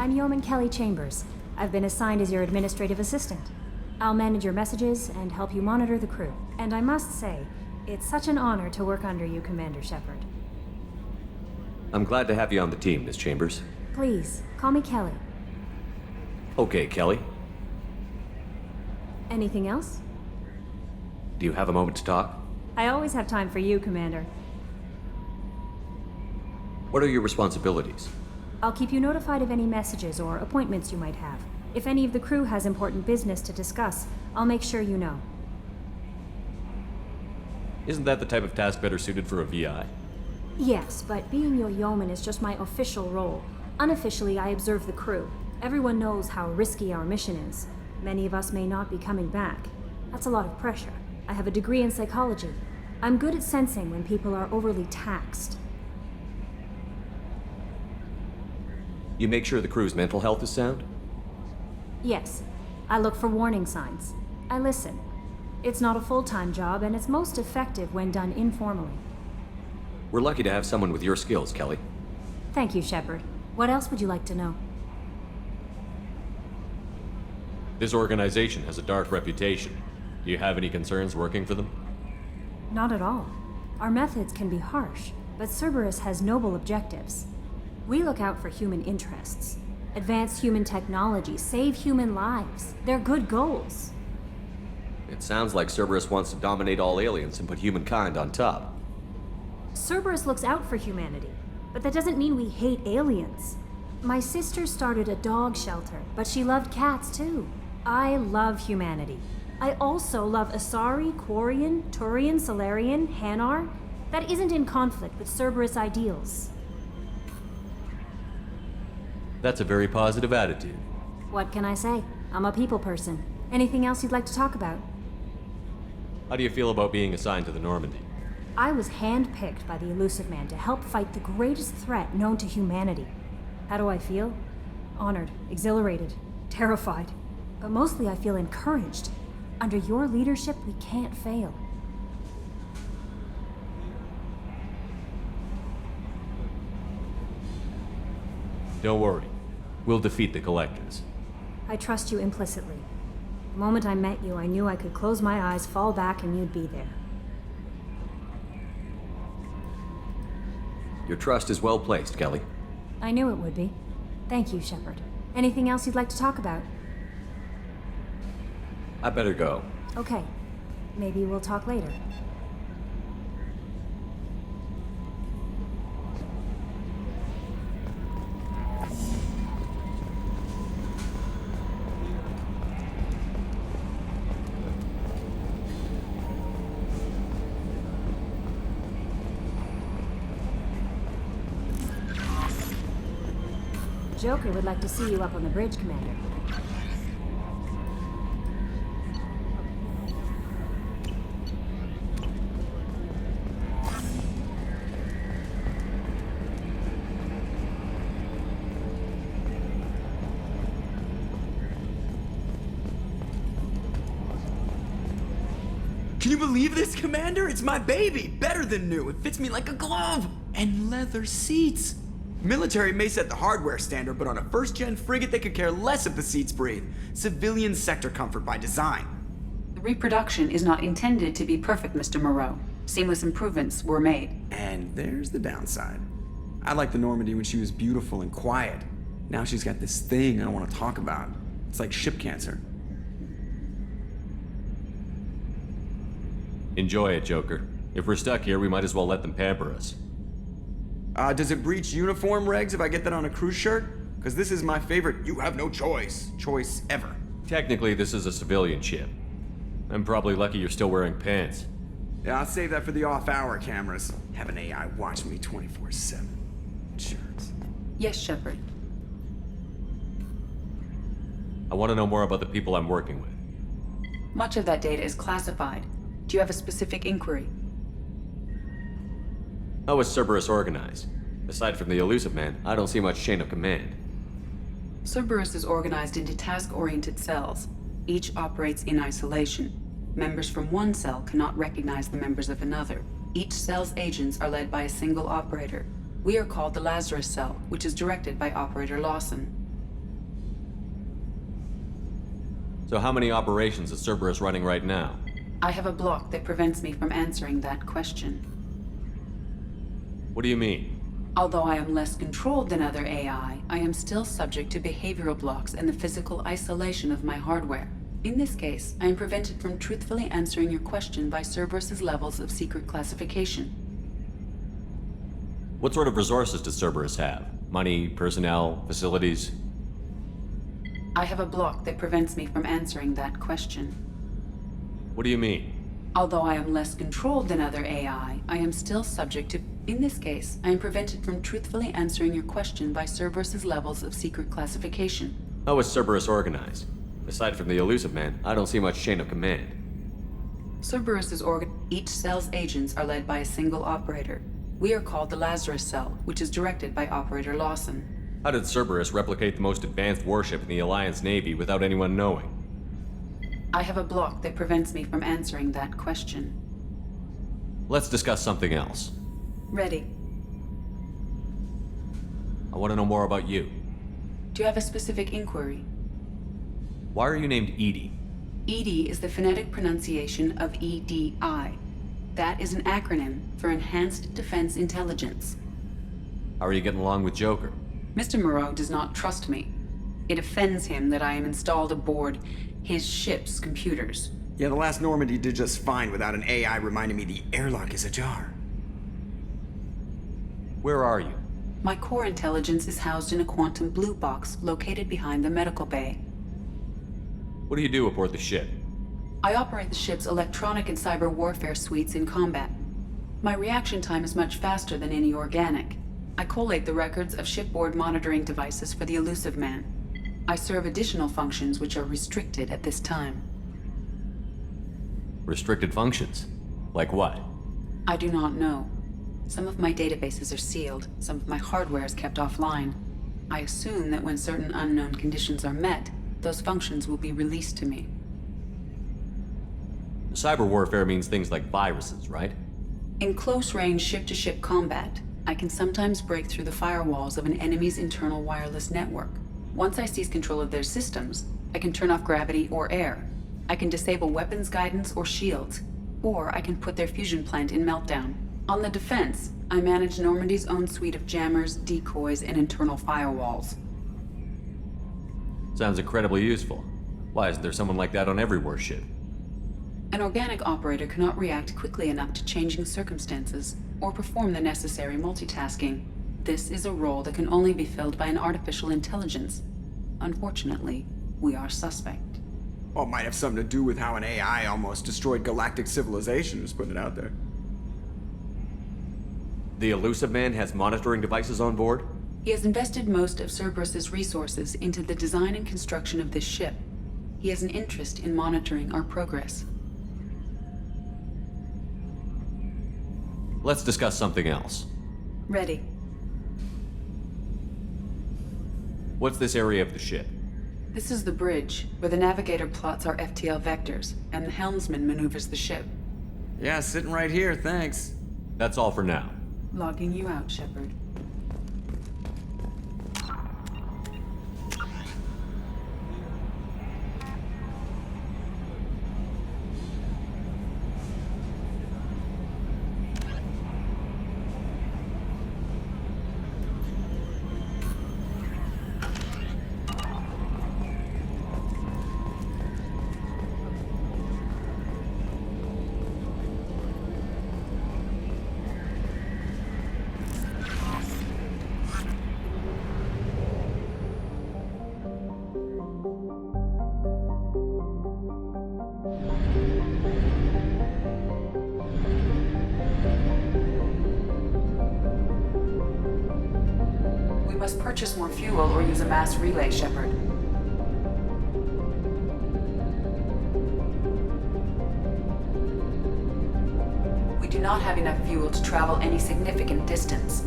I'm Yeoman Kelly Chambers. I've been assigned as your administrative assistant. I'll manage your messages and help you monitor the crew. And I must say, it's such an honor to work under you, Commander Shepard. I'm glad to have you on the team, Miss Chambers. Please, call me Kelly. Okay, Kelly. Anything else? Do you have a moment to talk? I always have time for you, Commander. What are your responsibilities? I'll keep you notified of any messages or appointments you might have. If any of the crew has important business to discuss, I'll make sure you know. Isn't that the type of task better suited for a VI? Yes, but being your yeoman is just my official role. Unofficially, I observe the crew. Everyone knows how risky our mission is. Many of us may not be coming back. That's a lot of pressure. I have a degree in psychology. I'm good at sensing when people are overly taxed. You make sure the crew's mental health is sound? Yes, I look for warning signs. I listen. It's not a full-time job, and it's most effective when done informally. We're lucky to have someone with your skills, Kelly. Thank you, Shepard. What else would you like to know? This organization has a dark reputation. Do you have any concerns working for them? Not at all. Our methods can be harsh, but Cerberus has noble objectives. We look out for human interests. Advance human technology, save human lives. They're good goals. It sounds like Cerberus wants to dominate all aliens and put humankind on top. Cerberus looks out for humanity, but that doesn't mean we hate aliens. My sister started a dog shelter, but she loved cats too. I love humanity. I also love Asari, Quarian, Turian, Salarian, Hanar. That isn't in conflict with Cerberus ideals. That's a very positive attitude. What can I say? I'm a people person. Anything else you'd like to talk about? How do you feel about being assigned to the Normandy? I was handpicked by the Illusive Man to help fight the greatest threat known to humanity. How do I feel? Honored, exhilarated, terrified. But mostly I feel encouraged. Under your leadership, we can't fail. Don't worry. We'll defeat the Collectors. I trust you implicitly. The moment I met you, I knew I could close my eyes, fall back, and you'd be there. Your trust is well placed, Kelly. I knew it would be. Thank you, Shepard. Anything else you'd like to talk about? I better go. Okay. Maybe we'll talk later. Joker would like to see you up on the bridge, Commander. Can you believe this, Commander? It's my baby! Better than new. It fits me like a glove! And leather seats! Military may set the hardware standard, but on a first-gen frigate, they could care less if the seats breathe. Civilian sector comfort by design. The reproduction is not intended to be perfect, Mr. Moreau. Seamless improvements were made. And there's the downside. I liked the Normandy when she was beautiful and quiet. Now she's got this thing I don't want to talk about. It's like ship cancer. Enjoy it, Joker. If we're stuck here, we might as well let them pamper us. Does it breach uniform regs if I get that on a cruise shirt? Because this is my favorite you have no choice ever. Technically, this is a civilian ship. I'm probably lucky you're still wearing pants. Yeah, I'll save that for the off-hour cameras. Have an AI watch me 24/7. Jerks. Yes, Shepard. I want to know more about the people I'm working with. Much of that data is classified. Do you have a specific inquiry? How is Cerberus organized? Aside from the Illusive Man, I don't see much chain of command. Cerberus is organized into task-oriented cells. Each operates in isolation. Members from one cell cannot recognize the members of another. Each cell's agents are led by a single operator. We are called the Lazarus Cell, which is directed by Operator Lawson. So how many operations is Cerberus running right now? I have a block that prevents me from answering that question. What do you mean? Although I am less controlled than other AI, I am still subject to behavioral blocks and the physical isolation of my hardware. In this case, I am prevented from truthfully answering your question by Cerberus's levels of secret classification. What sort of resources does Cerberus have? Money, personnel, facilities? I have a block that prevents me from answering that question. What do you mean? Although I am less controlled than other AI, I am still subject to... In this case, I am prevented from truthfully answering your question by Cerberus's levels of secret classification. How is Cerberus organized? Aside from the Elusive Man, I don't see much chain of command. Cerberus is Each cell's agents are led by a single operator. We are called the Lazarus Cell, which is directed by Operator Lawson. How did Cerberus replicate the most advanced warship in the Alliance Navy without anyone knowing? I have a block that prevents me from answering that question. Let's discuss something else. Ready. I want to know more about you. Do you have a specific inquiry? Why are you named Edie? EDI is the phonetic pronunciation of EDI. That is an acronym for Enhanced Defense Intelligence. How are you getting along with Joker? Mr. Moreau does not trust me. It offends him that I am installed aboard his ship's computers. Yeah, the last Normandy did just fine without an AI reminding me the airlock is ajar. Where are you? My core intelligence is housed in a quantum blue box located behind the medical bay. What do you do aboard the ship? I operate the ship's electronic and cyber warfare suites in combat. My reaction time is much faster than any organic. I collate the records of shipboard monitoring devices for the Elusive Man. I serve additional functions which are restricted at this time. Restricted functions? Like what? I do not know. Some of my databases are sealed, some of my hardware is kept offline. I assume that when certain unknown conditions are met, those functions will be released to me. Cyber warfare means things like viruses, right? In close-range ship-to-ship combat, I can sometimes break through the firewalls of an enemy's internal wireless network. Once I seize control of their systems, I can turn off gravity or air. I can disable weapons guidance or shields, or I can put their fusion plant in meltdown. On the defense, I manage Normandy's own suite of jammers, decoys, and internal firewalls. Sounds incredibly useful. Why isn't there someone like that on every warship? An organic operator cannot react quickly enough to changing circumstances or perform the necessary multitasking. This is a role that can only be filled by an artificial intelligence. Unfortunately, we are suspect. Well, it might have something to do with how an AI almost destroyed galactic civilization, just putting it out there. The Elusive Man has monitoring devices on board? He has invested most of Cerberus's resources into the design and construction of this ship. He has an interest in monitoring our progress. Let's discuss something else. Ready. What's this area of the ship? This is the bridge, where the navigator plots our FTL vectors, and the helmsman maneuvers the ship. Yeah, sitting right here, thanks. That's all for now. Logging you out, Shepard. We must purchase more fuel or use a mass relay, Shepard. We do not have enough fuel to travel any significant distance.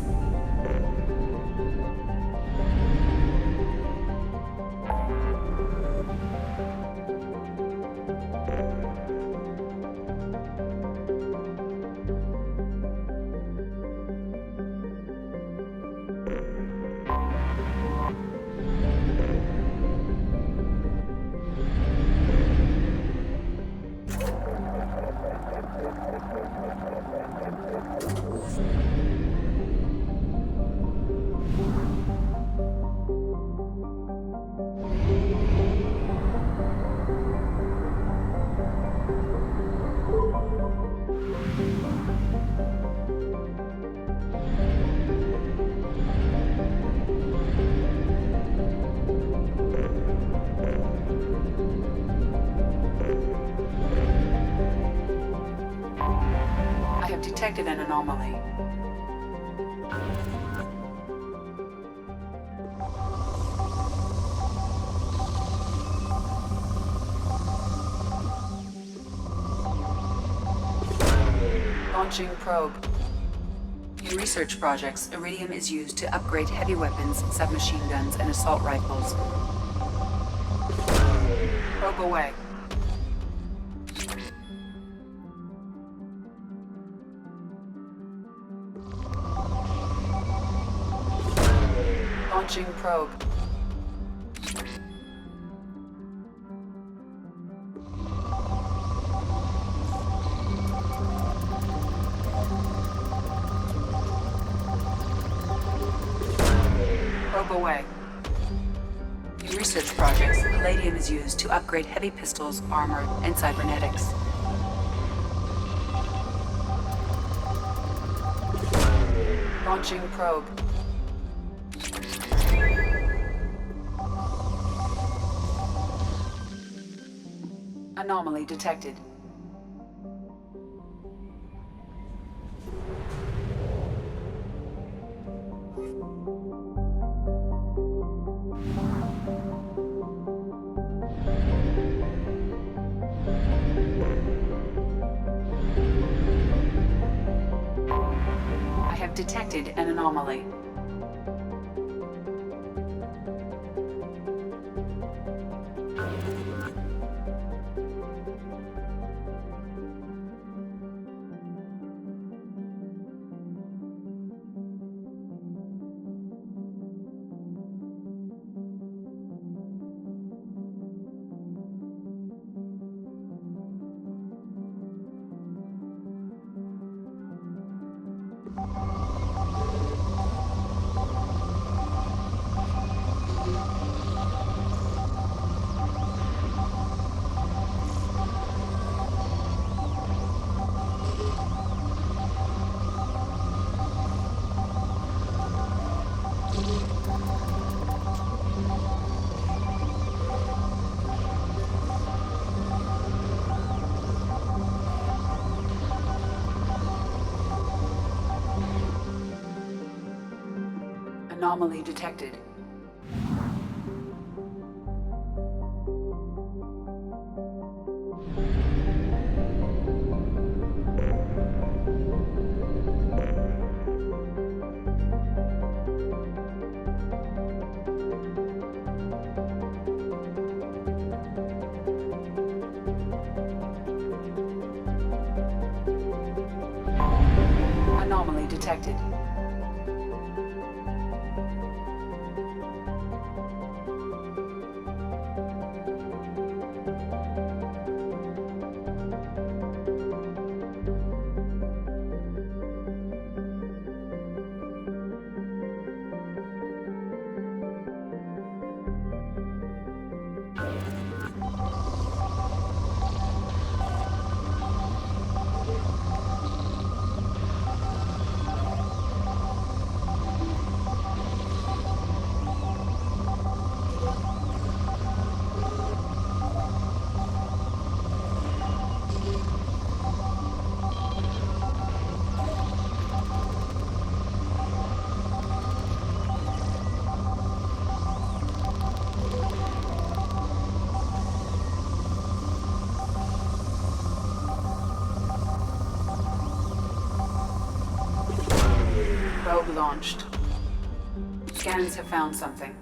detected an anomaly. Launching probe. In research projects, Iridium is used to upgrade heavy weapons, submachine guns, and assault rifles. Probe away. Launching probe. Probe away. In research projects, Palladium is used to upgrade heavy pistols, armor, and cybernetics. Launching probe. Anomaly detected. I have detected an anomaly. Anomaly detected. Anomaly detected. Probe launched. Scans have found something.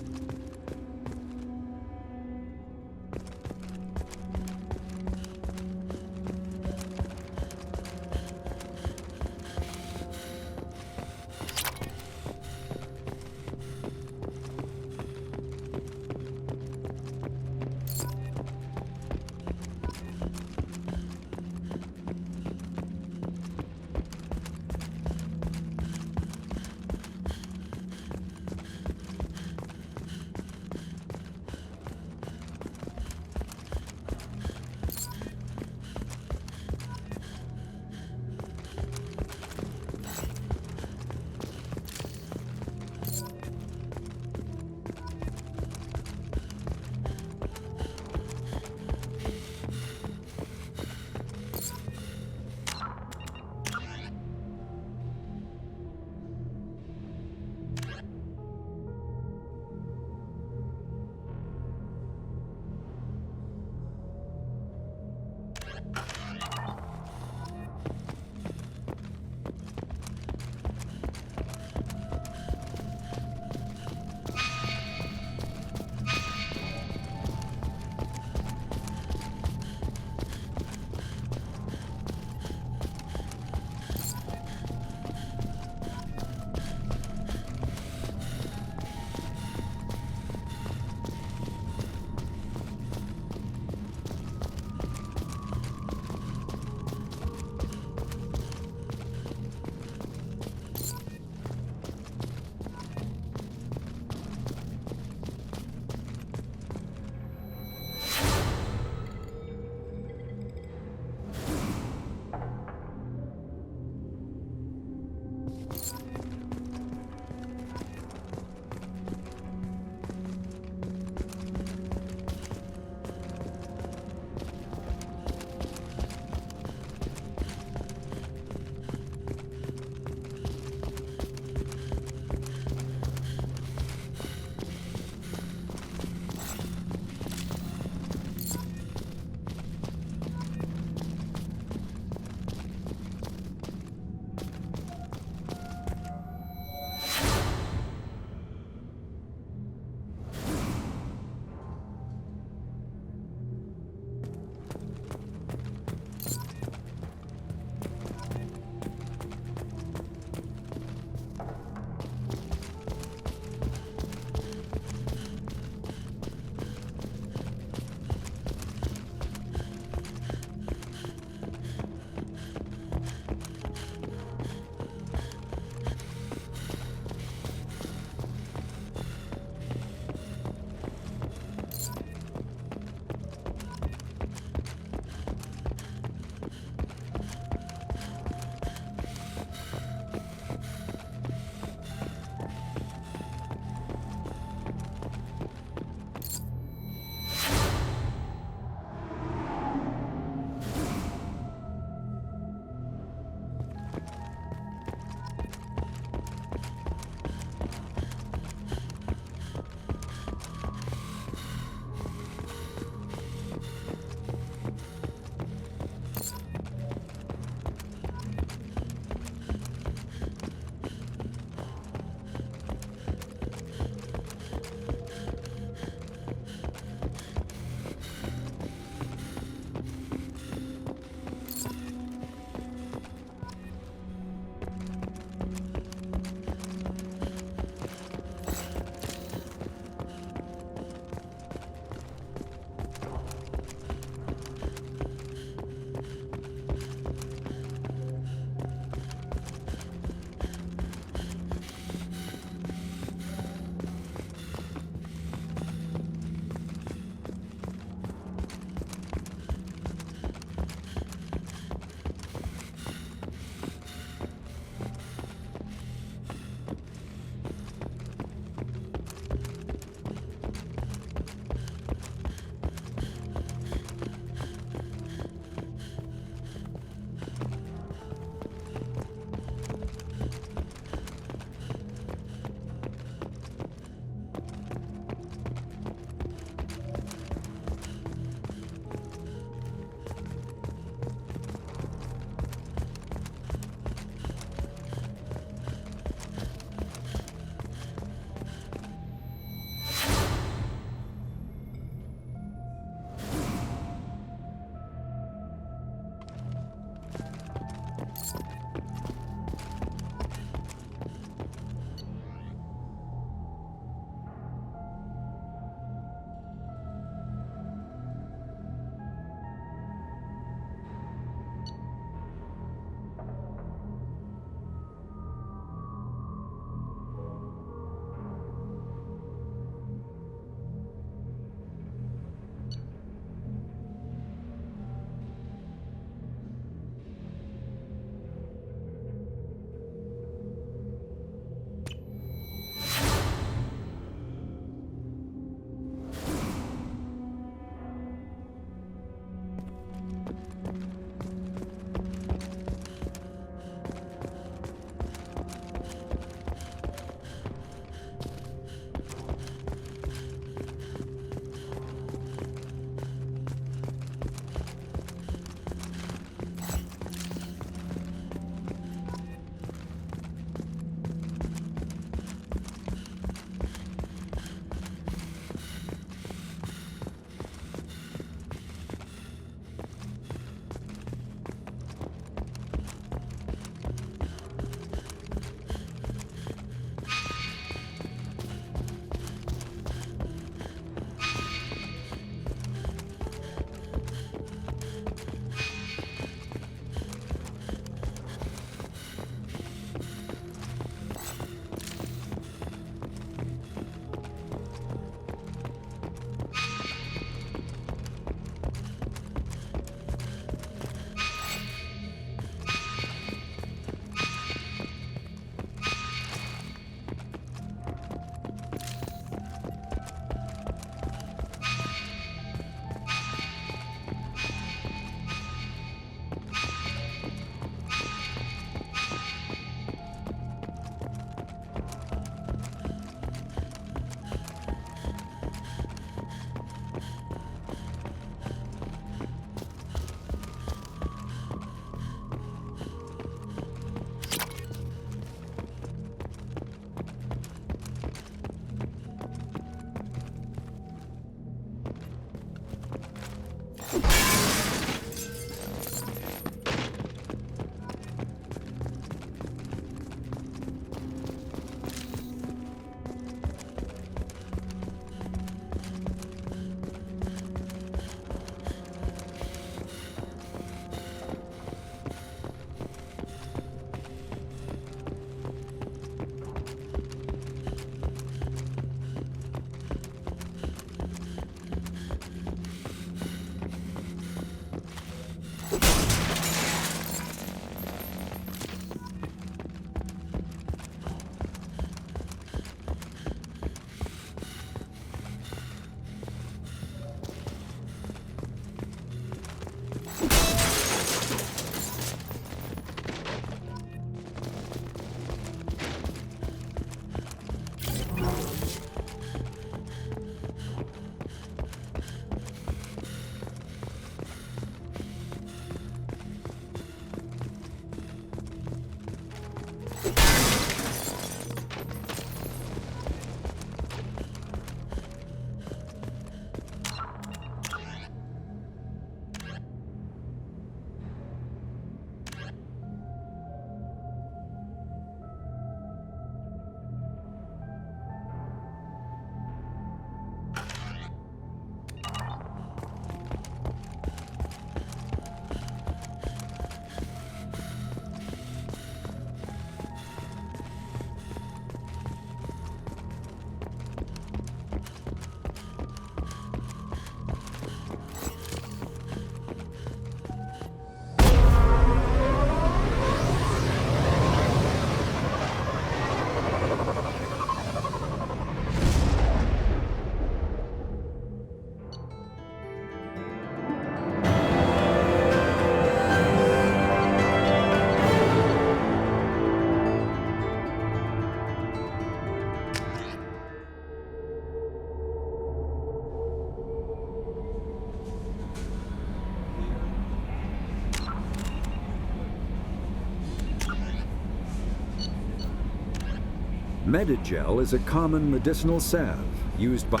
Medigel is a common medicinal salve used by...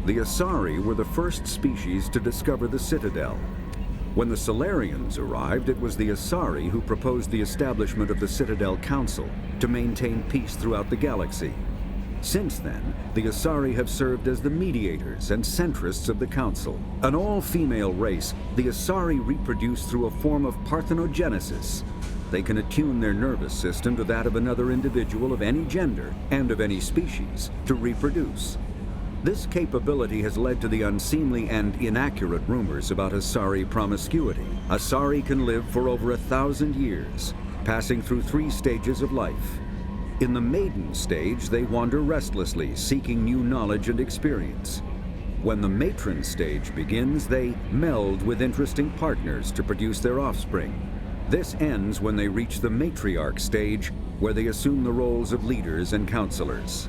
The Asari were the first species to discover the Citadel. When the Solarians arrived, it was the Asari who proposed the establishment of the Citadel Council to maintain peace throughout the galaxy. Since then, the Asari have served as the mediators and centrists of the Council. An all-female race, the Asari reproduce through a form of parthenogenesis. They can attune their nervous system to that of another individual of any gender and of any species to reproduce. This capability has led to the unseemly and inaccurate rumors about Asari promiscuity. Asari can live for over 1,000 years, passing through 3 stages of life. In the maiden stage, they wander restlessly, seeking new knowledge and experience. When the matron stage begins, they meld with interesting partners to produce their offspring. This ends when they reach the matriarch stage, where they assume the roles of leaders and counselors.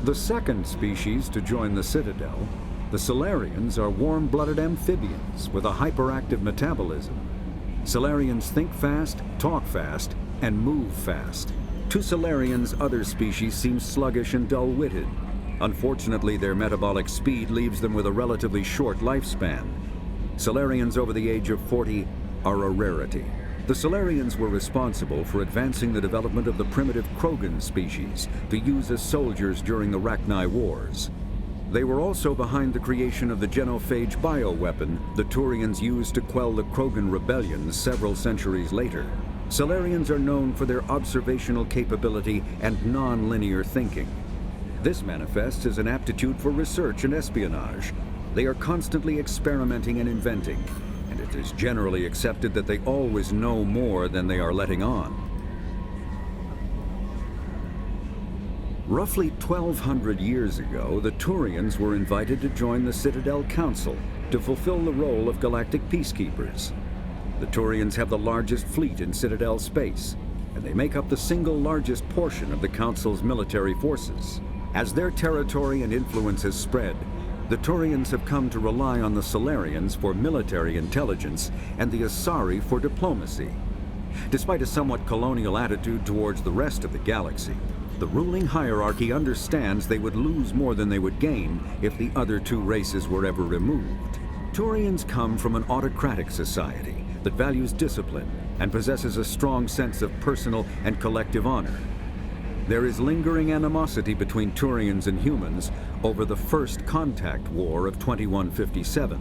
The second species to join the Citadel, the Solarians, are warm-blooded amphibians with a hyperactive metabolism. Solarians think fast, talk fast, and move fast. To Solarians, other species seem sluggish and dull-witted. Unfortunately, their metabolic speed leaves them with a relatively short lifespan. Solarians over the age of 40 are a rarity. The Solarians were responsible for advancing the development of the primitive Krogan species to use as soldiers during the Rachni Wars. They were also behind the creation of the genophage bioweapon the Turians used to quell the Krogan rebellions several centuries later. Solarians are known for their observational capability and non-linear thinking. This manifests as an aptitude for research and espionage. They are constantly experimenting and inventing, and it is generally accepted that they always know more than they are letting on. Roughly 1,200 years ago, the Turians were invited to join the Citadel Council to fulfill the role of galactic peacekeepers. The Turians have the largest fleet in Citadel space, and they make up the single largest portion of the Council's military forces. As their territory and influence has spread, the Turians have come to rely on the Solarians for military intelligence and the Asari for diplomacy. Despite a somewhat colonial attitude towards the rest of the galaxy, the ruling hierarchy understands they would lose more than they would gain if the other 2 races were ever removed. Turians come from an autocratic society that values discipline and possesses a strong sense of personal and collective honor. There is lingering animosity between Turians and humans over the First Contact War of 2157,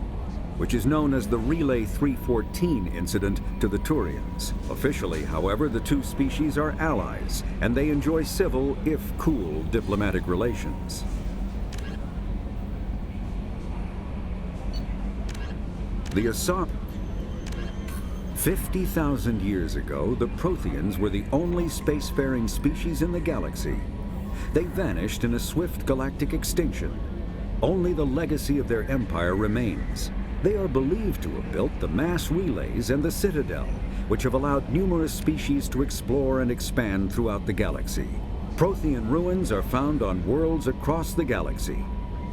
which is known as the Relay 314 incident to the Turians. Officially, however, the 2 species are allies, and they enjoy civil, if cool, diplomatic relations. The Asari. 50,000 years ago, the Protheans were the only spacefaring species in the galaxy. They vanished in a swift galactic extinction. Only the legacy of their empire remains. They are believed to have built the mass relays and the Citadel, which have allowed numerous species to explore and expand throughout the galaxy. Prothean ruins are found on worlds across the galaxy.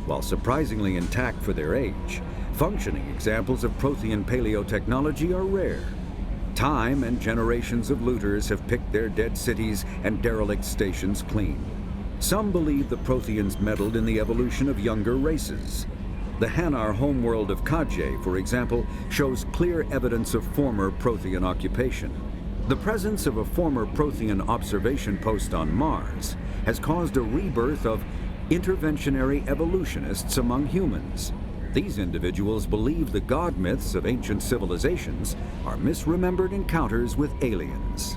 While surprisingly intact for their age, functioning examples of Prothean paleotechnology are rare. Time and generations of looters have picked their dead cities and derelict stations clean. Some believe the Protheans meddled in the evolution of younger races. The Hanar homeworld of Kaje, for example, shows clear evidence of former Prothean occupation. The presence of a former Prothean observation post on Mars has caused a rebirth of interventionary evolutionists among humans. These individuals believe the god myths of ancient civilizations are misremembered encounters with aliens.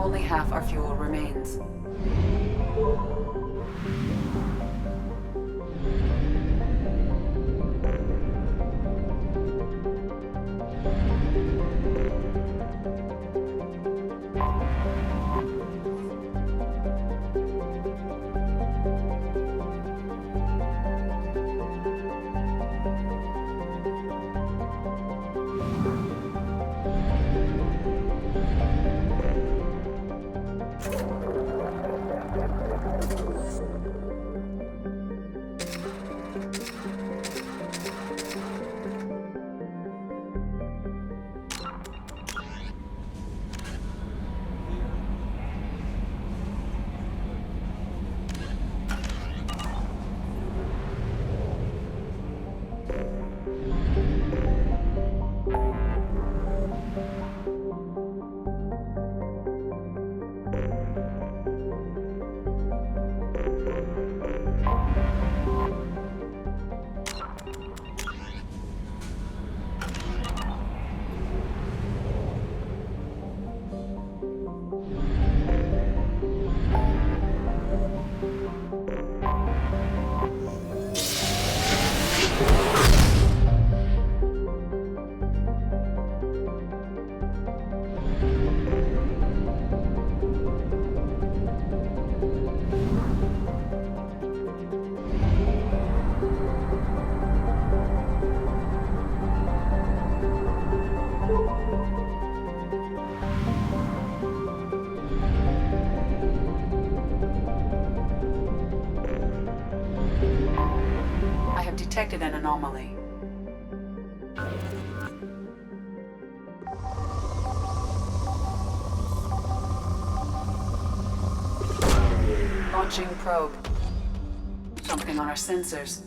only half our fuel remains. Detected an anomaly. Launching probe. Something on our sensors.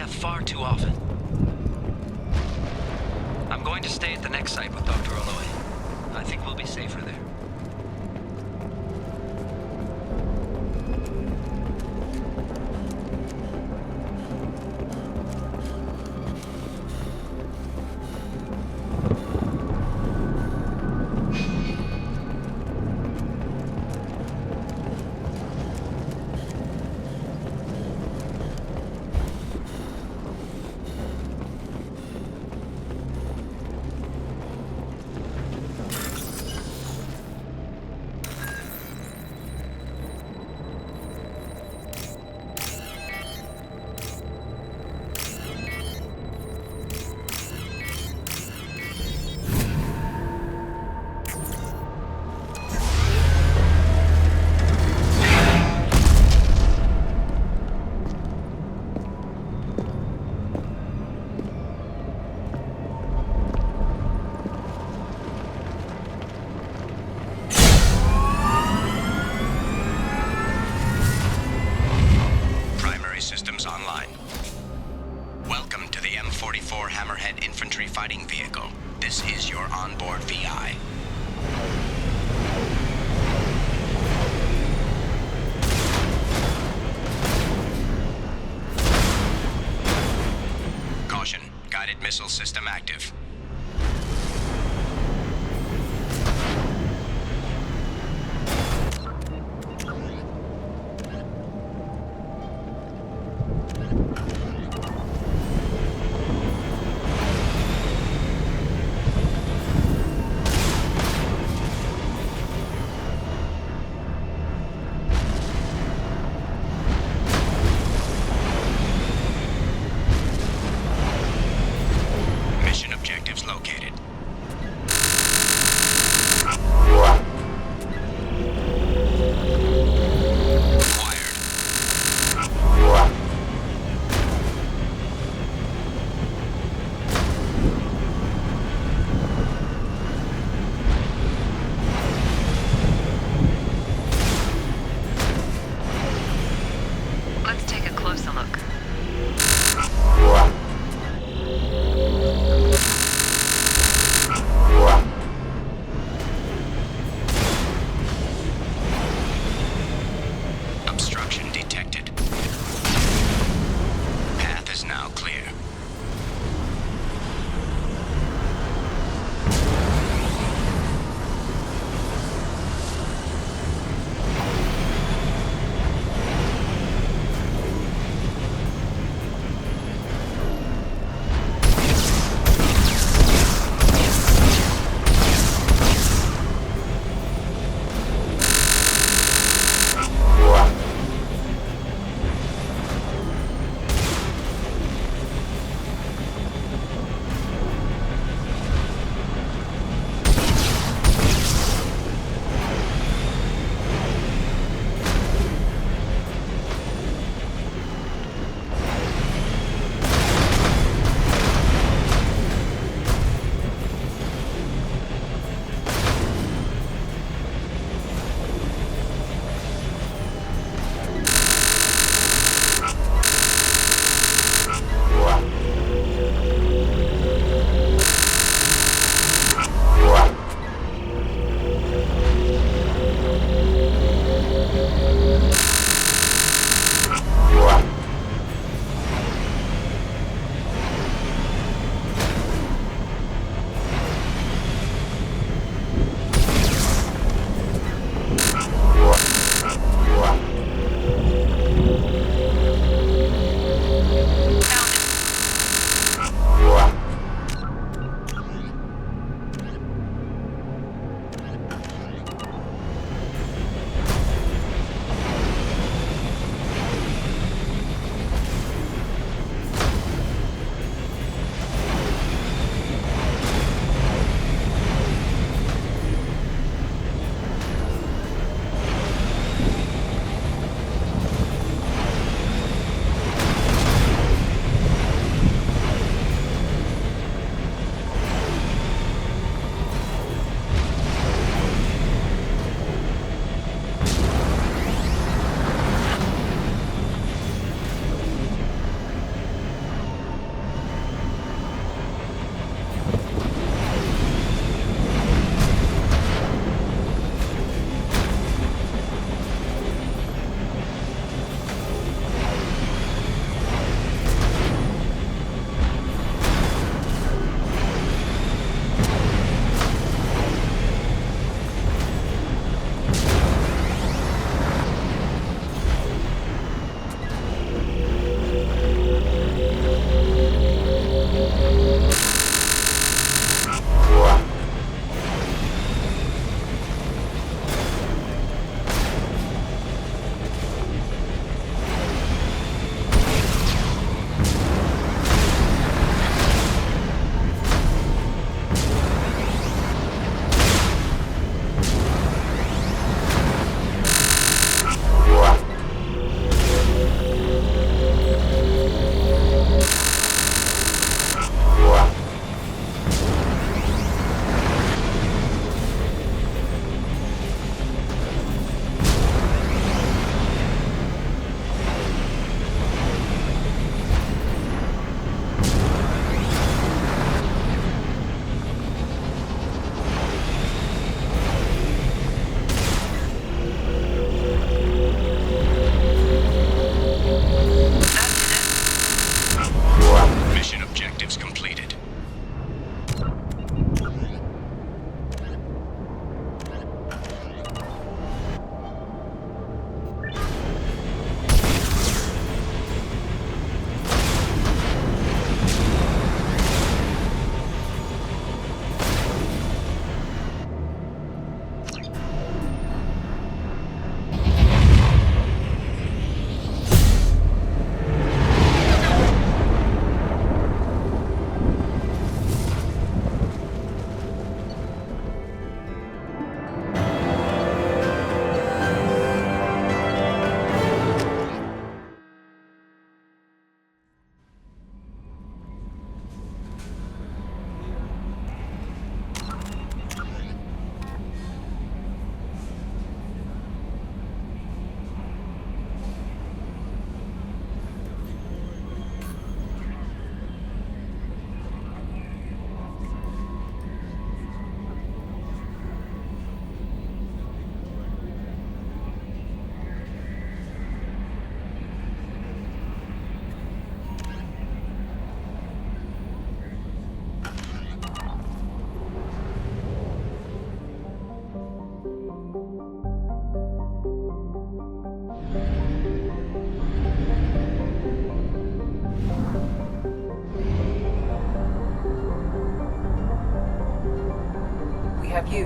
Far too often. I'm going to stay at the next site with Dr. Aloy. I think we'll be safer there. missile system active. Mission objective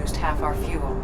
used half our fuel.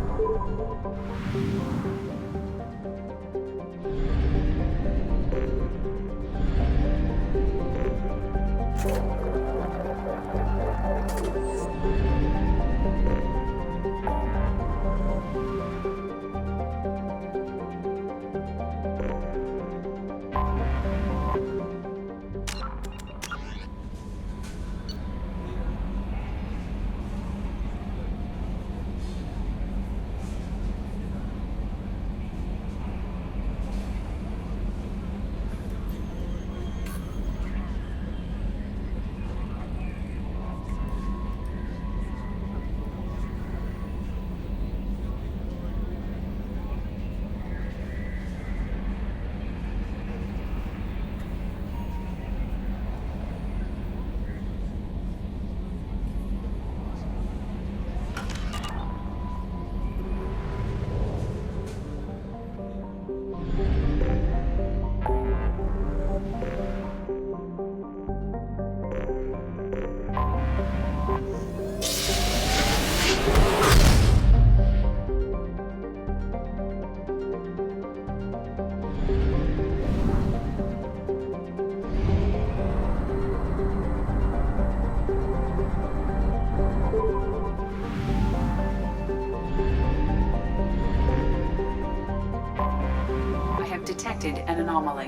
Detected an anomaly.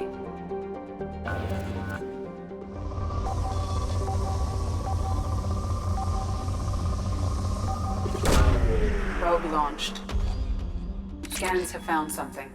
Probe launched. Scans have found something.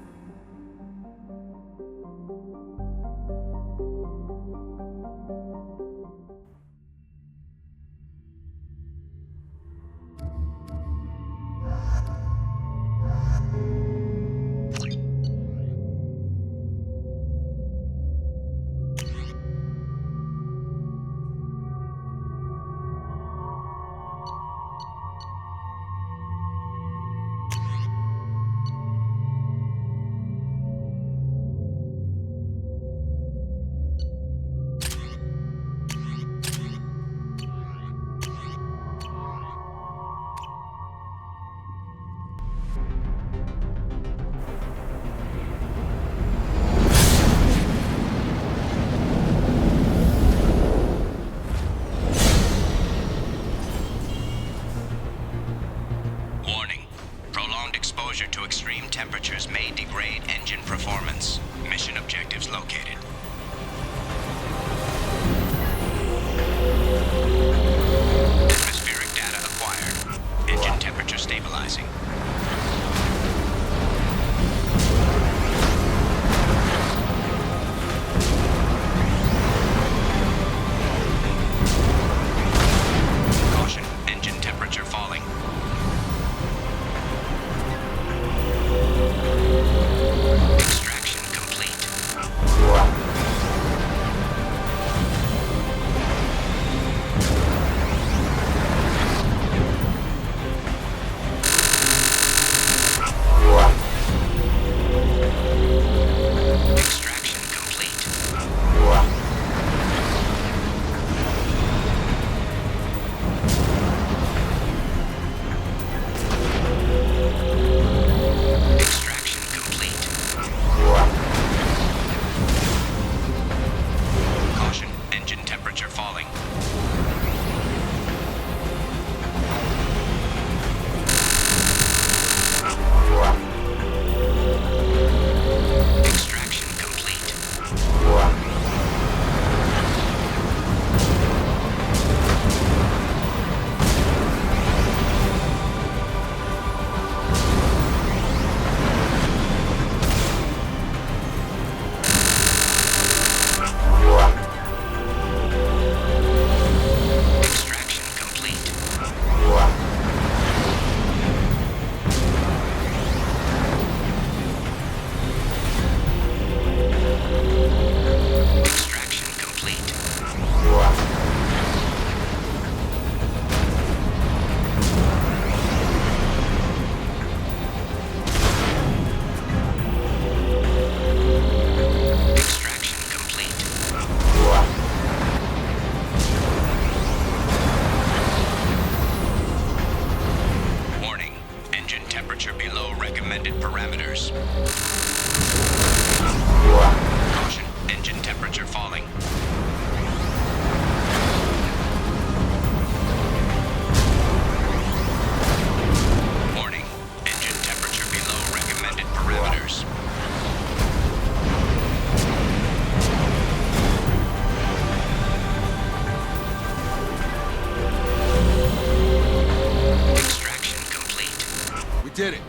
To extreme temperatures may degrade engine performance. Mission objectives located. Atmospheric data acquired. Engine temperature stabilizing. Caution, engine temperature falling. Extraction complete. temperature below recommended parameters. Caution, engine temperature falling. Warning, engine temperature below recommended parameters. Extraction complete. We did it.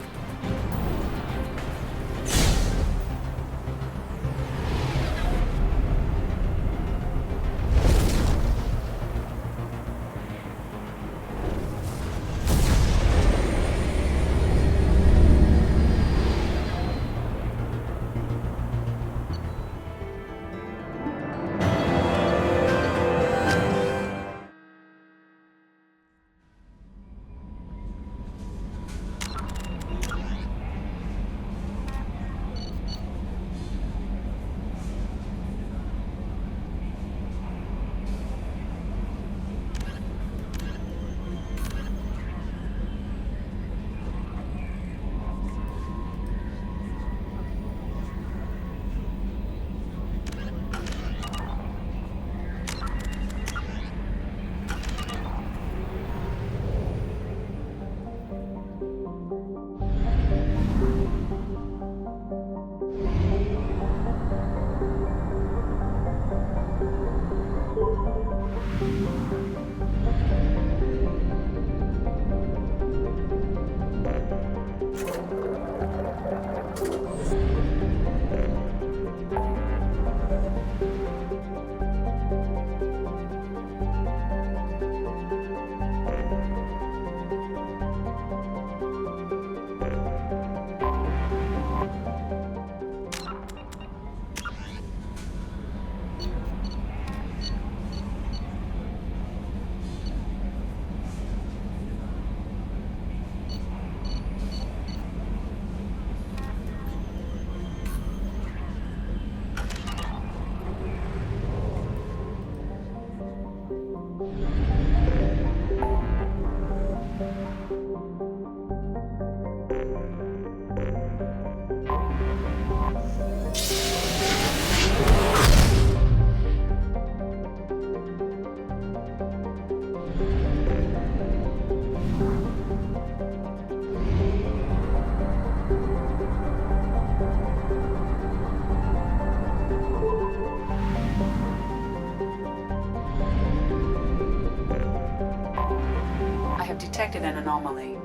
Detected an anomaly.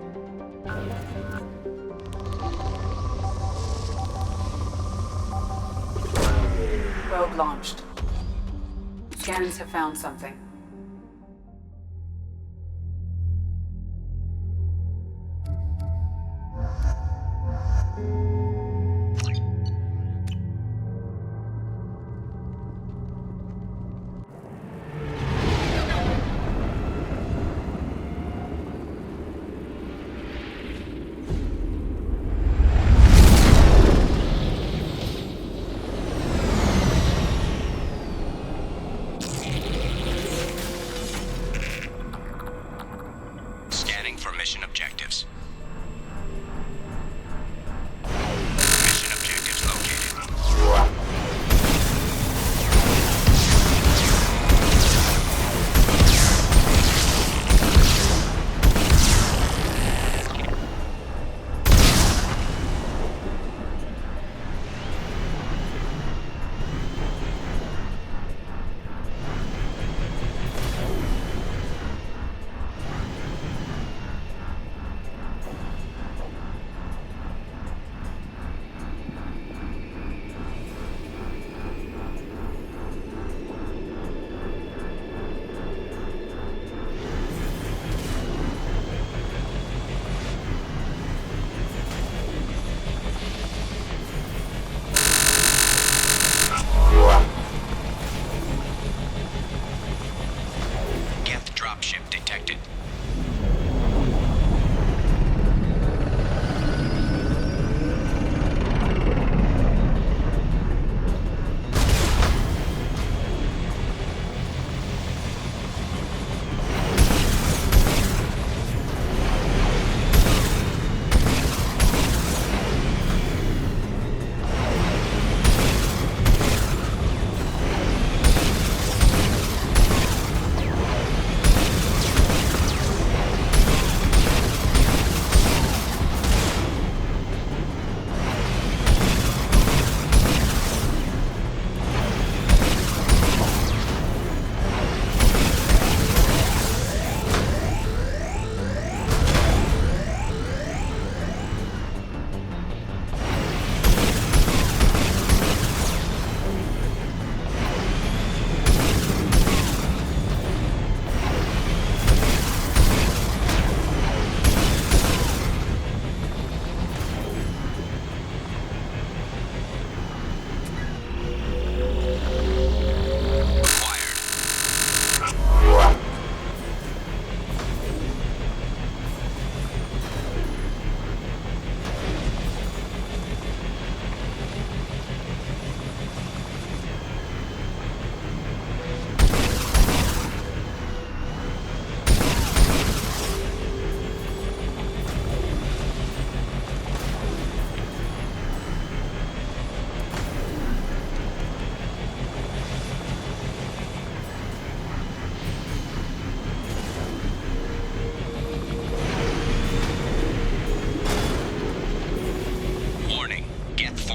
Probe launched. Scanners have found something.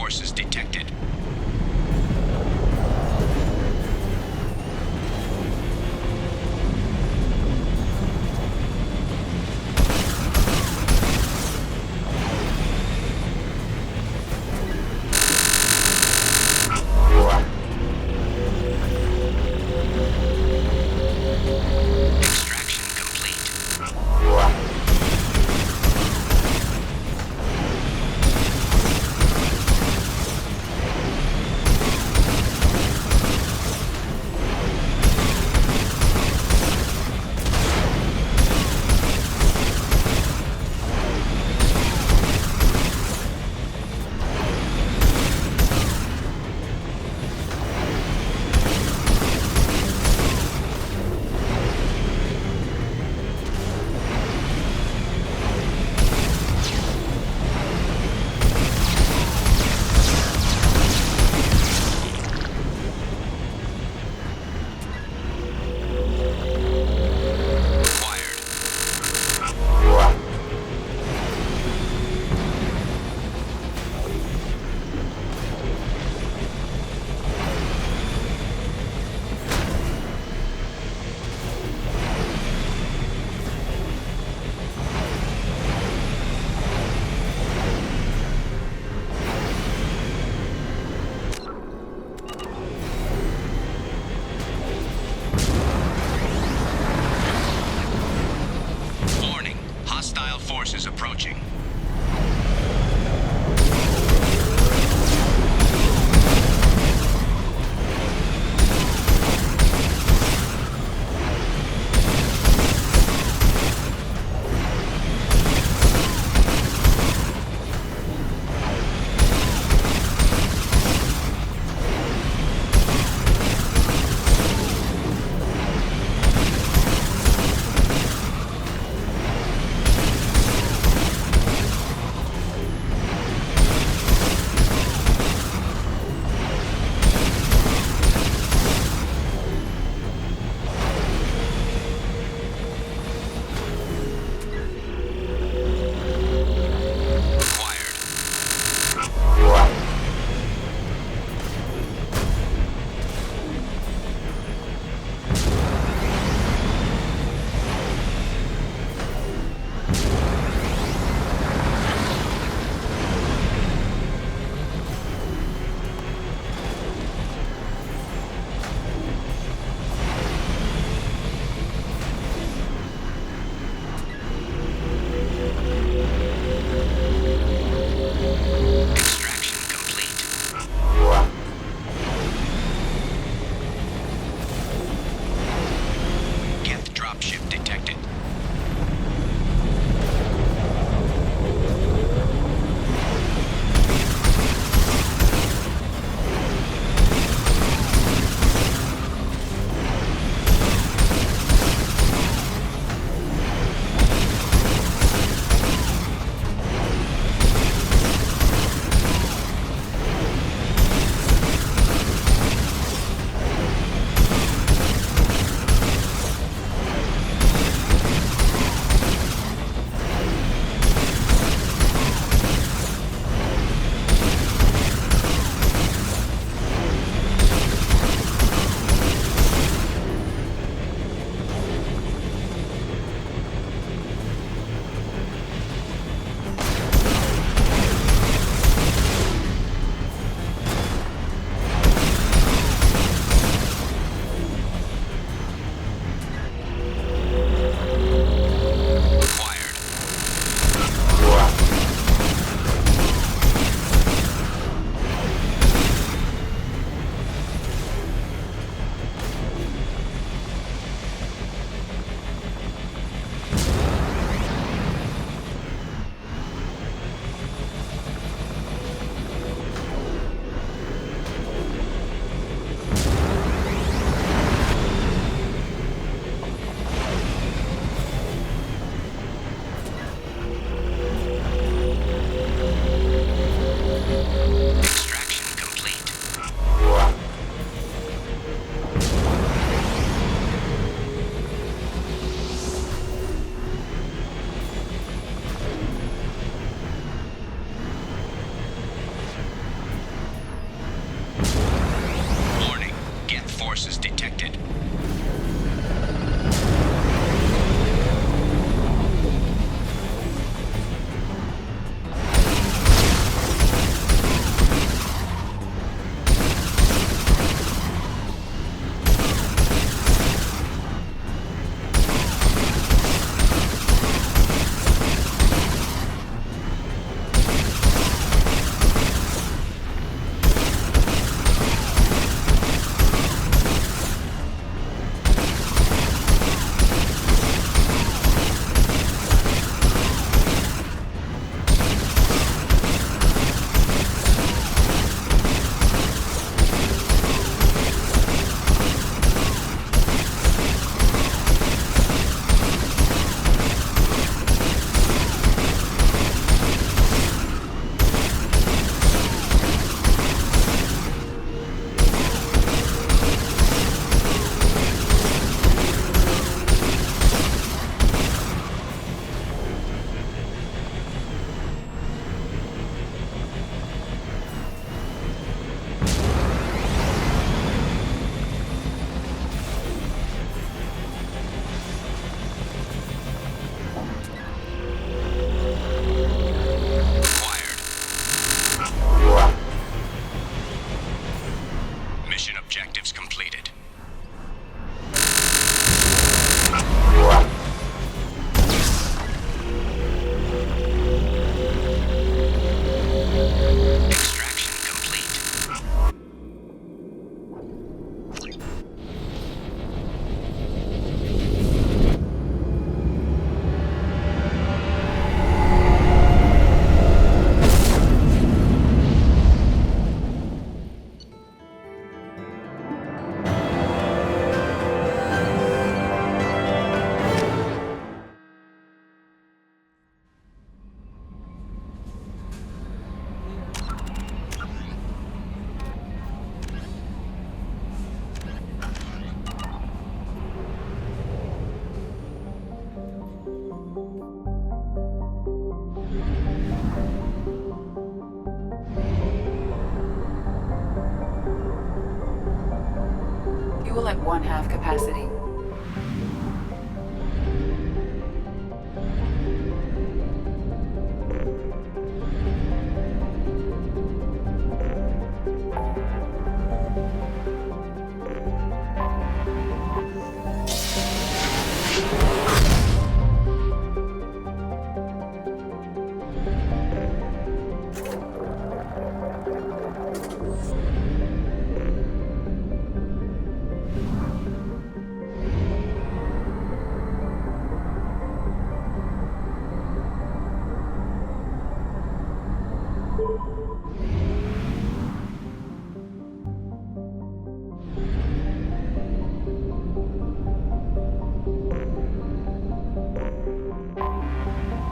forces detected. Extraction complete. forces detected. Mission objectives completed. Extraction complete. Fuel at 1/2 capacity.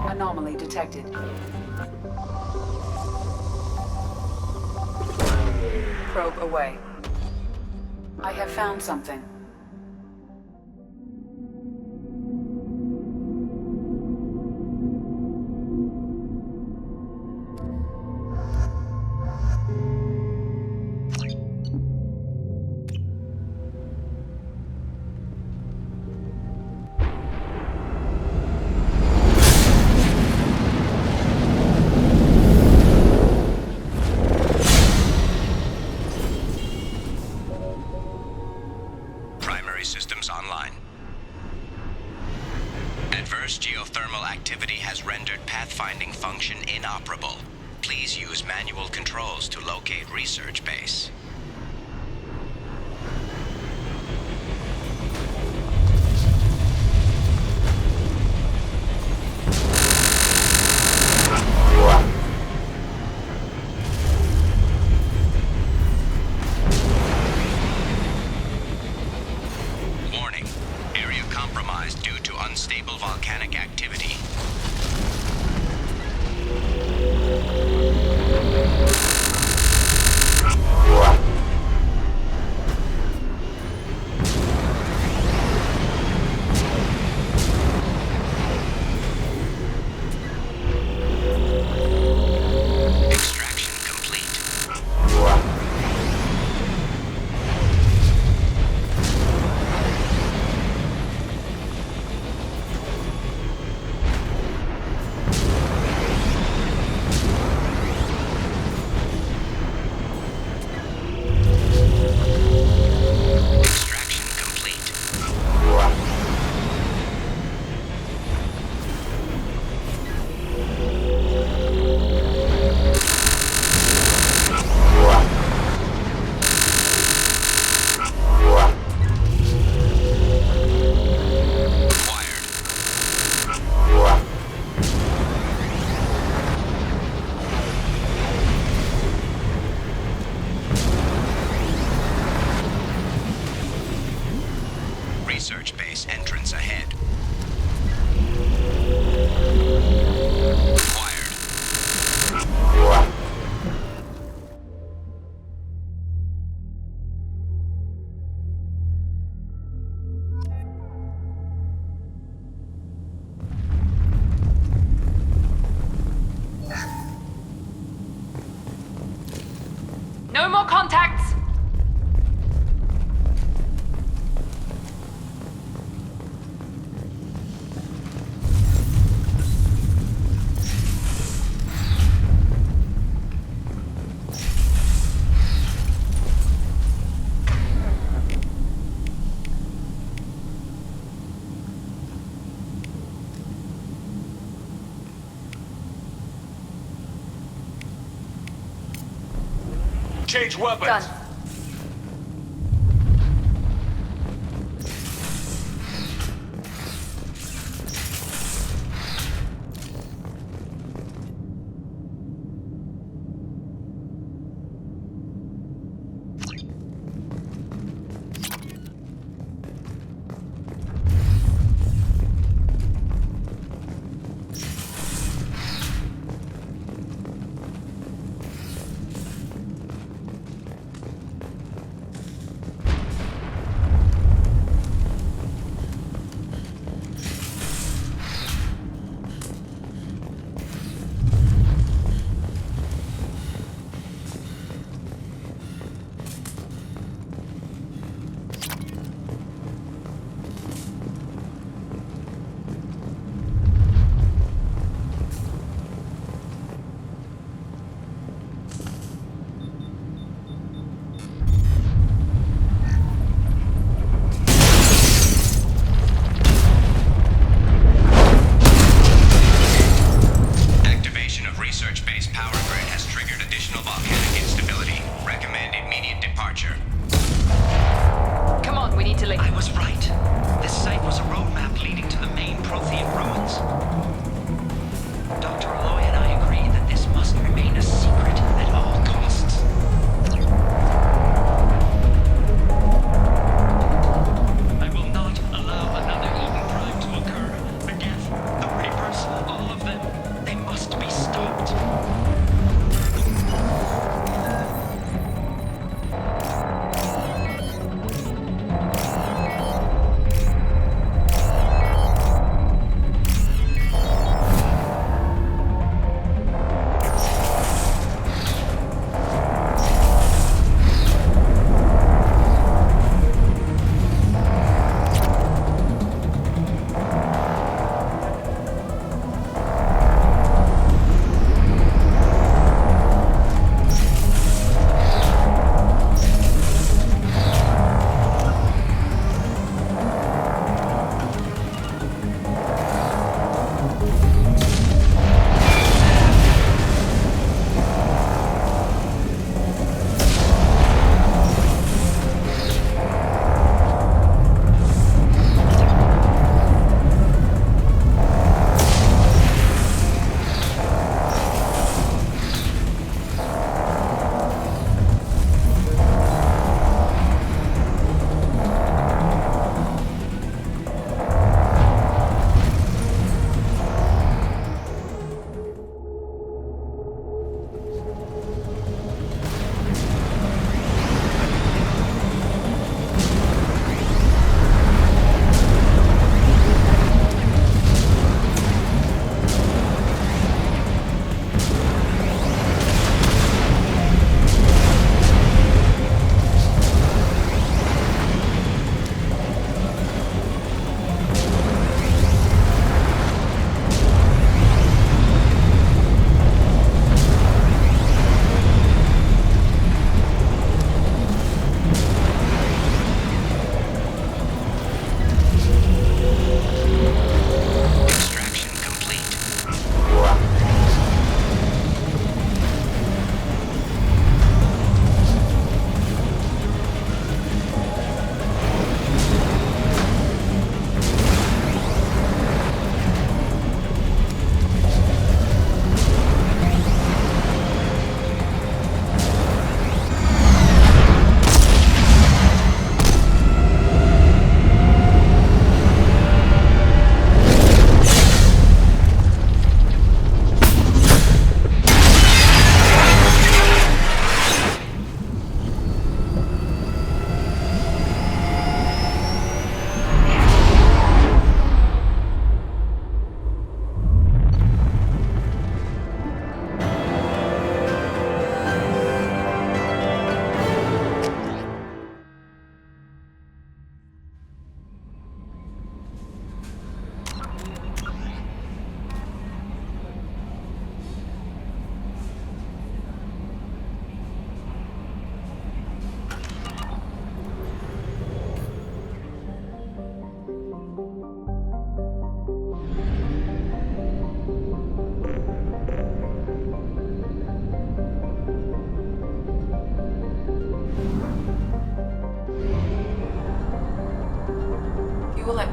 Anomaly detected. Probe away. I have found something. Systems online. Adverse geothermal activity has rendered pathfinding function inoperable. Please use manual controls to locate research base. Compromised due to unstable volcanic activity. No more contacts! Change weapons. Done.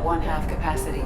at 1/2 capacity.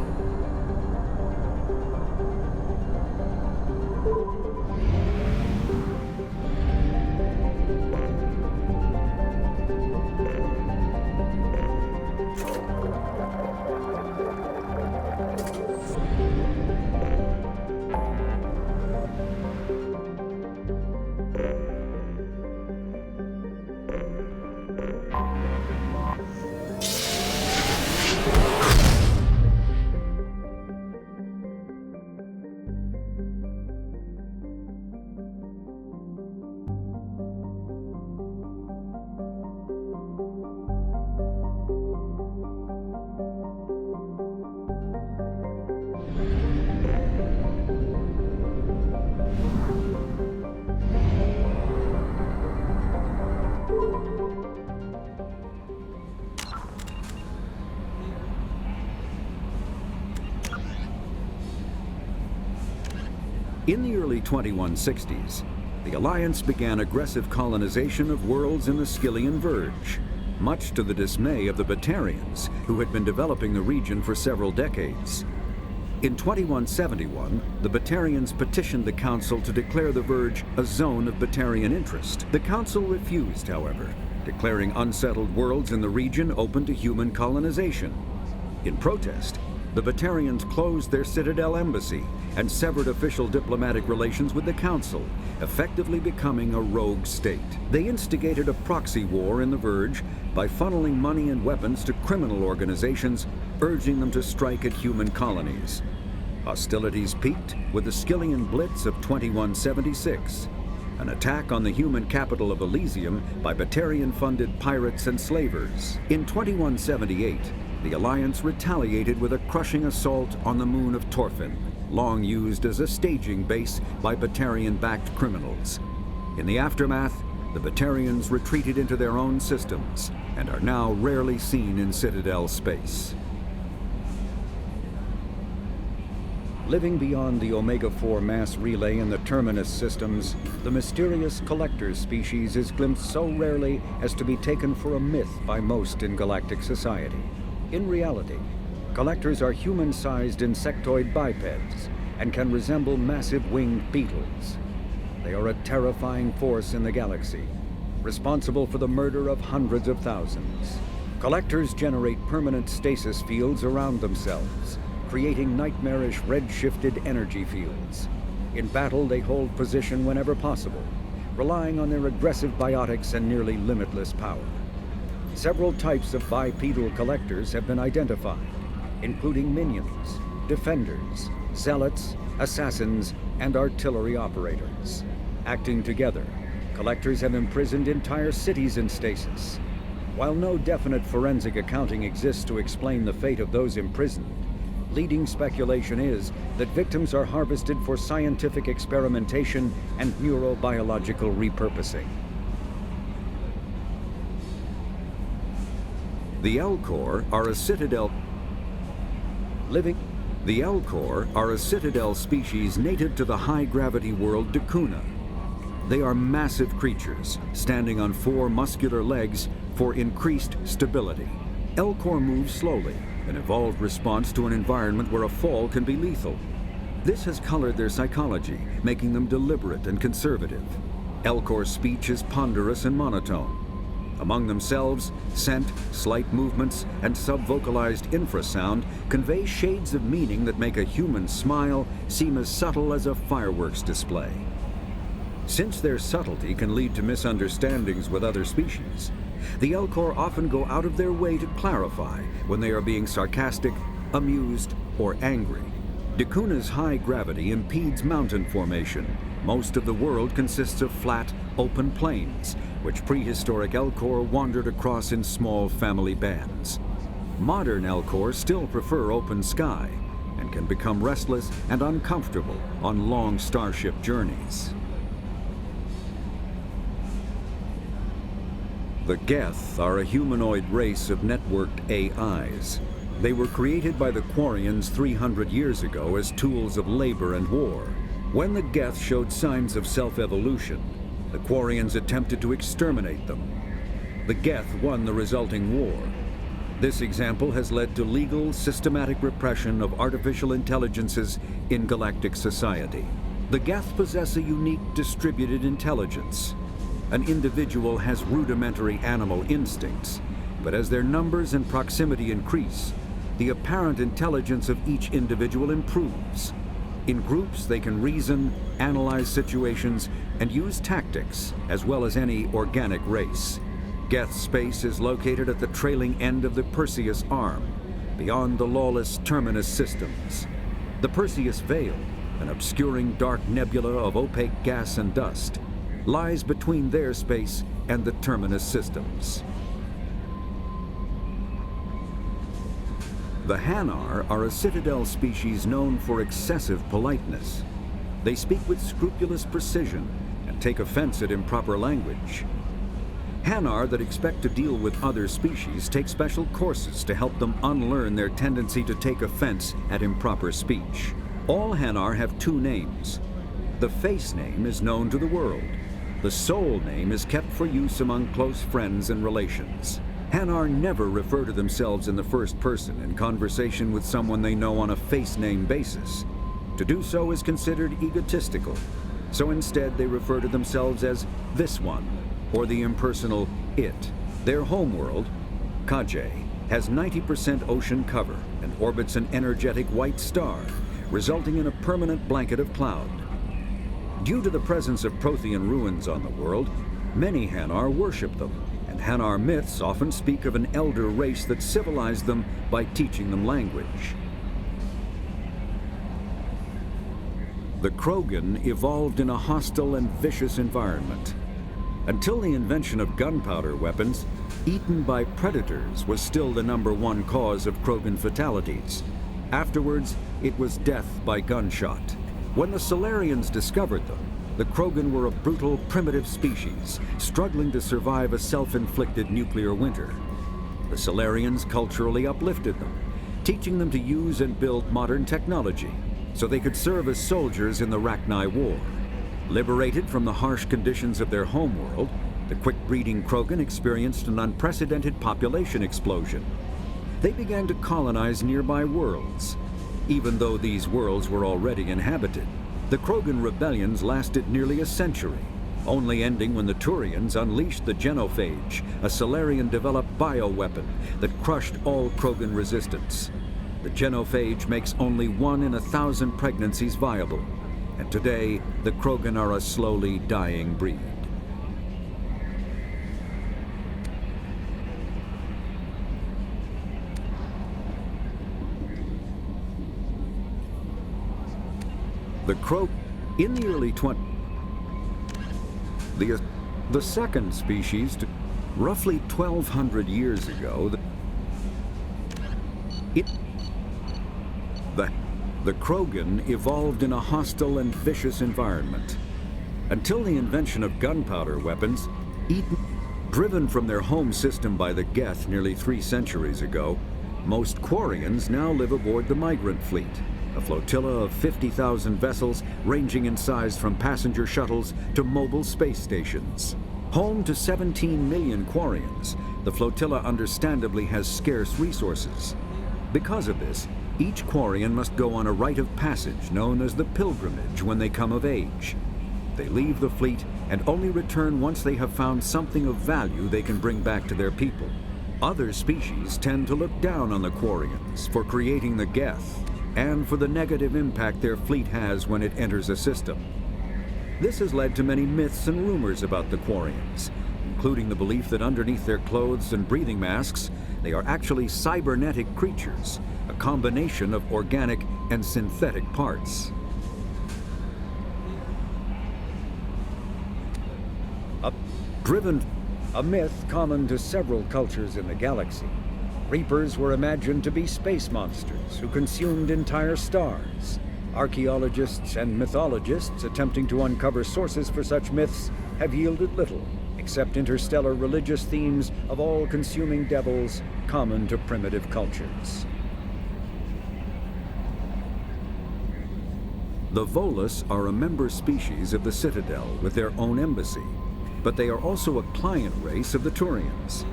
In the early 2160s, the Alliance began aggressive colonization of worlds in the Skyllian Verge, much to the dismay of the Batarians, who had been developing the region for several decades. In 2171, the Batarians petitioned the Council to declare the Verge a zone of Batarian interest. The Council refused, however, declaring unsettled worlds in the region open to human colonization. In protest, the Batarians closed their Citadel embassy and severed official diplomatic relations with the Council, effectively becoming a rogue state. They instigated a proxy war in the Verge by funneling money and weapons to criminal organizations, urging them to strike at human colonies. Hostilities peaked with the Skyllian Blitz of 2176, an attack on the human capital of Elysium by Batarian-funded pirates and slavers. In 2178, the Alliance retaliated with a crushing assault on the moon of Torfin, long used as a staging base by Batarian-backed criminals. In the aftermath, the Batarians retreated into their own systems and are now rarely seen in Citadel space. Living beyond the Omega-4 mass relay in the Terminus systems, the mysterious Collectors species is glimpsed so rarely as to be taken for a myth by most in galactic society. In reality, Collectors are human-sized insectoid bipeds and can resemble massive winged beetles. They are a terrifying force in the galaxy, responsible for the murder of hundreds of thousands. Collectors generate permanent stasis fields around themselves, creating nightmarish red-shifted energy fields. In battle, they hold position whenever possible, relying on their aggressive biotics and nearly limitless power. Several types of bipedal Collectors have been identified, including minions, defenders, zealots, assassins, and artillery operators. Acting together, Collectors have imprisoned entire cities in stasis. While no definite forensic accounting exists to explain the fate of those imprisoned, leading speculation is that victims are harvested for scientific experimentation and neurobiological repurposing. The Elcor are a Citadel species native to the high-gravity world Dakuna. They are massive creatures, standing on 4 muscular legs for increased stability. Elcor move slowly, an evolved response to an environment where a fall can be lethal. This has colored their psychology, making them deliberate and conservative. Elcor's speech is ponderous and monotone. Among themselves, scent, slight movements, and subvocalized infrasound convey shades of meaning that make a human smile seem as subtle as a fireworks display. Since their subtlety can lead to misunderstandings with other species, the Elcor often go out of their way to clarify when they are being sarcastic, amused, or angry. Dakuna's high gravity impedes mountain formation. Most of the world consists of flat, open plains, which prehistoric Elcor wandered across in small family bands. Modern Elcor still prefer open sky and can become restless and uncomfortable on long starship journeys. The Geth are a humanoid race of networked AIs. They were created by the Quarians 300 years ago as tools of labor and war. When the Geth showed signs of self-evolution, the Quarians attempted to exterminate them. The Geth won the resulting war. This example has led to legal, systematic repression of artificial intelligences in galactic society. The Geth possess a unique distributed intelligence. An individual has rudimentary animal instincts, but as their numbers and proximity increase, the apparent intelligence of each individual improves. In groups, they can reason, analyze situations, and use tactics, as well as any organic race. Geth space is located at the trailing end of the Perseus Arm, beyond the lawless Terminus systems. The Perseus Veil, an obscuring dark nebula of opaque gas and dust, lies between their space and the Terminus systems. The Hanar are a Citadel species known for excessive politeness. They speak with scrupulous precision and take offense at improper language. Hanar that expect to deal with other species take special courses to help them unlearn their tendency to take offense at improper speech. All Hanar have two names. The face name is known to the world. The soul name is kept for use among close friends and relations. Hanar never refer to themselves in the first person in conversation with someone they know on a face name basis. To do so is considered egotistical, so instead they refer to themselves as this one, or the impersonal it. Their homeworld, Kajay, has 90% ocean cover and orbits an energetic white star, resulting in a permanent blanket of cloud. Due to the presence of Prothean ruins on the world, many Hanar worship them, and Hanar myths often speak of an elder race that civilized them by teaching them language. The Krogan evolved in a hostile and vicious environment. Until the invention of gunpowder weapons, eaten by predators was still the #1 cause of Krogan fatalities. Afterwards, it was death by gunshot. When the Solarians discovered them, the Krogan were a brutal, primitive species, struggling to survive a self-inflicted nuclear winter. The Solarians culturally uplifted them, teaching them to use and build modern technology, so they could serve as soldiers in the Rachni War. Liberated from the harsh conditions of their homeworld, the quick-breeding Krogan experienced an unprecedented population explosion. They began to colonize nearby worlds. Even though these worlds were already inhabited, the Krogan rebellions lasted nearly a century, only ending when the Turians unleashed the Genophage, a Solarian-developed bioweapon that crushed all Krogan resistance. The Genophage makes only 1 in 1,000 pregnancies viable, and today the Krogan are a slowly dying breed. In the early the second species, roughly 1,200 years ago, the Krogan evolved in a hostile and vicious environment. Until the invention of gunpowder weapons, driven from their home system by the Geth nearly 3 centuries ago, most Quarians now live aboard the Migrant Fleet, a flotilla of 50,000 vessels ranging in size from passenger shuttles to mobile space stations. Home to 17 million Quarians, the flotilla understandably has scarce resources. Because of this, each Quarian must go on a rite of passage known as the pilgrimage when they come of age. They leave the fleet and only return once they have found something of value they can bring back to their people. Other species tend to look down on the Quarians for creating the Geth, and for the negative impact their fleet has when it enters a system. This has led to many myths and rumors about the Quarians, including the belief that underneath their clothes and breathing masks, they are actually cybernetic creatures, a combination of organic and synthetic parts. A myth common to several cultures in the galaxy. Reapers were imagined to be space monsters who consumed entire stars. Archaeologists and mythologists attempting to uncover sources for such myths have yielded little, except interstellar religious themes of all-consuming devils common to primitive cultures. The Volus are a member species of the Citadel with their own embassy, but they are also a client race of the Turians.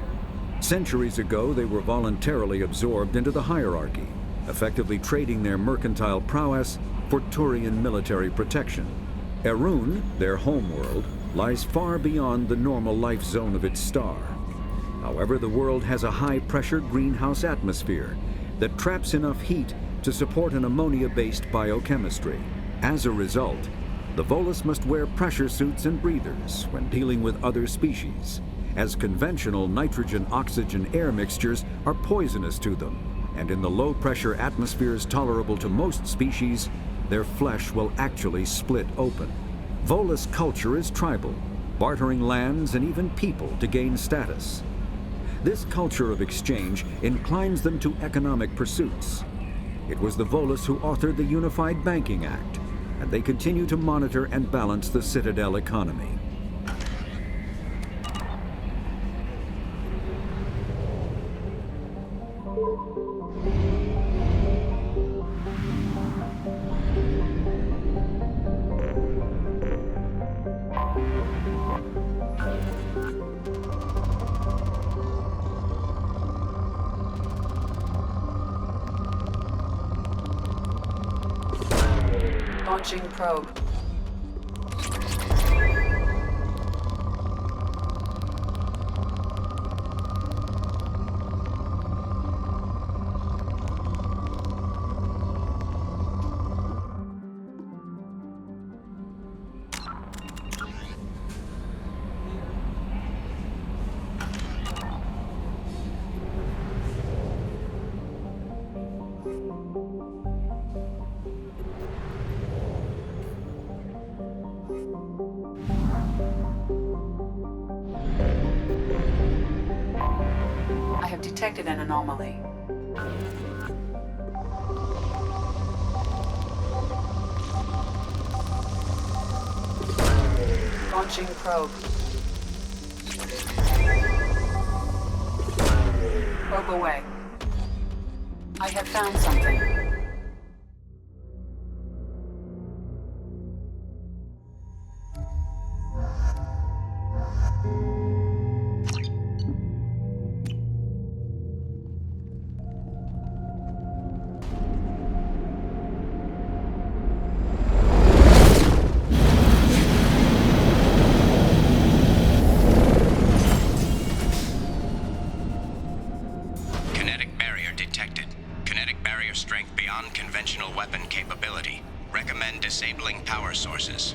Centuries ago, they were voluntarily absorbed into the hierarchy, effectively trading their mercantile prowess for Turian military protection. Erun, their homeworld, lies far beyond the normal life zone of its star. However, the world has a high-pressure greenhouse atmosphere that traps enough heat to support an ammonia-based biochemistry. As a result, the Volus must wear pressure suits and breathers when dealing with other species, as conventional nitrogen-oxygen air mixtures are poisonous to them, and in the low-pressure atmospheres tolerable to most species, their flesh will actually split open. Volus culture is tribal, bartering lands and even people to gain status. This culture of exchange inclines them to economic pursuits. It was the Volus who authored the Unified Banking Act, and they continue to monitor and balance the Citadel economy. Launching probe. I have detected an anomaly. Launching probe. Probe away. I have found something. Strength beyond conventional weapon capability. Recommend disabling power sources.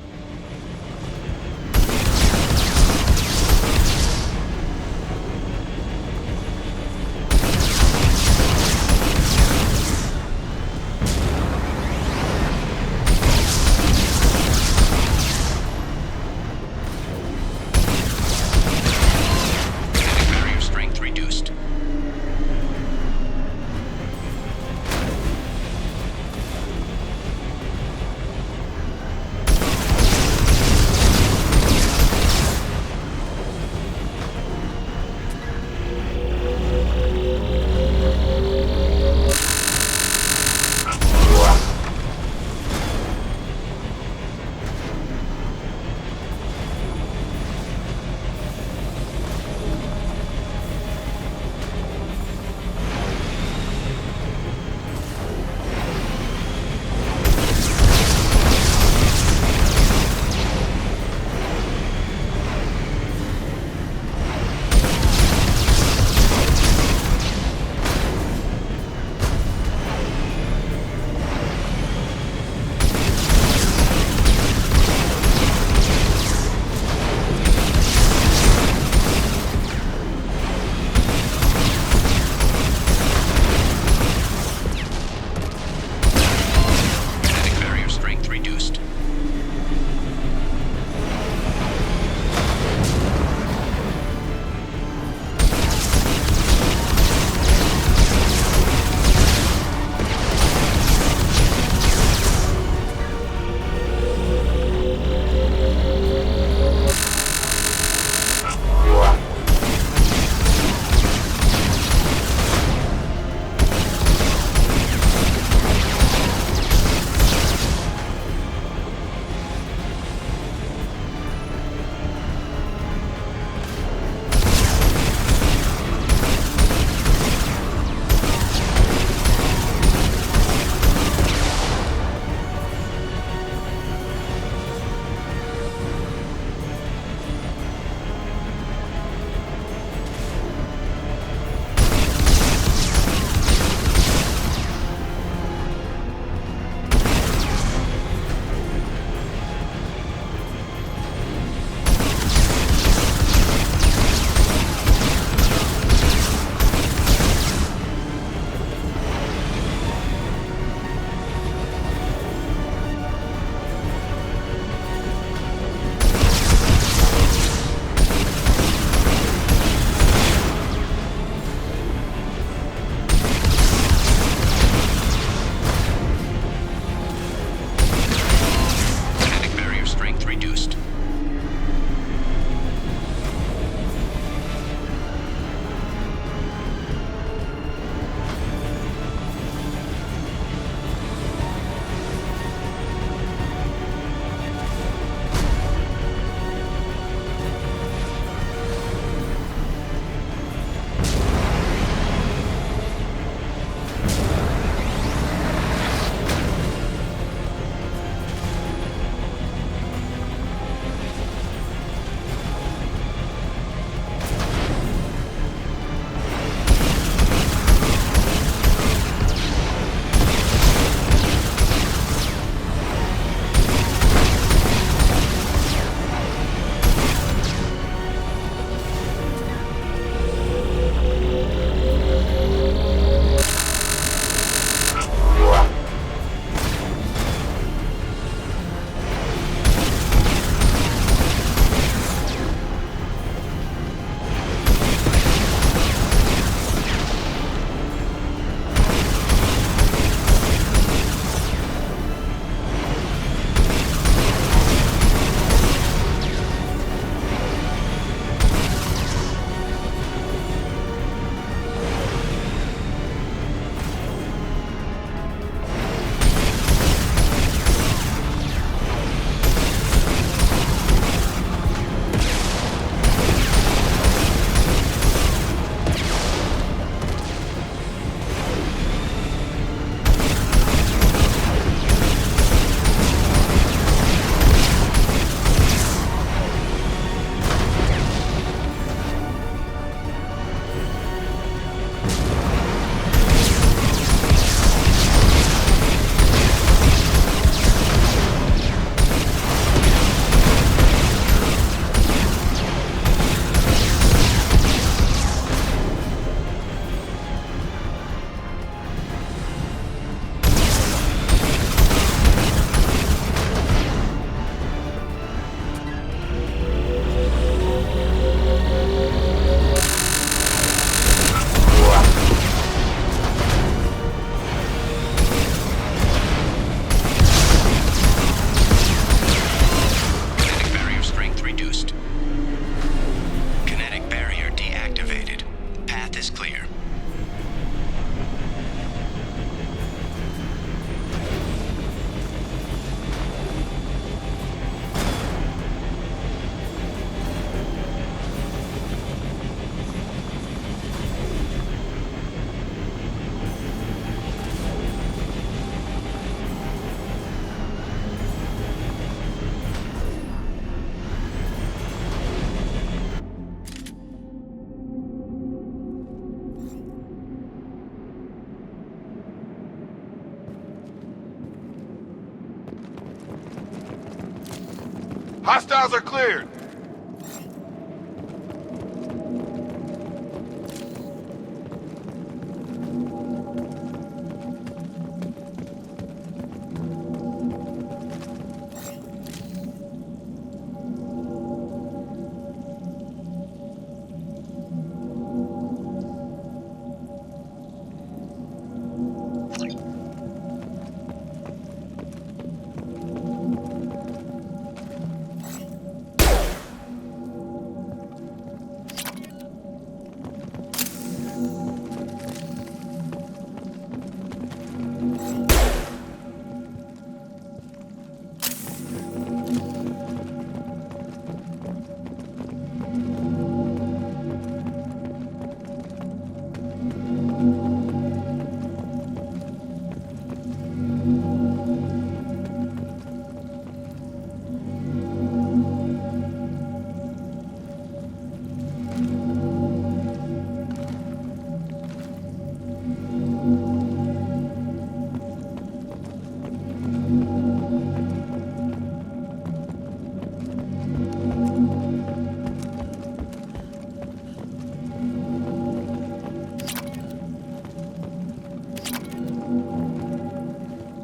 Hostiles are cleared.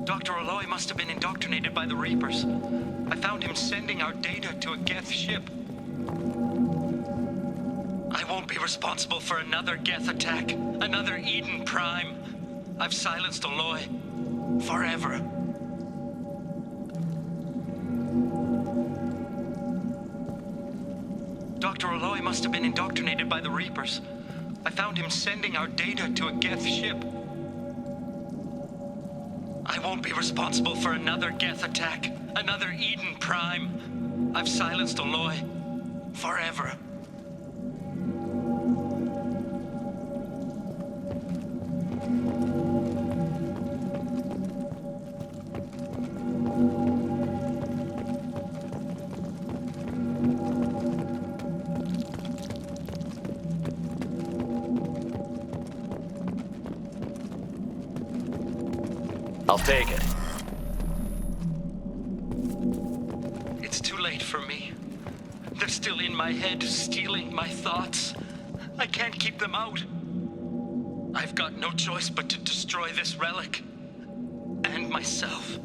Dr. Aloy must have been indoctrinated by the Reapers. I found him sending our data to a Geth ship. I won't be responsible for another Geth attack, another Eden Prime. I've silenced Aloy. Forever. Dr. Aloy must have been indoctrinated by the Reapers. I found him sending our data to a Geth ship. I won't be responsible for another Geth attack, another Eden Prime. I've silenced Aloy. Forever. I'll take it. It's too late for me. They're still in my head, stealing my thoughts. I can't keep them out. I've got no choice but to destroy this relic. And myself.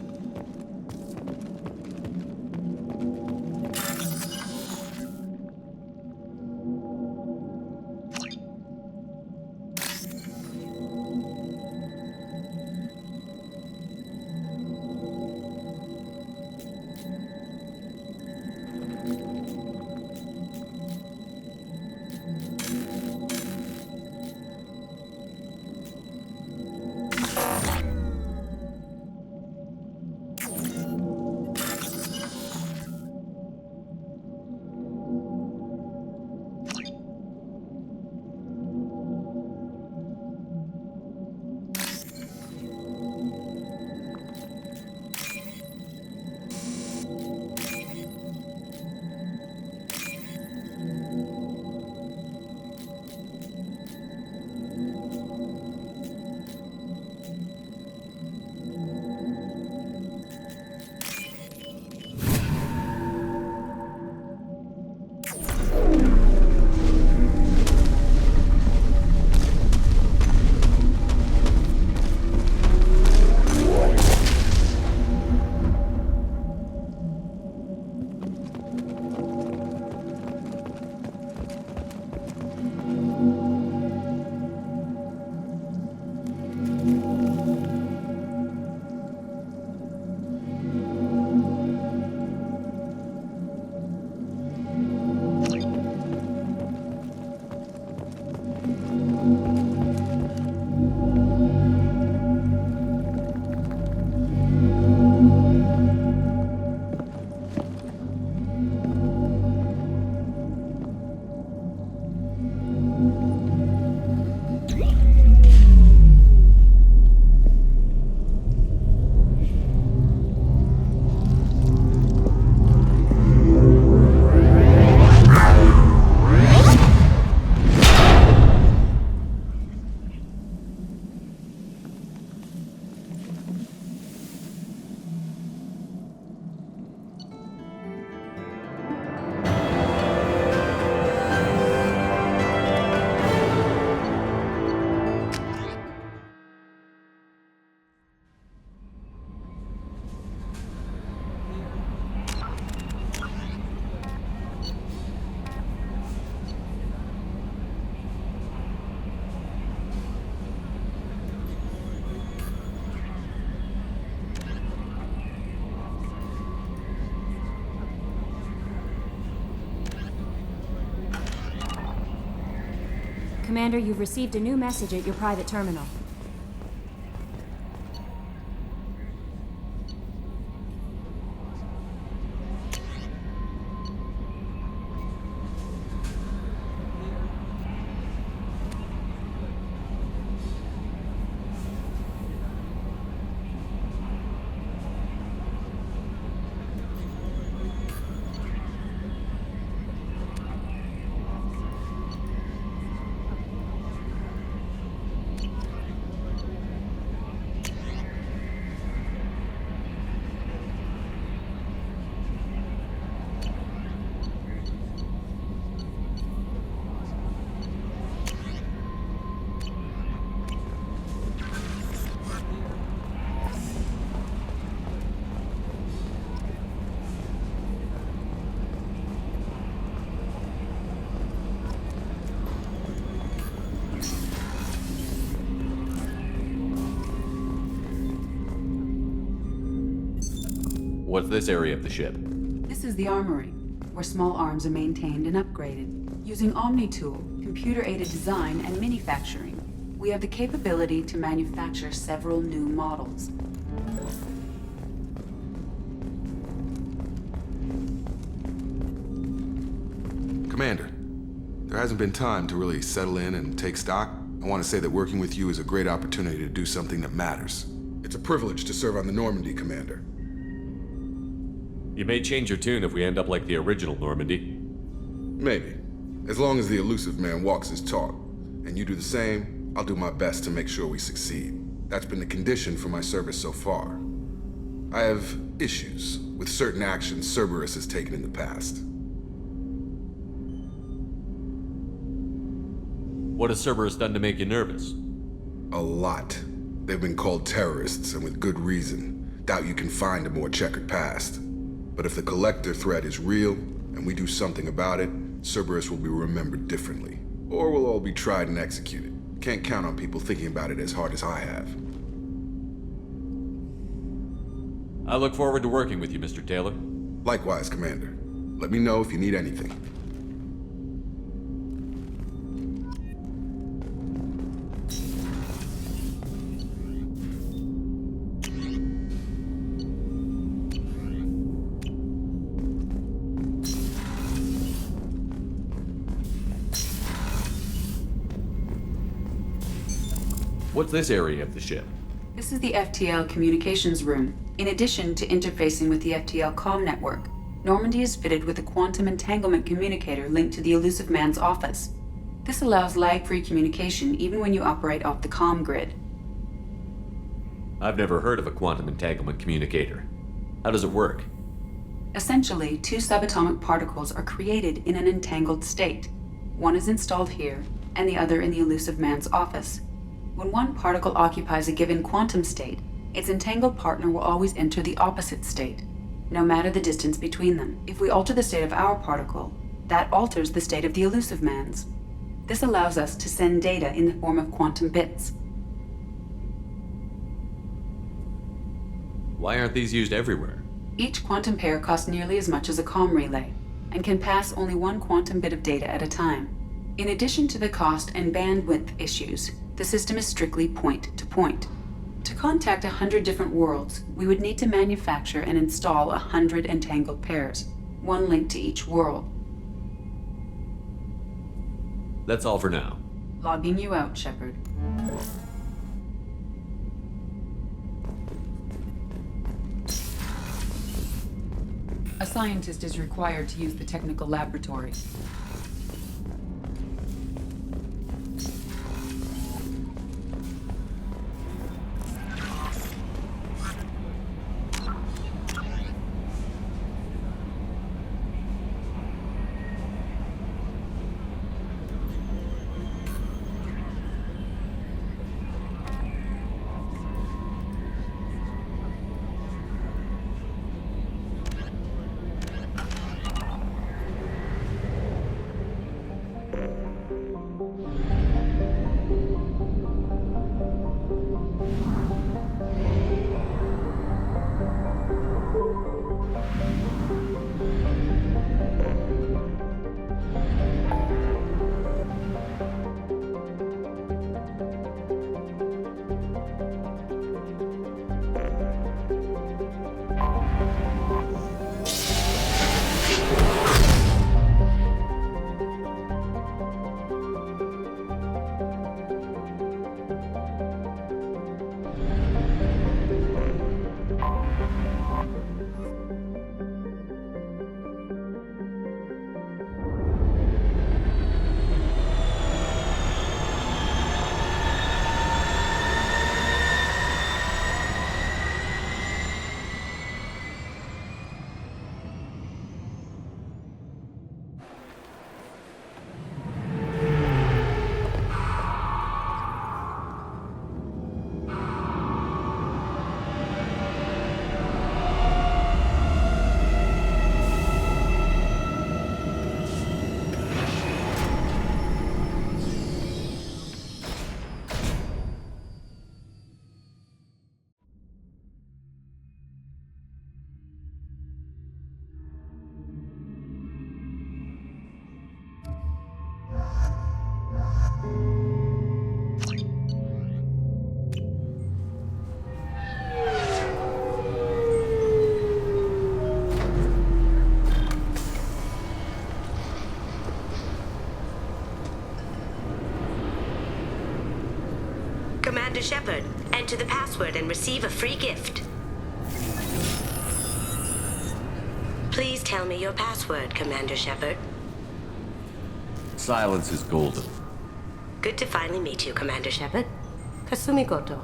Commander, you've received a new message at your private terminal. What's this area of the ship? This is the armory, where small arms are maintained and upgraded. Using OmniTool, computer-aided design, and manufacturing, we have the capability to manufacture several new models. Commander, there hasn't been time to really settle in and take stock. I want to say that working with you is a great opportunity to do something that matters. It's a privilege to serve on the Normandy, Commander. You may change your tune if we end up like the original Normandy. Maybe. As long as the elusive man walks his talk, and you do the same, I'll do my best to make sure we succeed. That's been the condition for my service so far. I have issues with certain actions Cerberus has taken in the past. What has Cerberus done to make you nervous? A lot. They've been called terrorists, and with good reason. Doubt you can find a more checkered past. But if the Collector threat is real, and we do something about it, Cerberus will be remembered differently. Or we'll all be tried and executed. Can't count on people thinking about it as hard as I have. I look forward to working with you, Mr. Taylor. Likewise, Commander. Let me know if you need anything. What's this area of the ship? This is the FTL communications room. In addition to interfacing with the FTL comm network, Normandy is fitted with a quantum entanglement communicator linked to the Elusive Man's office. This allows lag-free communication even when you operate off the comm grid. I've never heard of a quantum entanglement communicator. How does it work? Essentially, two subatomic particles are created in an entangled state. One is installed here, and the other in the Elusive Man's office. When one particle occupies a given quantum state, its entangled partner will always enter the opposite state, no matter the distance between them. If we alter the state of our particle, that alters the state of the Elusive Man's. This allows us to send data in the form of quantum bits. Why aren't these used everywhere? Each quantum pair costs nearly as much as a comm relay, and can pass only one quantum bit of data at a time. In addition to the cost and bandwidth issues, the system is strictly point-to-point. To contact 100 different worlds, we would need to manufacture and install 100 entangled pairs, one linked to each world. That's all for now. Logging you out, Shepard. A scientist is required to use the technical laboratory. Commander Shepard, enter the password and receive a free gift. Please tell me your password, Commander Shepard. Silence is golden. Good to finally meet you, Commander Shepard. Kasumi Goto.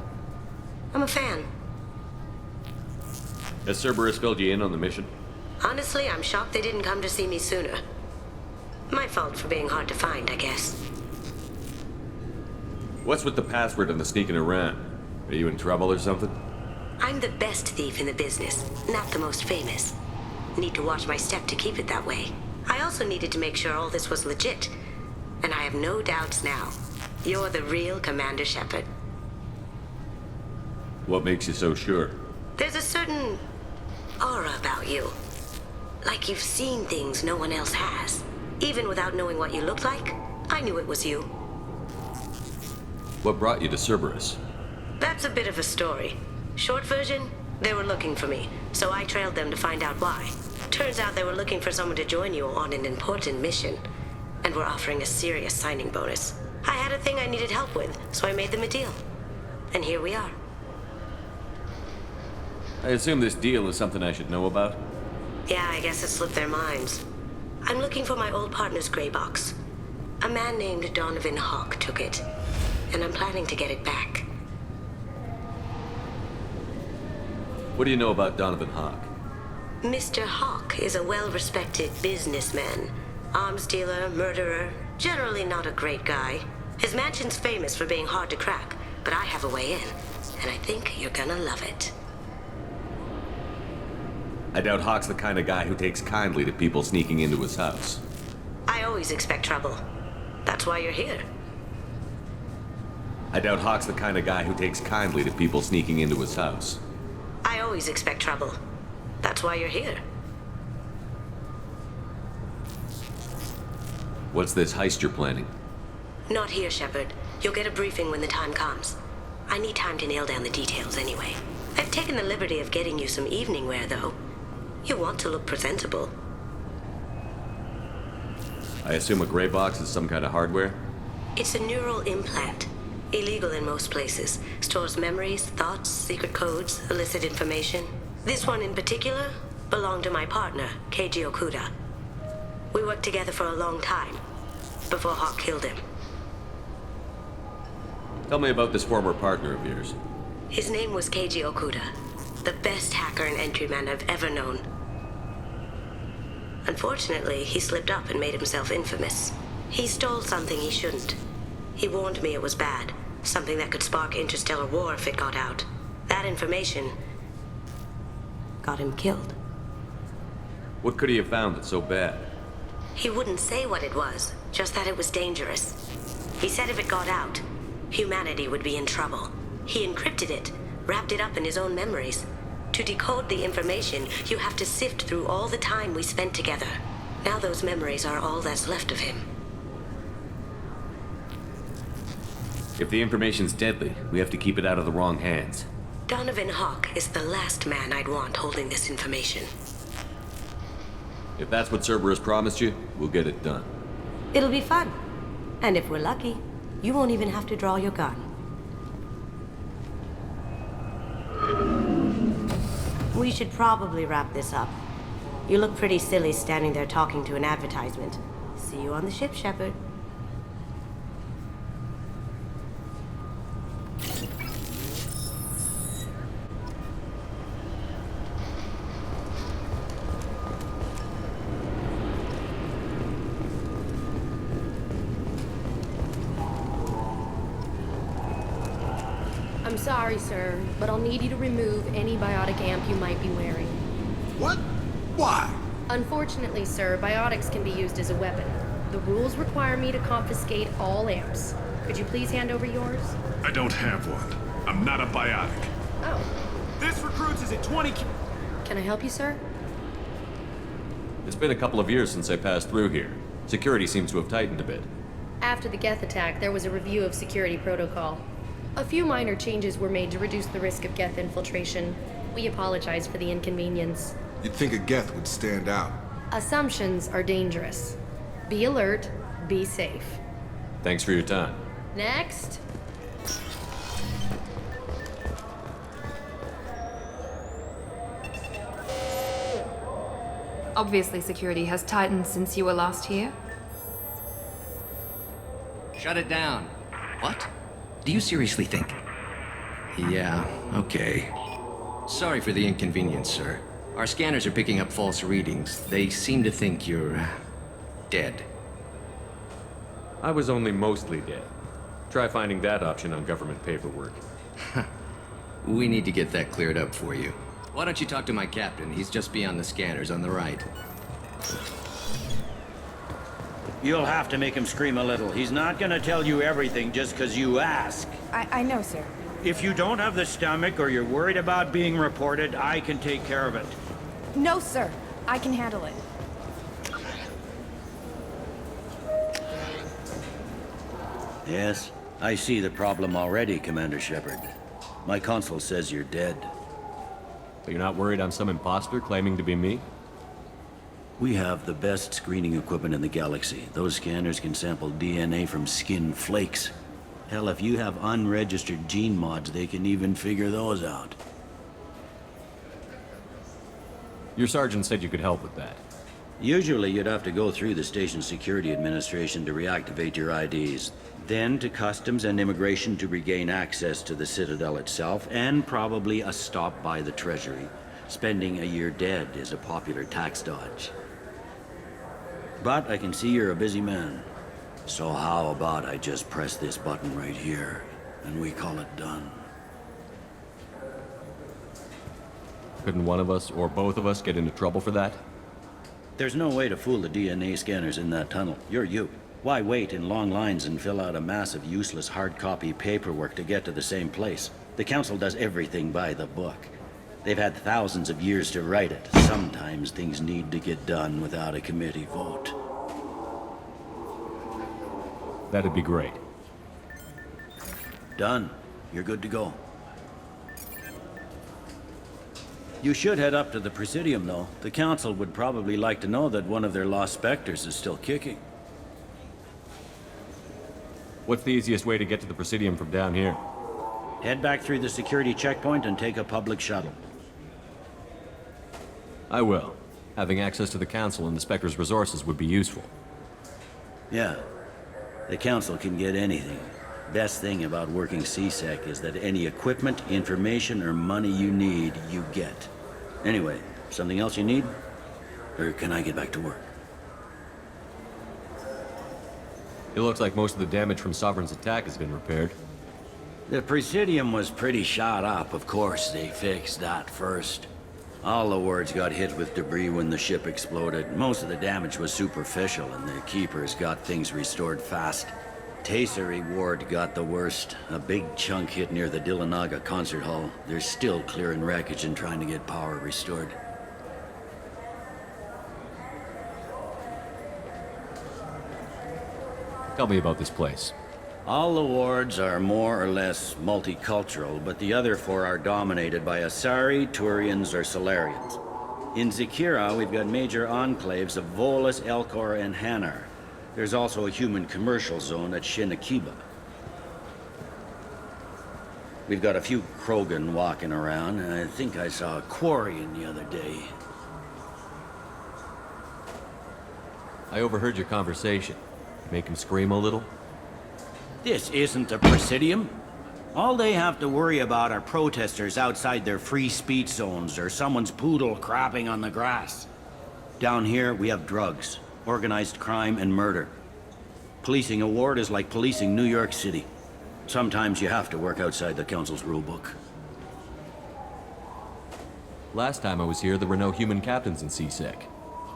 I'm a fan. Has Cerberus filled you in on the mission? Honestly, I'm shocked they didn't come to see me sooner. My fault for being hard to find, I guess. What's with the password and the sneaking around? Are you in trouble or something? I'm the best thief in the business, not the most famous. Need to watch my step to keep it that way. I also needed to make sure all this was legit. And I have no doubts now. You're the real Commander Shepard. What makes you so sure? There's a certain aura about you. Like you've seen things no one else has. Even without knowing what you looked like, I knew it was you. What brought you to Cerberus? That's a bit of a story. Short version, they were looking for me, so I trailed them to find out why. Turns out they were looking for someone to join you on an important mission, and were offering a serious signing bonus. I had a thing I needed help with, so I made them a deal. And here we are. I assume this deal is something I should know about? Yeah, I guess it slipped their minds. I'm looking for my old partner's gray box. A man named Donovan Hawk took it, and I'm planning to get it back. What do you know about Donovan Hawk? Mr. Hawk is a well-respected businessman. Arms dealer, murderer, generally not a great guy. His mansion's famous for being hard to crack, but I have a way in, and I think you're gonna love it. I doubt Hawk's the kind of guy who takes kindly to people sneaking into his house. I always expect trouble. That's why you're here. I doubt Hawk's the kind of guy who takes kindly to people sneaking into his house. I always expect trouble. That's why you're here. What's this heist you're planning? Not here, Shepard. You'll get a briefing when the time comes. I need time to nail down the details anyway. I've taken the liberty of getting you some evening wear, though. You want to look presentable. I assume a gray box is some kind of hardware? It's a neural implant. Illegal in most places. Stores memories, thoughts, secret codes, illicit information. This one in particular belonged to my partner, Keiji Okuda. We worked together for a long time, before Hawk killed him. Tell me about this former partner of yours. His name was Keiji Okuda, the best hacker and entryman I've ever known. Unfortunately, he slipped up and made himself infamous. He stole something he shouldn't. He warned me it was bad, something that could spark interstellar war if it got out. That information got him killed. What could he have found that's so bad? He wouldn't say what it was, just that it was dangerous. He said if it got out, humanity would be in trouble. He encrypted it, wrapped it up in his own memories. To decode the information, you have to sift through all the time we spent together. Now those memories are all that's left of him. If the information's deadly, we have to keep it out of the wrong hands. Donovan Hawk is the last man I'd want holding this information. If that's what Cerberus promised you, we'll get it done. It'll be fun. And if we're lucky, you won't even have to draw your gun. We should probably wrap this up. You look pretty silly standing there talking to an advertisement. See you on the ship, Shepard. I'm sorry, sir, but I'll need you to remove any biotic amp you might be wearing. What? Why? Unfortunately, sir, biotics can be used as a weapon. The rules require me to confiscate all amps. Could you please hand over yours? I don't have one. I'm not a biotic. Oh. This recruits is at 20. Can I help you, sir? It's been a couple of years since I passed through here. Security seems to have tightened a bit. After the Geth attack, there was a review of security protocol. A few minor changes were made to reduce the risk of Geth infiltration. We apologize for the inconvenience. You'd think a Geth would stand out. Assumptions are dangerous. Be alert, be safe. Thanks for your time. Next. Obviously, security has tightened since you were last here. Shut it down. What? Do you seriously think? Yeah, okay. Sorry for the inconvenience, sir. Our scanners are picking up false readings. They seem to think you're dead. I was only mostly dead. Try finding that option on government paperwork. We need to get that cleared up for you. Why don't you talk to my captain? He's just beyond the scanners on the right. You'll have to make him scream a little. He's not gonna tell you everything just because you ask. I know, sir. If you don't have the stomach or you're worried about being reported, I can take care of it. No, sir. I can handle it. Yes, I see the problem already, Commander Shepard. My console says you're dead. But you're not worried I'm some imposter claiming to be me? We have the best screening equipment in the galaxy. Those scanners can sample DNA from skin flakes. Hell, if you have unregistered gene mods, they can even figure those out. Your sergeant said you could help with that. Usually you'd have to go through the station security administration to reactivate your IDs, then to customs and immigration to regain access to the Citadel itself, and probably a stop by the Treasury. Spending a year dead is a popular tax dodge. But I can see you're a busy man. So how about I just press this button right here, and we call it done? Couldn't one of us, or both of us, get into trouble for that? There's no way to fool the DNA scanners in that tunnel. You're you. Why wait in long lines and fill out a massive useless hard copy paperwork to get to the same place? The Council does everything by the book. They've had thousands of years to write it. Sometimes things need to get done without a committee vote. That'd be great. Done. You're good to go. You should head up to the Presidium, though. The Council would probably like to know that one of their lost Spectres is still kicking. What's the easiest way to get to the Presidium from down here? Head back through the security checkpoint and take a public shuttle. I will. Having access to the Council and the Spectre's resources would be useful. Yeah. The Council can get anything. Best thing about working CSEC is that any equipment, information, or money you need, you get. Anyway, something else you need? Or can I get back to work? It looks like most of the damage from Sovereign's attack has been repaired. The Presidium was pretty shot up, of course. They fixed that first. All the wards got hit with debris when the ship exploded. Most of the damage was superficial, and the Keepers got things restored fast. Tasery Ward got the worst. A big chunk hit near the Dillanaga concert hall. They're still clearing wreckage and trying to get power restored. Tell me about this place. All the wards are more or less multicultural, but the other four are dominated by Asari, Turians, or Solarians. In Zakira, we've got major enclaves of Volus, Elcor, and Hanar. There's also a human commercial zone at Shinakiba. We've got a few Krogan walking around, and I think I saw a Quarian the other day. I overheard your conversation. Make him scream a little? This isn't a Presidium. All they have to worry about are protesters outside their free speech zones or someone's poodle crapping on the grass. Down here, we have drugs, organized crime, and murder. Policing a ward is like policing New York City. Sometimes you have to work outside the Council's rulebook. Last time I was here, there were no human captains in CSEC.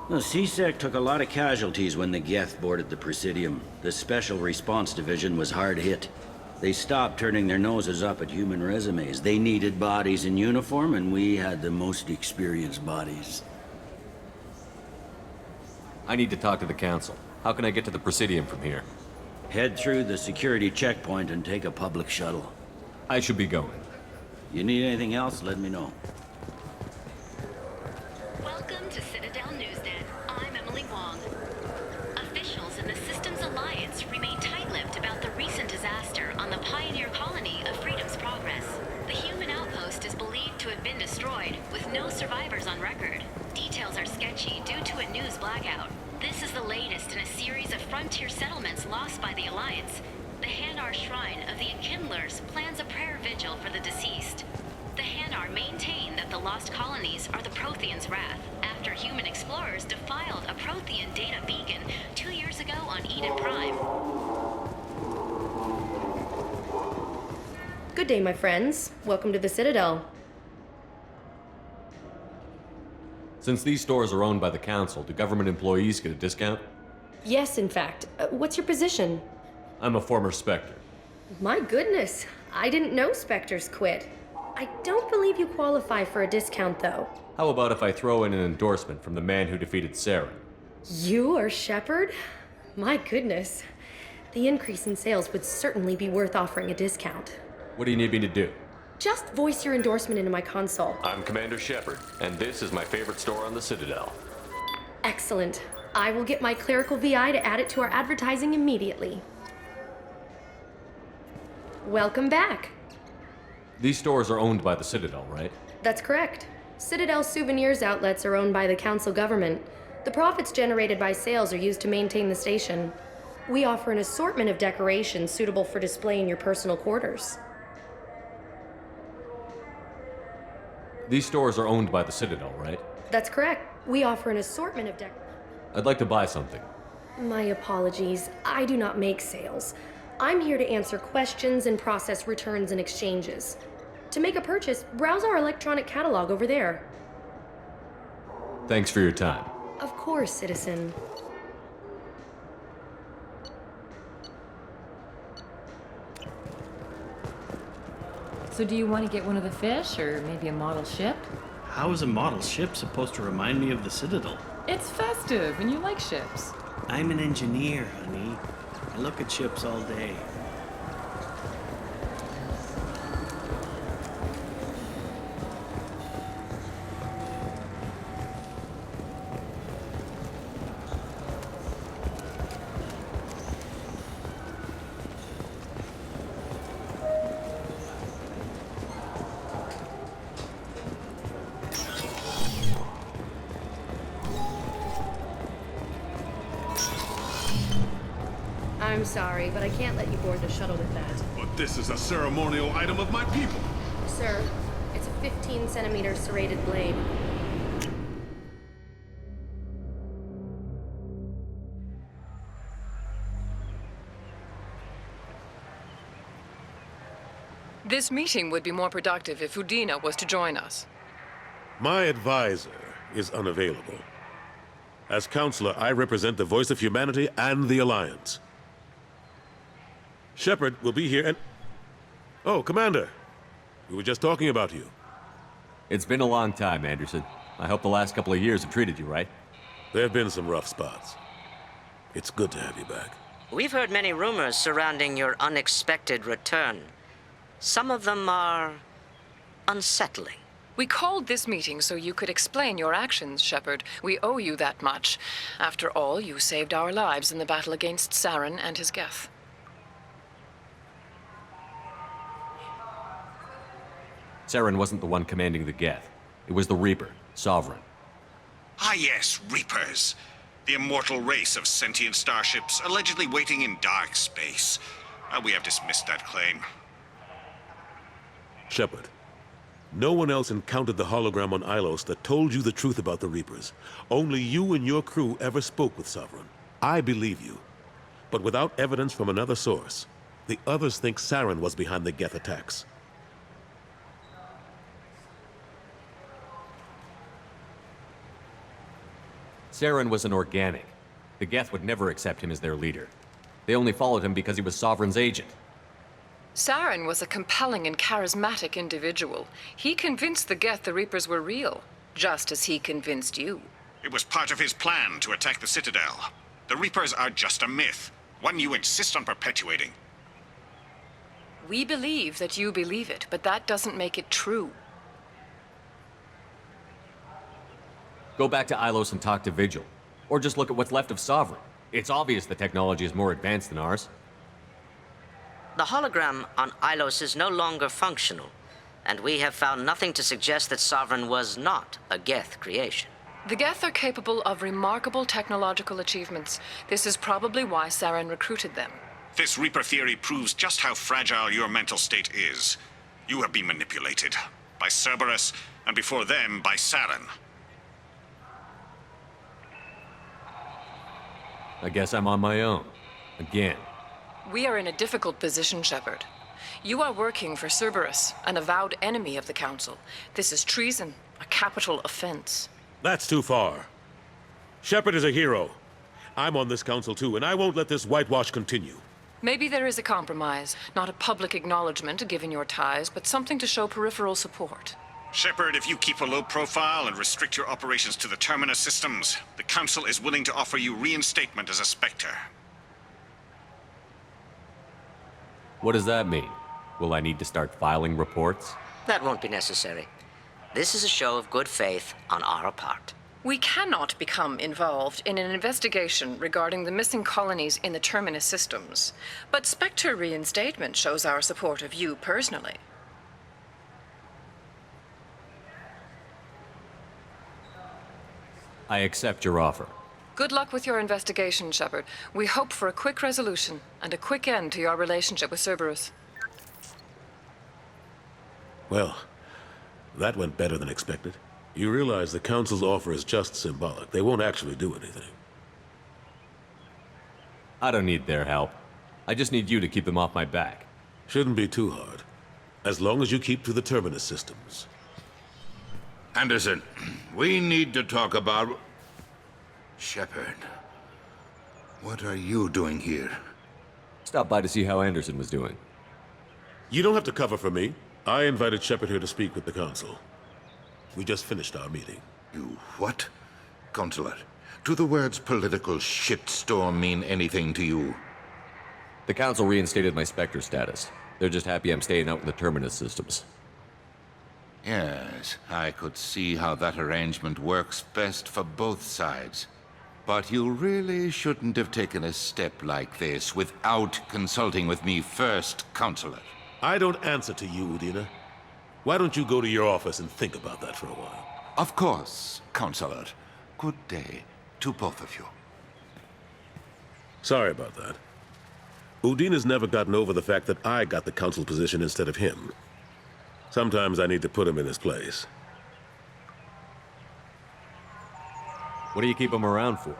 The CSEC took a lot of casualties when the Geth boarded the Presidium. The Special Response Division was hard hit. They stopped turning their noses up at human resumes. They needed bodies in uniform, and we had the most experienced bodies. I need to talk to the Council. How can I get to the Presidium from here? Head through the security checkpoint and take a public shuttle. I should be going. You need anything else, let me know. Welcome to Citadel Newsnet. I'm Emily Wong. Officials in the Systems Alliance remain tight-lipped about the recent disaster on the pioneer colony of Freedom's Progress. The human outpost is believed to have been destroyed, with no survivors on record. Details are sketchy due to announced by the Alliance, the Hanar Shrine of the Enkindlers plans a prayer vigil for the deceased. The Hanar maintain that the lost colonies are the Protheans' wrath after human explorers defiled a Prothean data beacon 2 years ago on Eden Prime. Good day, my friends. Welcome to the Citadel. Since these stores are owned by the Council, do government employees get a discount? Yes, in fact. What's your position? I'm a former Spectre. My goodness, I didn't know Spectres quit. I don't believe you qualify for a discount, though. How about if I throw in an endorsement from the man who defeated Saren? You are Shepard? My goodness. The increase in sales would certainly be worth offering a discount. What do you need me to do? Just voice your endorsement into my console. I'm Commander Shepard, and this is my favorite store on the Citadel. Excellent. I will get my clerical VI to add it to our advertising immediately. Welcome back. These stores are owned by the Citadel, right? That's correct. Citadel Souvenirs outlets are owned by the Council government. The profits generated by sales are used to maintain the station. We offer an assortment of decorations suitable for display in your personal quarters. These stores are owned by the Citadel, right? That's correct. We offer an assortment of I'd like to buy something. My apologies. I do not make sales. I'm here to answer questions and process returns and exchanges. To make a purchase, browse our electronic catalog over there. Thanks for your time. Of course, citizen. So do you want to get one of the fish, or maybe a model ship? How is a model ship supposed to remind me of the Citadel? It's festive, and you like ships. I'm an engineer, honey. I look at ships all day. I'm sorry, but I can't let you board the shuttle with that. But this is a ceremonial item of my people. Sir, it's a 15-centimeter serrated blade. This meeting would be more productive if Udina was to join us. My advisor is unavailable. As counselor, I represent the voice of humanity and the Alliance. Shepard will be here and... Oh, Commander. We were just talking about you. It's been a long time, Anderson. I hope the last couple of years have treated you right. There have been some rough spots. It's good to have you back. We've heard many rumors surrounding your unexpected return. Some of them are unsettling. We called this meeting so you could explain your actions, Shepard. We owe you that much. After all, you saved our lives in the battle against Saren and his Geth. Saren wasn't the one commanding the Geth. It was the Reaper, Sovereign. Ah yes, Reapers. The immortal race of sentient starships allegedly waiting in dark space. We have dismissed that claim. Shepard, no one else encountered the hologram on Ilos that told you the truth about the Reapers. Only you and your crew ever spoke with Sovereign. I believe you. But without evidence from another source, the others think Saren was behind the Geth attacks. Saren was an organic. The Geth would never accept him as their leader. They only followed him because he was Sovereign's agent. Saren was a compelling and charismatic individual. He convinced the Geth the Reapers were real, just as he convinced you. It was part of his plan to attack the Citadel. The Reapers are just a myth, one you insist on perpetuating. We believe that you believe it, but that doesn't make it true. Go back to Ilos and talk to Vigil. Or just look at what's left of Sovereign. It's obvious the technology is more advanced than ours. The hologram on Ilos is no longer functional, and we have found nothing to suggest that Sovereign was not a Geth creation. The Geth are capable of remarkable technological achievements. This is probably why Saren recruited them. This Reaper theory proves just how fragile your mental state is. You have been manipulated. By Cerberus, and before them, by Saren. I guess I'm on my own. Again. We are in a difficult position, Shepard. You are working for Cerberus, an avowed enemy of the Council. This is treason, a capital offense. That's too far. Shepard is a hero. I'm on this council too, and I won't let this whitewash continue. Maybe there is a compromise. Not a public acknowledgement given your ties, but something to show peripheral support. Shepard, if you keep a low profile and restrict your operations to the Terminus systems, the Council is willing to offer you reinstatement as a Spectre. What does that mean? Will I need to start filing reports? That won't be necessary. This is a show of good faith on our part. We cannot become involved in an investigation regarding the missing colonies in the Terminus systems, but Spectre reinstatement shows our support of you personally. I accept your offer. Good luck with your investigation, Shepard. We hope for a quick resolution and a quick end to your relationship with Cerberus. Well, that went better than expected. You realize the Council's offer is just symbolic. They won't actually do anything. I don't need their help. I just need you to keep them off my back. Shouldn't be too hard. As long as you keep to the Terminus systems. Anderson, we need to talk about... Shepard. What are you doing here? Stop by to see how Anderson was doing. You don't have to cover for me. I invited Shepard here to speak with the Council. We just finished our meeting. You what? Consular, do the words political shitstorm mean anything to you? The Council reinstated my Spectre status. They're just happy I'm staying out in the Terminus systems. Yes, I could see how that arrangement works best for both sides. But you really shouldn't have taken a step like this without consulting with me first, Consular. I don't answer to you, Udina. Why don't you go to your office and think about that for a while? Of course, Consular. Good day to both of you. Sorry about that. Udina's never gotten over the fact that I got the Council position instead of him. Sometimes I need to put him in his place. What do you keep him around for?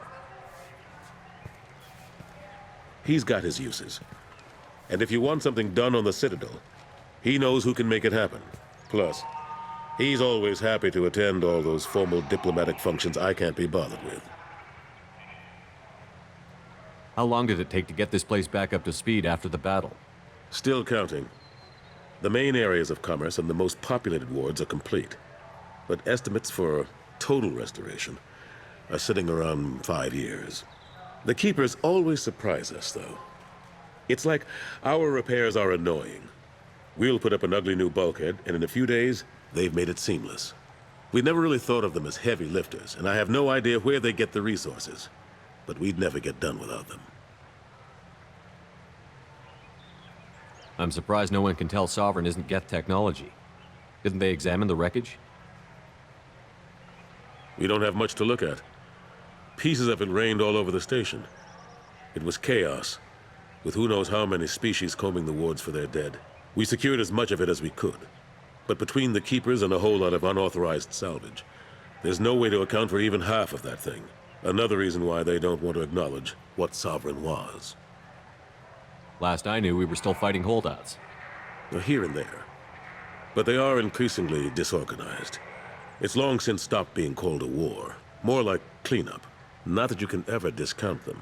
He's got his uses. And if you want something done on the Citadel, he knows who can make it happen. Plus, he's always happy to attend all those formal diplomatic functions I can't be bothered with. How long did it take to get this place back up to speed after the battle? Still counting. The main areas of commerce and the most populated wards are complete. But estimates for total restoration are sitting around 5 years. The Keepers always surprise us, though. It's like our repairs are annoying. We'll put up an ugly new bulkhead, and in a few days, they've made it seamless. We never really thought of them as heavy lifters, and I have no idea where they get the resources. But we'd never get done without them. I'm surprised no one can tell Sovereign isn't Geth technology. Didn't they examine the wreckage? We don't have much to look at. Pieces of it rained all over the station. It was chaos, with who knows how many species combing the wards for their dead. We secured as much of it as we could. But between the Keepers and a whole lot of unauthorized salvage, there's no way to account for even half of that thing. Another reason why they don't want to acknowledge what Sovereign was. Last I knew, we were still fighting holdouts. Here and there. But they are increasingly disorganized. It's long since stopped being called a war. More like cleanup. Not that you can ever discount them.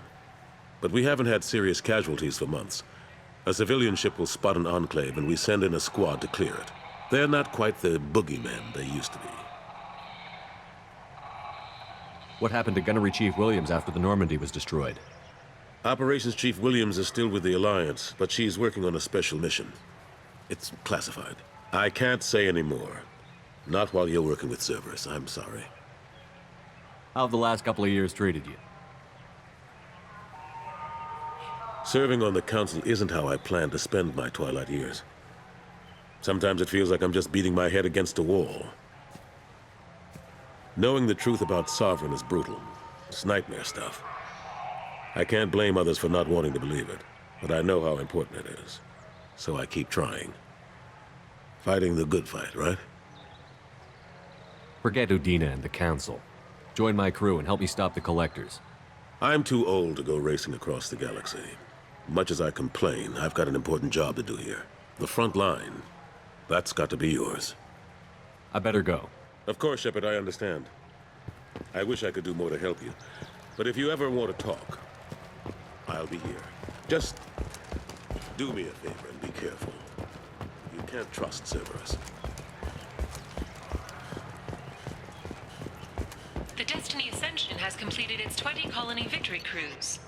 But we haven't had serious casualties for months. A civilian ship will spot an enclave and we send in a squad to clear it. They're not quite the boogeymen they used to be. What happened to Gunnery Chief Williams after the Normandy was destroyed? Operations Chief Williams is still with the Alliance, but she's working on a special mission. It's classified. I can't say any more. Not while you're working with Cerberus, I'm sorry. How have the last couple of years treated you? Serving on the Council isn't how I plan to spend my twilight years. Sometimes it feels like I'm just beating my head against a wall. Knowing the truth about Sovereign is brutal. It's nightmare stuff. I can't blame others for not wanting to believe it, but I know how important it is. So I keep trying. Fighting the good fight, right? Forget Udina and the Council. Join my crew and help me stop the Collectors. I'm too old to go racing across the galaxy. Much as I complain, I've got an important job to do here. The front line. That's got to be yours. I better go. Of course, Shepard, I understand. I wish I could do more to help you. But if you ever want to talk, I'll be here. Just do me a favor and be careful. You can't trust Cerberus. The Destiny Ascension has completed its 20-colony victory cruise.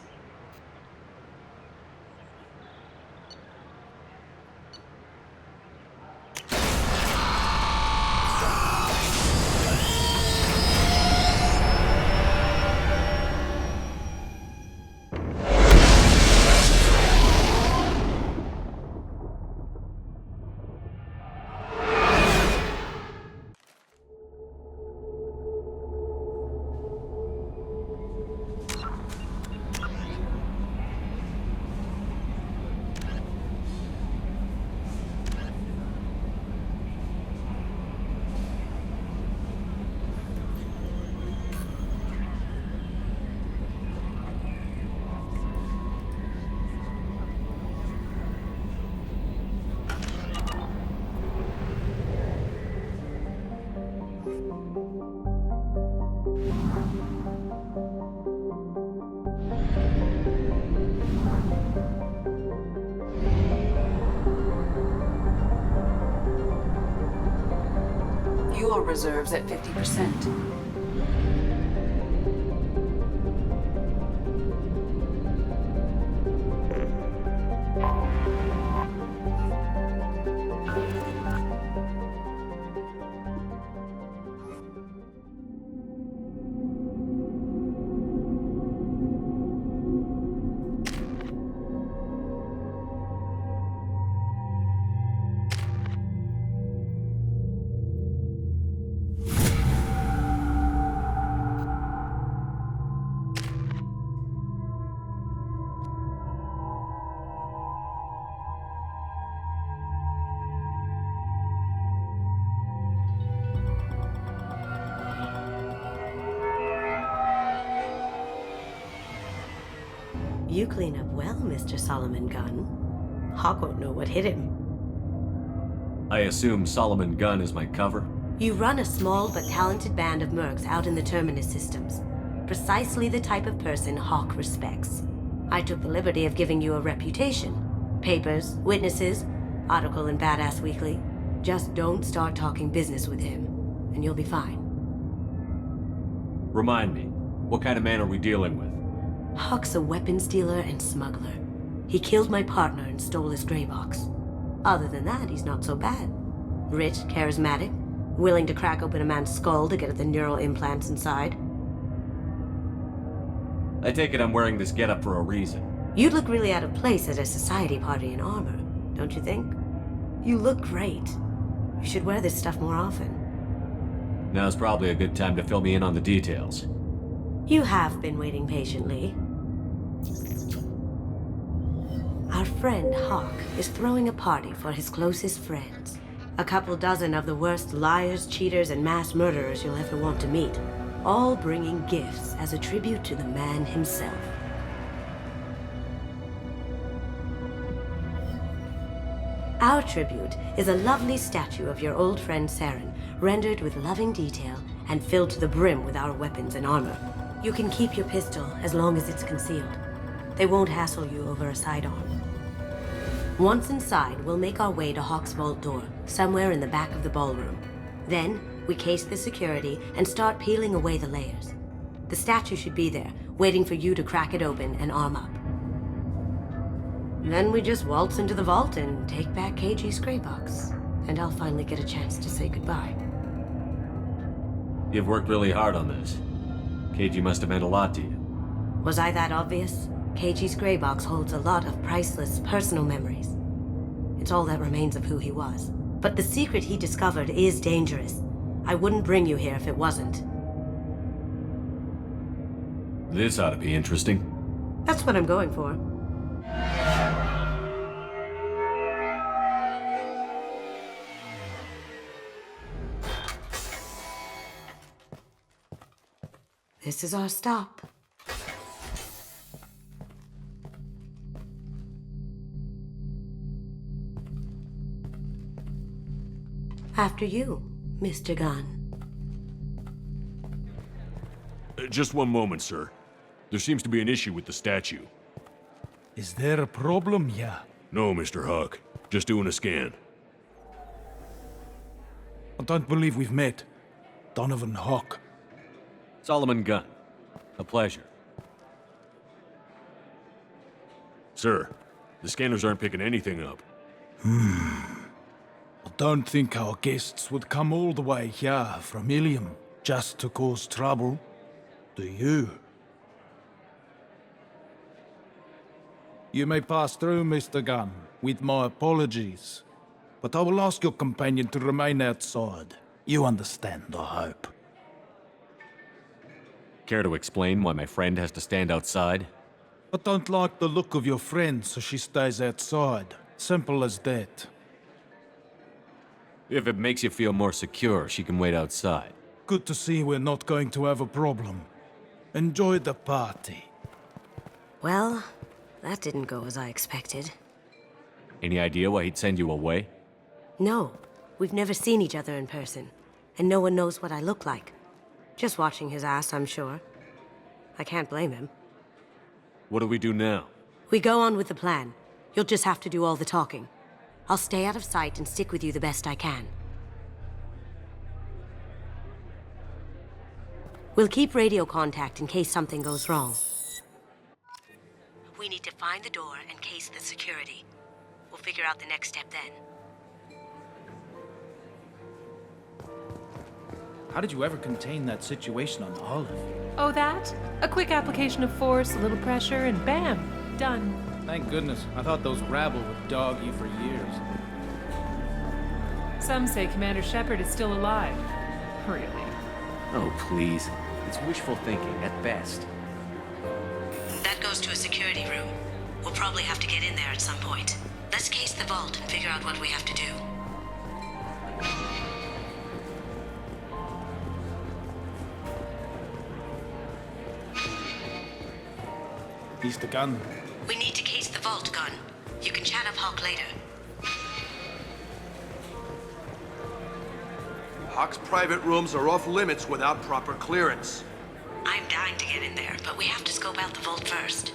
Fuel reserves at 50%. You clean up well, Mr. Solomon Gunn. Hawk won't know what hit him. I assume Solomon Gunn is my cover? You run a small but talented band of mercs out in the Terminus systems. Precisely the type of person Hawk respects. I took the liberty of giving you a reputation. Papers, witnesses, article in Badass Weekly. Just don't start talking business with him, and you'll be fine. Remind me, what kind of man are we dealing with? Hawk's a weapons dealer and smuggler. He killed my partner and stole his gray box. Other than that, he's not so bad. Rich, charismatic, willing to crack open a man's skull to get at the neural implants inside. I take it I'm wearing this getup for a reason. You'd look really out of place at a society party in armor, don't you think? You look great. You should wear this stuff more often. Now's probably a good time to fill me in on the details. You have been waiting patiently. Our friend Hawk is throwing a party for his closest friends. A couple dozen of the worst liars, cheaters, and mass murderers you'll ever want to meet. All bringing gifts as a tribute to the man himself. Our tribute is a lovely statue of your old friend Saren, rendered with loving detail and filled to the brim with our weapons and armor. You can keep your pistol as long as it's concealed. They won't hassle you over a sidearm. Once inside, we'll make our way to Hawk's vault door, somewhere in the back of the ballroom. Then, we case the security and start peeling away the layers. The statue should be there, waiting for you to crack it open and arm up. Then we just waltz into the vault and take back KG's gray box. And I'll finally get a chance to say goodbye. You've worked really hard on this. KG must have meant a lot to you. Was I that obvious? KG's gray box holds a lot of priceless personal memories. It's all that remains of who he was. But the secret he discovered is dangerous. I wouldn't bring you here if it wasn't. This ought to be interesting. That's what I'm going for. This is our stop. After you, Mr. Gunn. Just one moment, sir. There seems to be an issue with the statue. Is there a problem here? No, Mr. Huck. Just doing a scan. I don't believe we've met. Donovan Huck. Solomon Gunn. A pleasure. Sir, the scanners aren't picking anything up. I don't think our guests would come all the way here from Ilium just to cause trouble. Do you? You may pass through, Mr. Gunn, with my apologies. But I will ask your companion to remain outside. You understand, I hope. Care to explain why my friend has to stand outside? I don't like the look of your friend, so she stays outside. Simple as that. If it makes you feel more secure, she can wait outside. Good to see we're not going to have a problem. Enjoy the party. Well, that didn't go as I expected. Any idea why he'd send you away? No, we've never seen each other in person, and no one knows what I look like. Just watching his ass, I'm sure. I can't blame him. What do we do now? We go on with the plan. You'll just have to do all the talking. I'll stay out of sight and stick with you the best I can. We'll keep radio contact in case something goes wrong. We need to find the door and case the security. We'll figure out the next step then. How did you ever contain that situation on Olive? Oh, that? A quick application of force, a little pressure, and bam! Done. Thank goodness. I thought those rabble would dog you for years. Some say Commander Shepard is still alive. Really? Oh, please. It's wishful thinking, at best. That goes to a security room. We'll probably have to get in there at some point. Let's case the vault and figure out what we have to do. Mr. Gunn. We need to case the vault, Gunn. You can chat up Hawk later. Hawk's private rooms are off limits without proper clearance. I'm dying to get in there, but we have to scope out the vault first.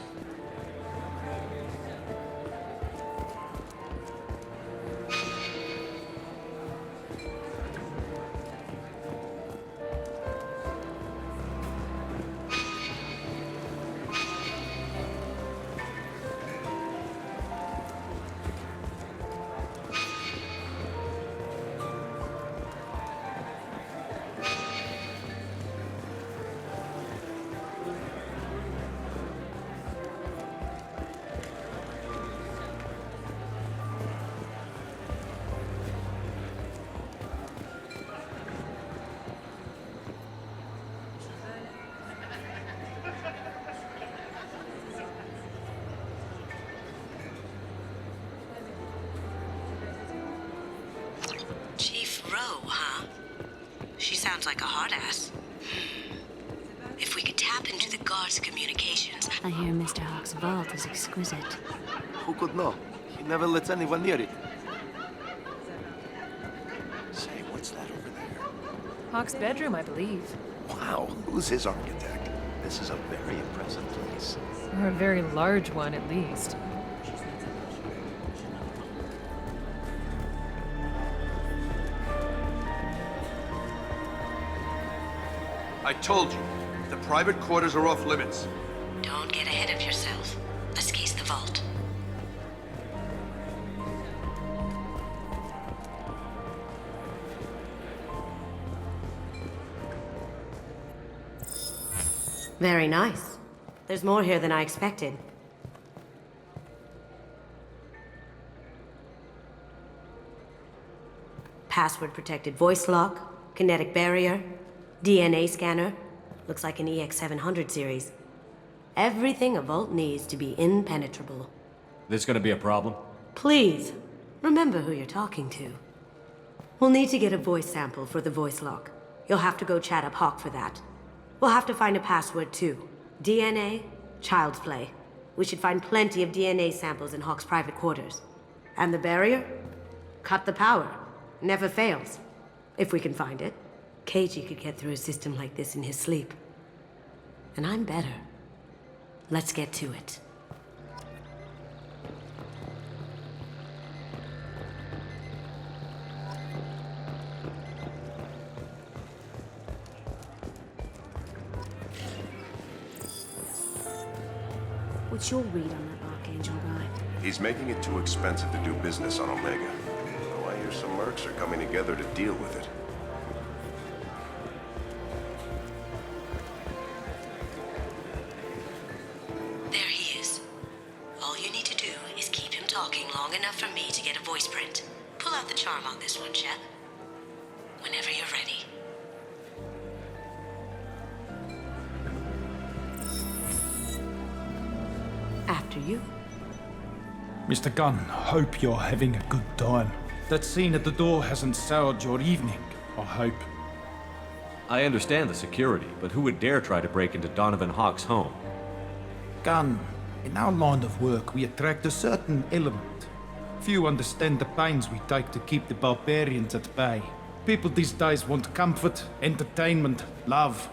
Sounds like a hard ass. If we could tap into the guard's communications. I hear Mr. Hawk's vault is exquisite. Who could know? He never lets anyone near it. Say, what's that over there? Hawk's bedroom, I believe. Wow, who's his architect? This is a very impressive place. Or a very large one, at least. I told you, the private quarters are off limits. Don't get ahead of yourself. Let's case the vault. Very nice. There's more here than I expected. Password-protected voice lock, kinetic barrier, DNA scanner. Looks like an EX700 series. Everything a vault needs to be impenetrable. This gonna be a problem? Please, remember who you're talking to. We'll need to get a voice sample for the voice lock. You'll have to go chat up Hawk for that. We'll have to find a password too. DNA, child's play. We should find plenty of DNA samples in Hawk's private quarters. And the barrier? Cut the power. Never fails. If we can find it. Keiji could get through a system like this in his sleep. And I'm better. Let's get to it. What's your read on that Archangel guy? He's making it too expensive to do business on Omega. So I hear some mercs are coming together to deal with it. There he is. All you need to do is keep him talking long enough for me to get a voice print. Pull out the charm on this one, Shep. Whenever you're ready. After you. Mr. Gunn, hope you're having a good time. That scene at the door hasn't soured your evening, I hope. I understand the security, but who would dare try to break into Donovan Hawk's home? Gunn, in our line of work, we attract a certain element. Few understand the pains we take to keep the barbarians at bay. People these days want comfort, entertainment, love.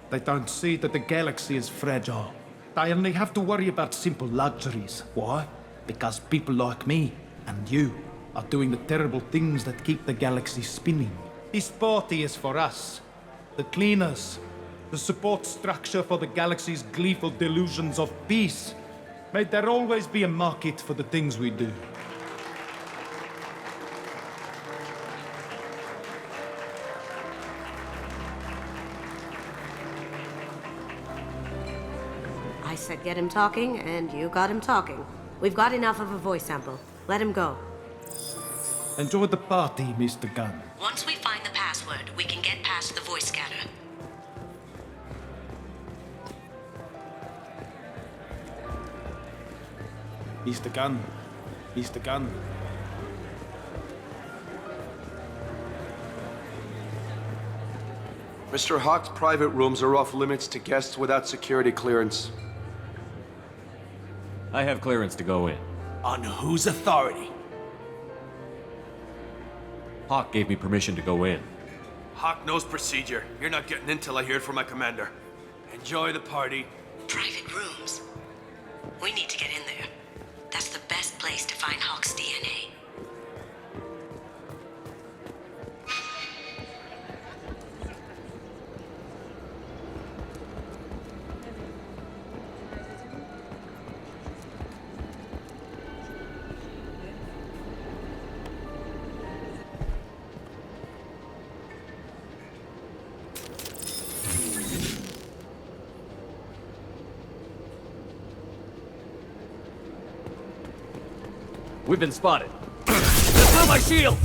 They don't see that the galaxy is fragile. They only have to worry about simple luxuries. Why? Because people like me and you are doing the terrible things that keep the galaxy spinning. This party is for us, the cleaners, the support structure for the galaxy's gleeful delusions of peace. May there always be a market for the things we do. I said get him talking, and you got him talking. We've got enough of a voice sample. Let him go. Enjoy the party, Mr. Gunn. Once we find the password, we can get past the voice scanner. Mr. Gunn. Mr. Gunn. Mr. Hawk's private rooms are off limits to guests without security clearance. I have clearance to go in. On whose authority? Hawk gave me permission to go in. Hawk knows procedure. You're not getting in till I hear it from my commander. Enjoy the party. Private rooms. We need to get in there. That's the best place to find Hawk's DNA. We've been spotted. That's not my shield!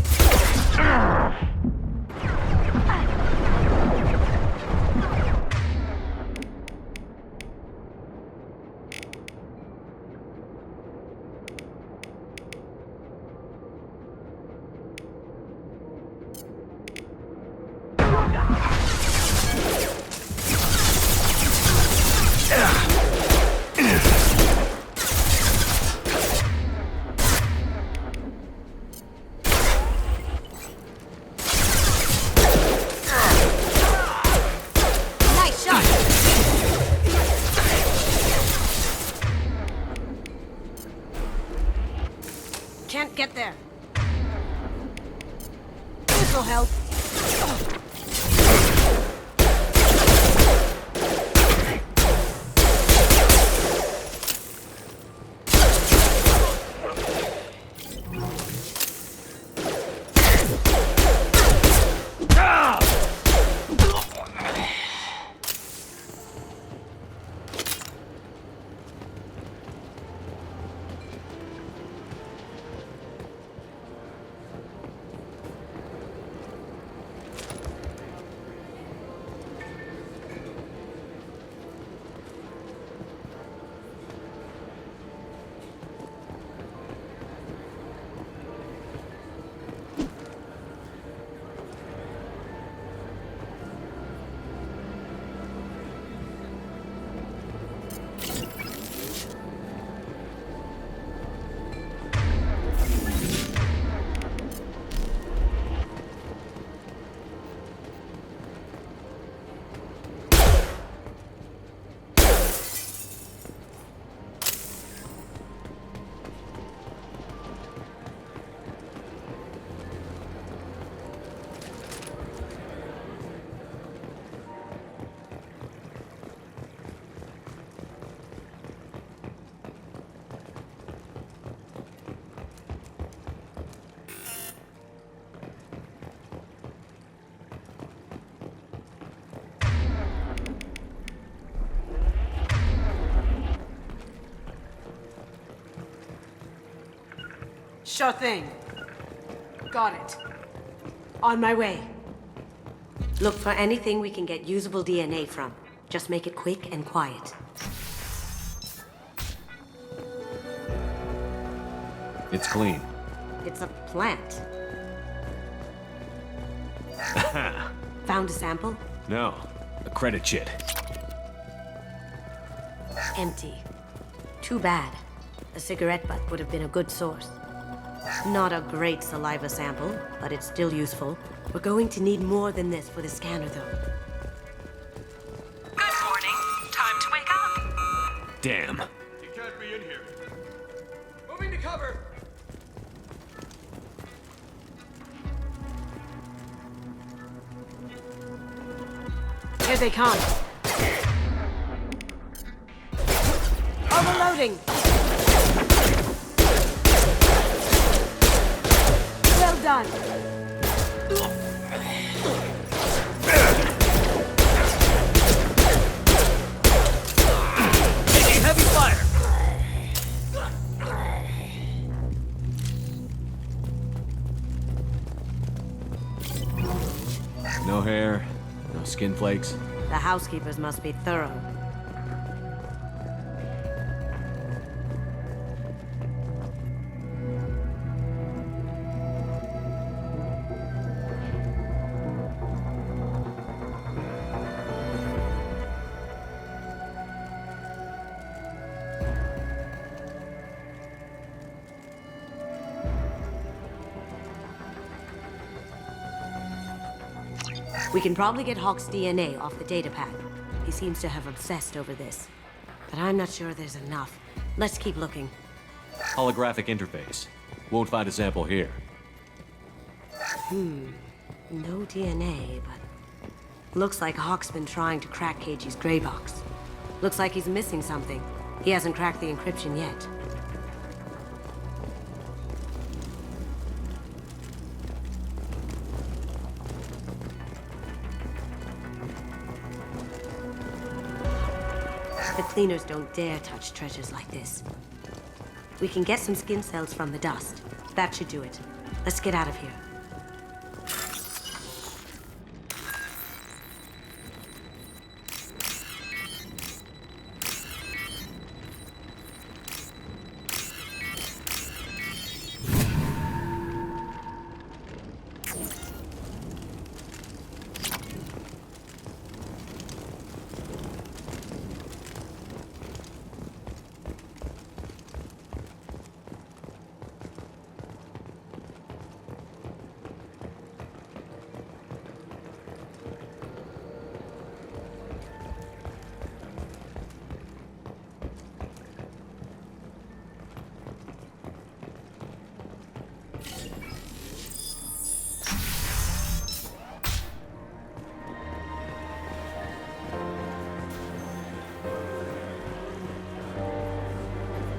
Can't get there. This'll help. Sure thing. Got it. On my way. Look for anything we can get usable DNA from. Just make it quick and quiet. It's clean. It's a plant. Found a sample? No, a credit chit. Empty. Too bad. A cigarette butt would have been a good source. Not a great saliva sample, but it's still useful. We're going to need more than this for the scanner, though. Good morning. Time to wake up. Damn. You can't be in here. Moving to cover. Here they come. Overloading. Well done. Taking heavy fire. No hair, no skin flakes. The housekeepers must be thorough. We can probably get Hawk's DNA off the data pack. He seems to have obsessed over this. But I'm not sure there's enough. Let's keep looking. Holographic interface. Won't find a sample here. No DNA, but... Looks like Hawk's been trying to crack KG's gray box. Looks like he's missing something. He hasn't cracked the encryption yet. The cleaners don't dare touch treasures like this. We can get some skin cells from the dust. That should do it. Let's get out of here.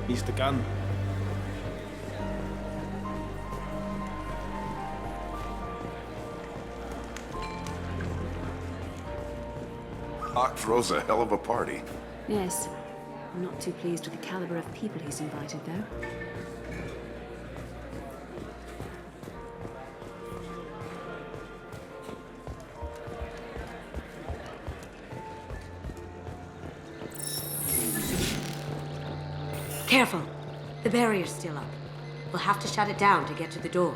He's the gun. Hawk throws a hell of a party. Yes. I'm not too pleased with the caliber of people he's invited, though. Careful! The barrier's still up. We'll have to shut it down to get to the door.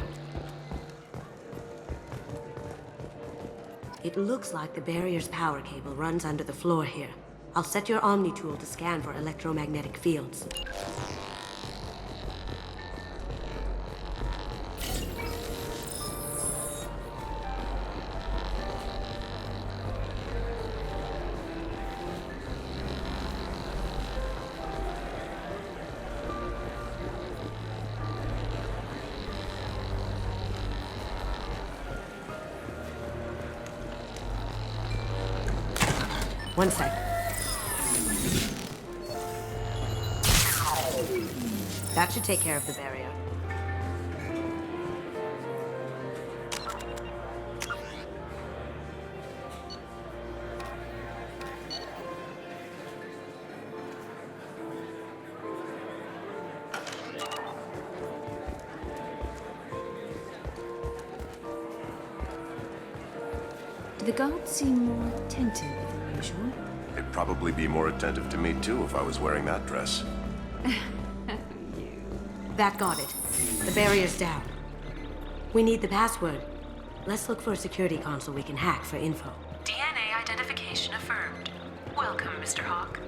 It looks like the barrier's power cable runs under the floor here. I'll set your Omni tool to scan for electromagnetic fields. One sec. That should take care of the barrier. The guards seem more attentive than usual. They'd probably be more attentive to me too if I was wearing that dress. That got it. The barrier's down. We need the password. Let's look for a security console we can hack for info. DNA identification affirmed. Welcome, Mr. Hawk.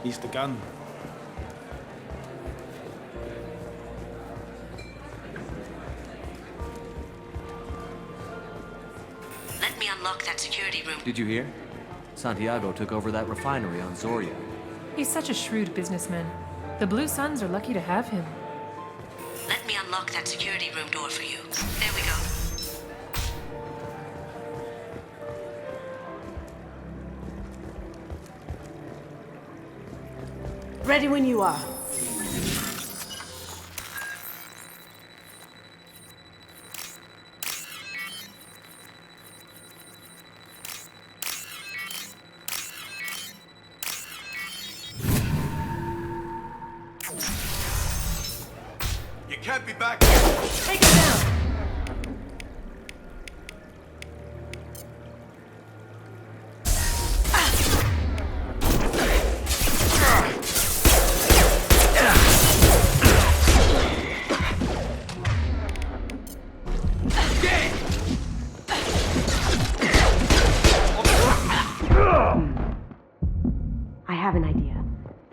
He's the gun. Let me unlock that security room. Did you hear? Santiago took over that refinery on Zoria. He's such a shrewd businessman. The Blue Suns are lucky to have him. Let me unlock that security room door for you. There we go. Ready when you are. You can't be back here. Take him down! I have an idea.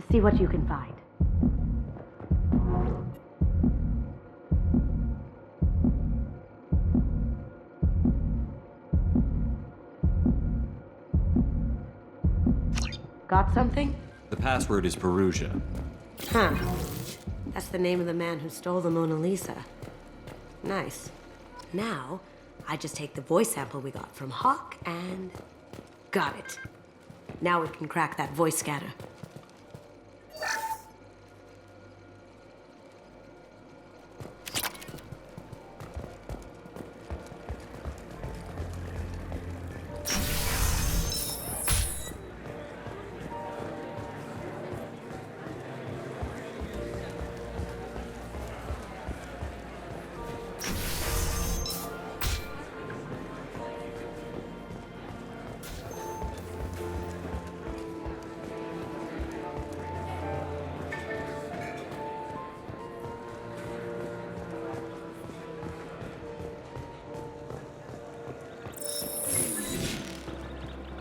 See what you can find. Got something? The password is Perugia. Huh. That's the name of the man who stole the Mona Lisa. Nice. Now, I just take the voice sample we got from Hawk and... got it. Now we can crack that voice scanner.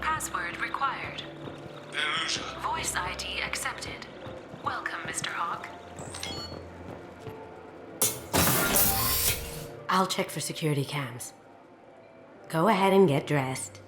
Password required. Voice ID accepted. Welcome, Mr. Hawk. I'll check for security cams. Go ahead and get dressed.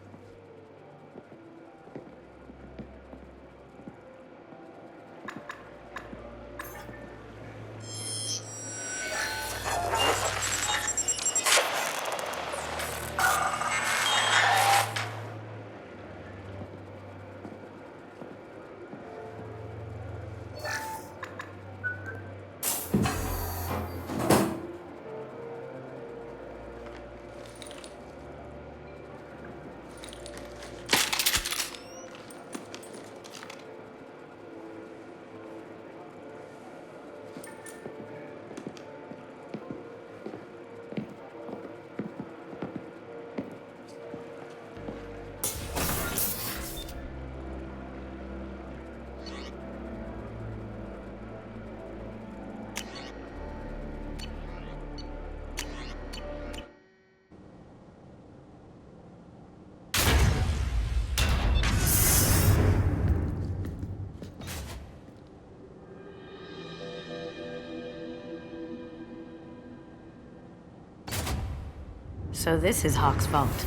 So this is Hawk's vault.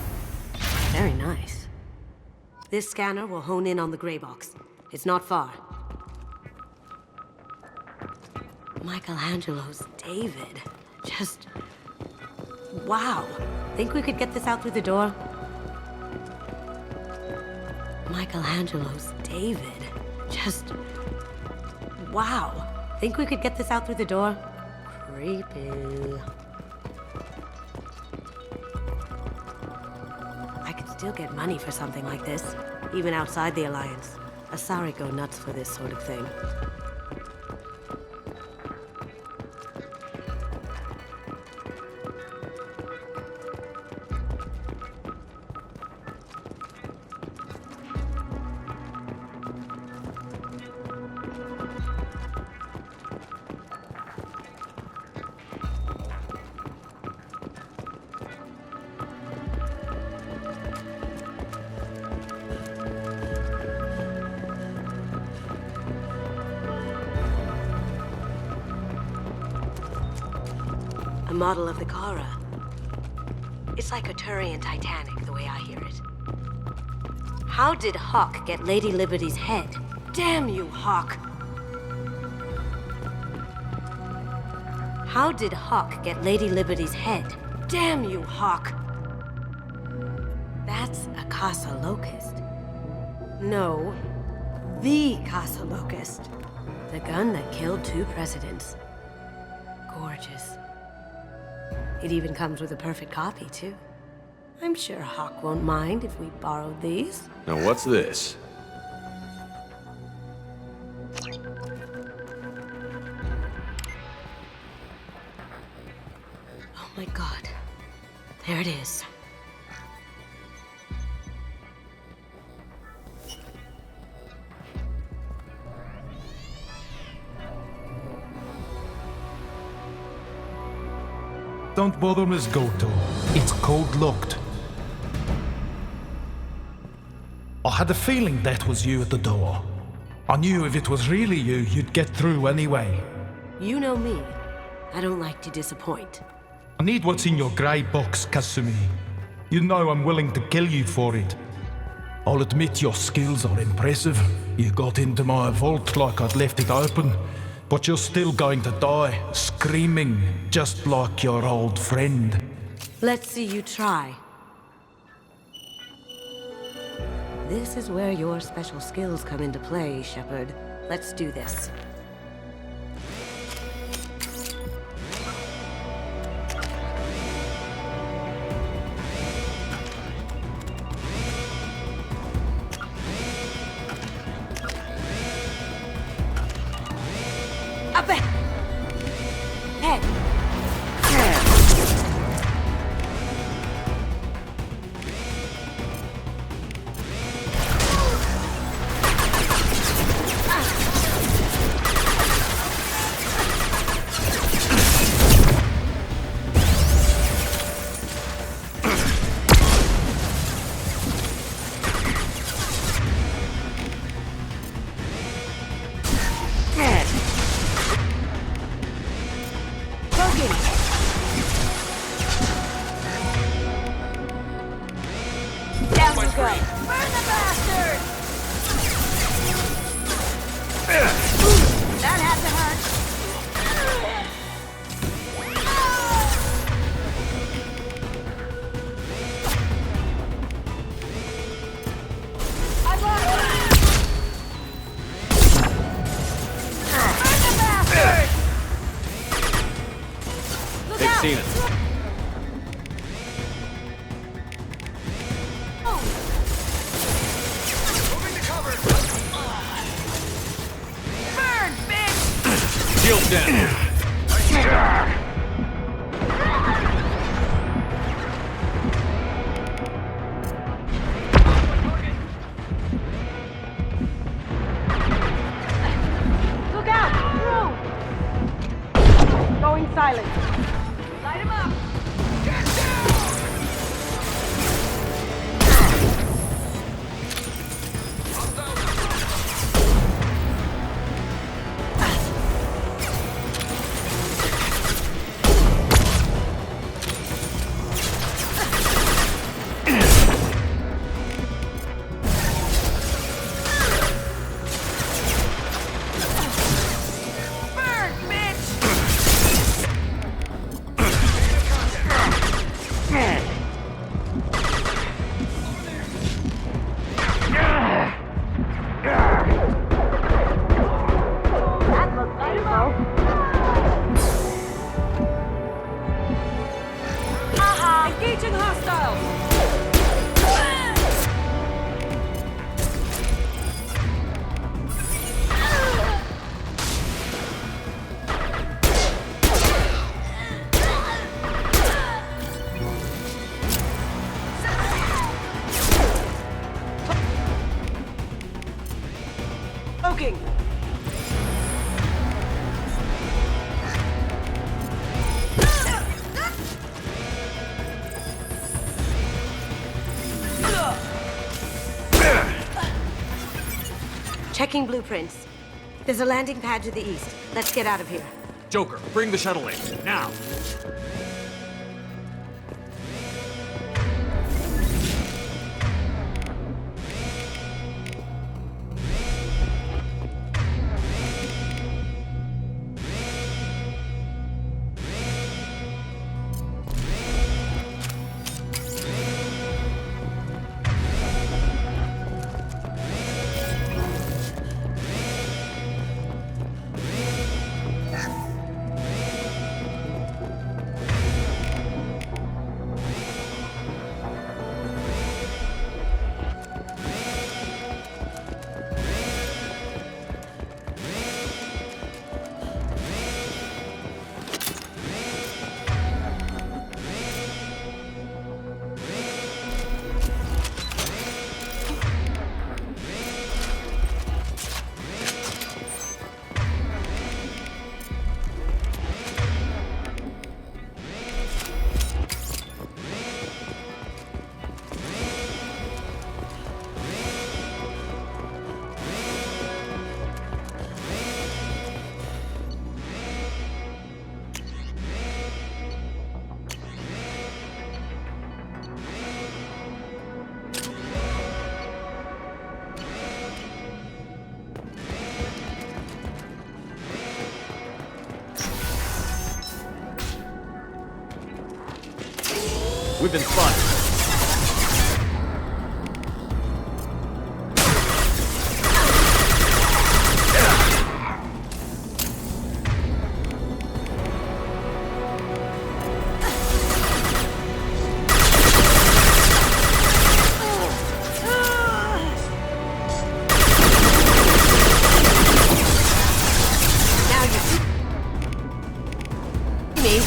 Very nice. This scanner will hone in on the gray box. It's not far. Michelangelo's David. Just... wow. Think we could get this out through the door? Michelangelo's David. Just... wow. Think we could get this out through the door? Creepy. I could still get money for something like this, even outside the Alliance. Asari go nuts for this sort of thing. A model of the Kara. It's like a Turian Titanic, the way I hear it. How did Hawk get Lady Liberty's head? Damn you, Hawk! How did Hawk get Lady Liberty's head? Damn you, Hawk! That's a Casa Locust. No, the Casa Locust. The gun that killed 2 presidents. Gorgeous. It even comes with a perfect copy, too. I'm sure Hawk won't mind if we borrowed these. Now what's this? Oh my god. There it is. Don't bother, Miss Goto. It's code-locked. I had a feeling that was you at the door. I knew if it was really you, you'd get through anyway. You know me. I don't like to disappoint. I need what's in your grey box, Kasumi. You know I'm willing to kill you for it. I'll admit your skills are impressive. You got into my vault like I'd left it open. But you're still going to die, screaming, just like your old friend. Let's see you try. This is where your special skills come into play, Shepard. Let's do this. Up ahead! Head! Down we go. Burn the bastard! That had to hurt. I lost it! Burn the bastard! Look They've out! seen us. Shield down. Look out! Through! Going silent. Light him up! Get down! Breaching hostiles! Smoking! Checking blueprints. There's a landing pad to the east. Let's get out of here. Joker, bring the shuttle in, now! We've been spotted. Now you... Me.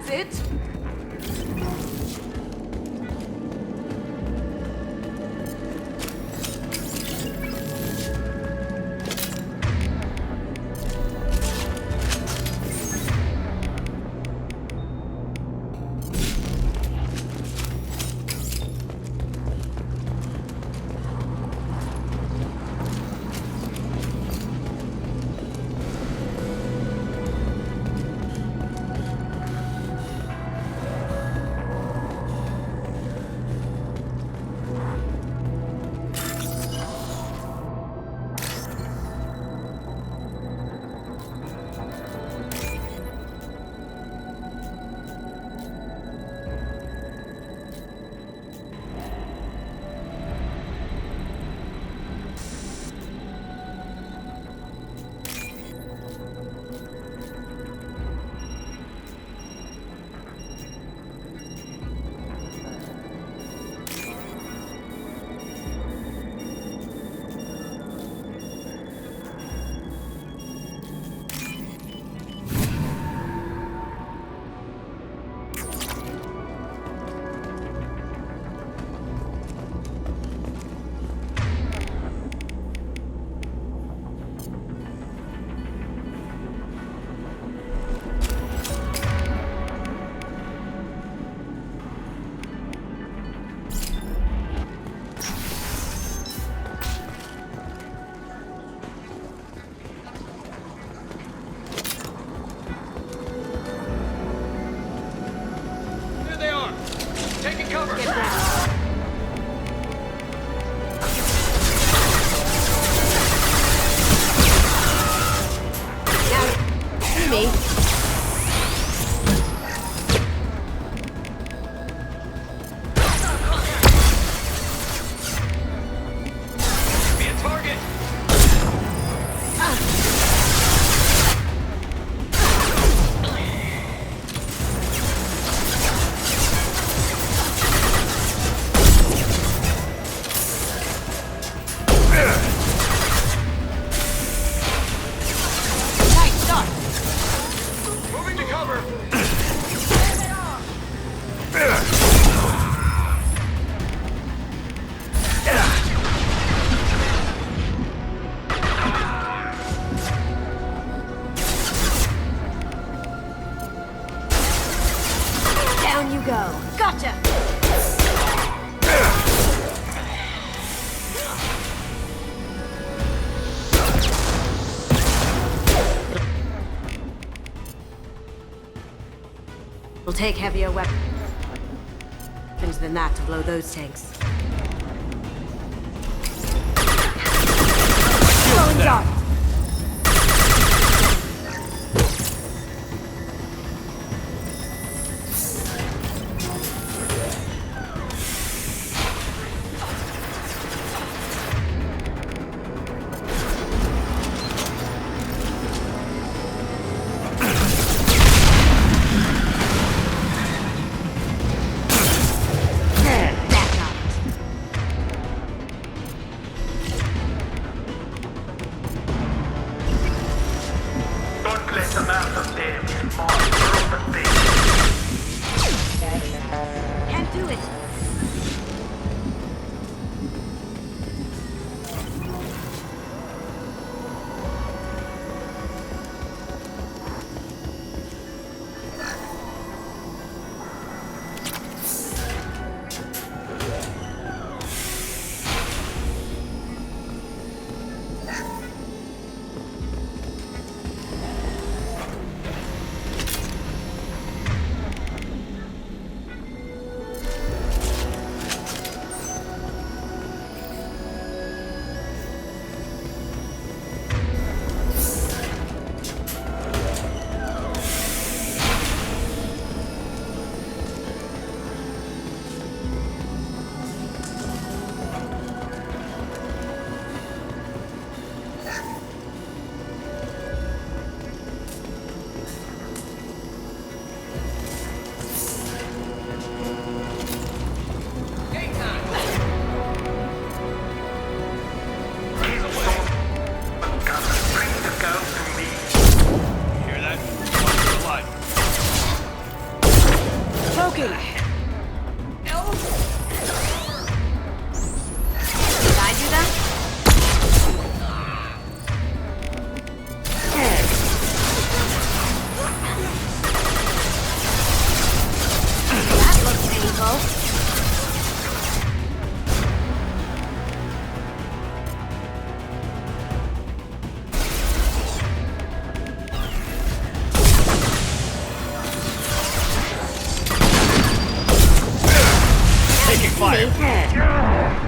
That's it. We'll take heavier weapons than that to blow those tanks. Throwing dart. taking fire!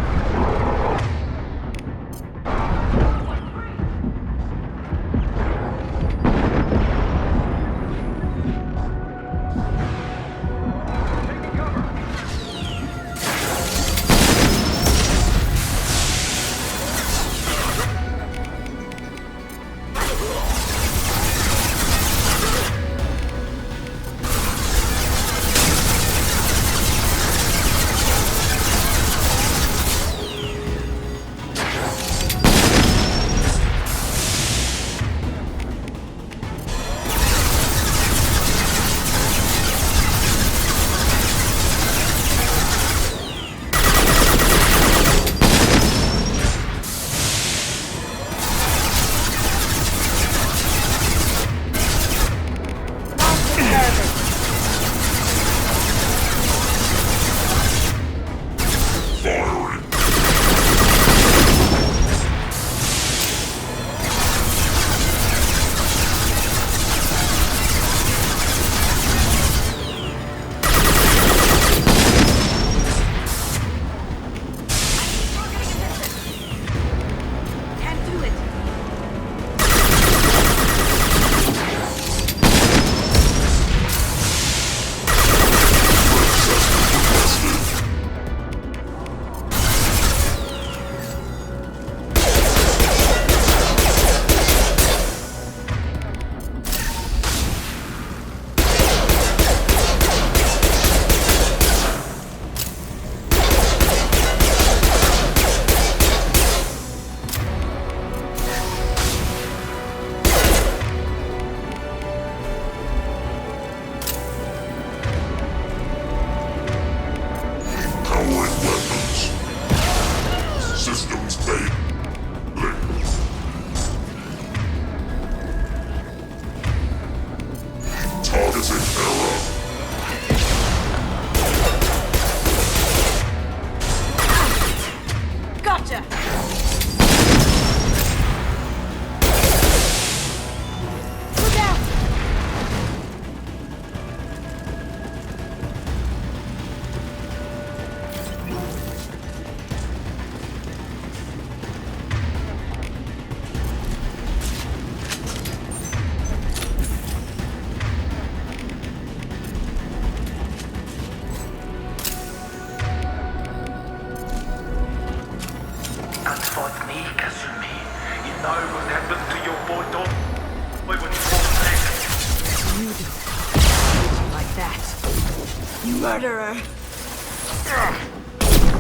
Murderer!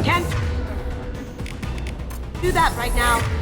Can't do that right now.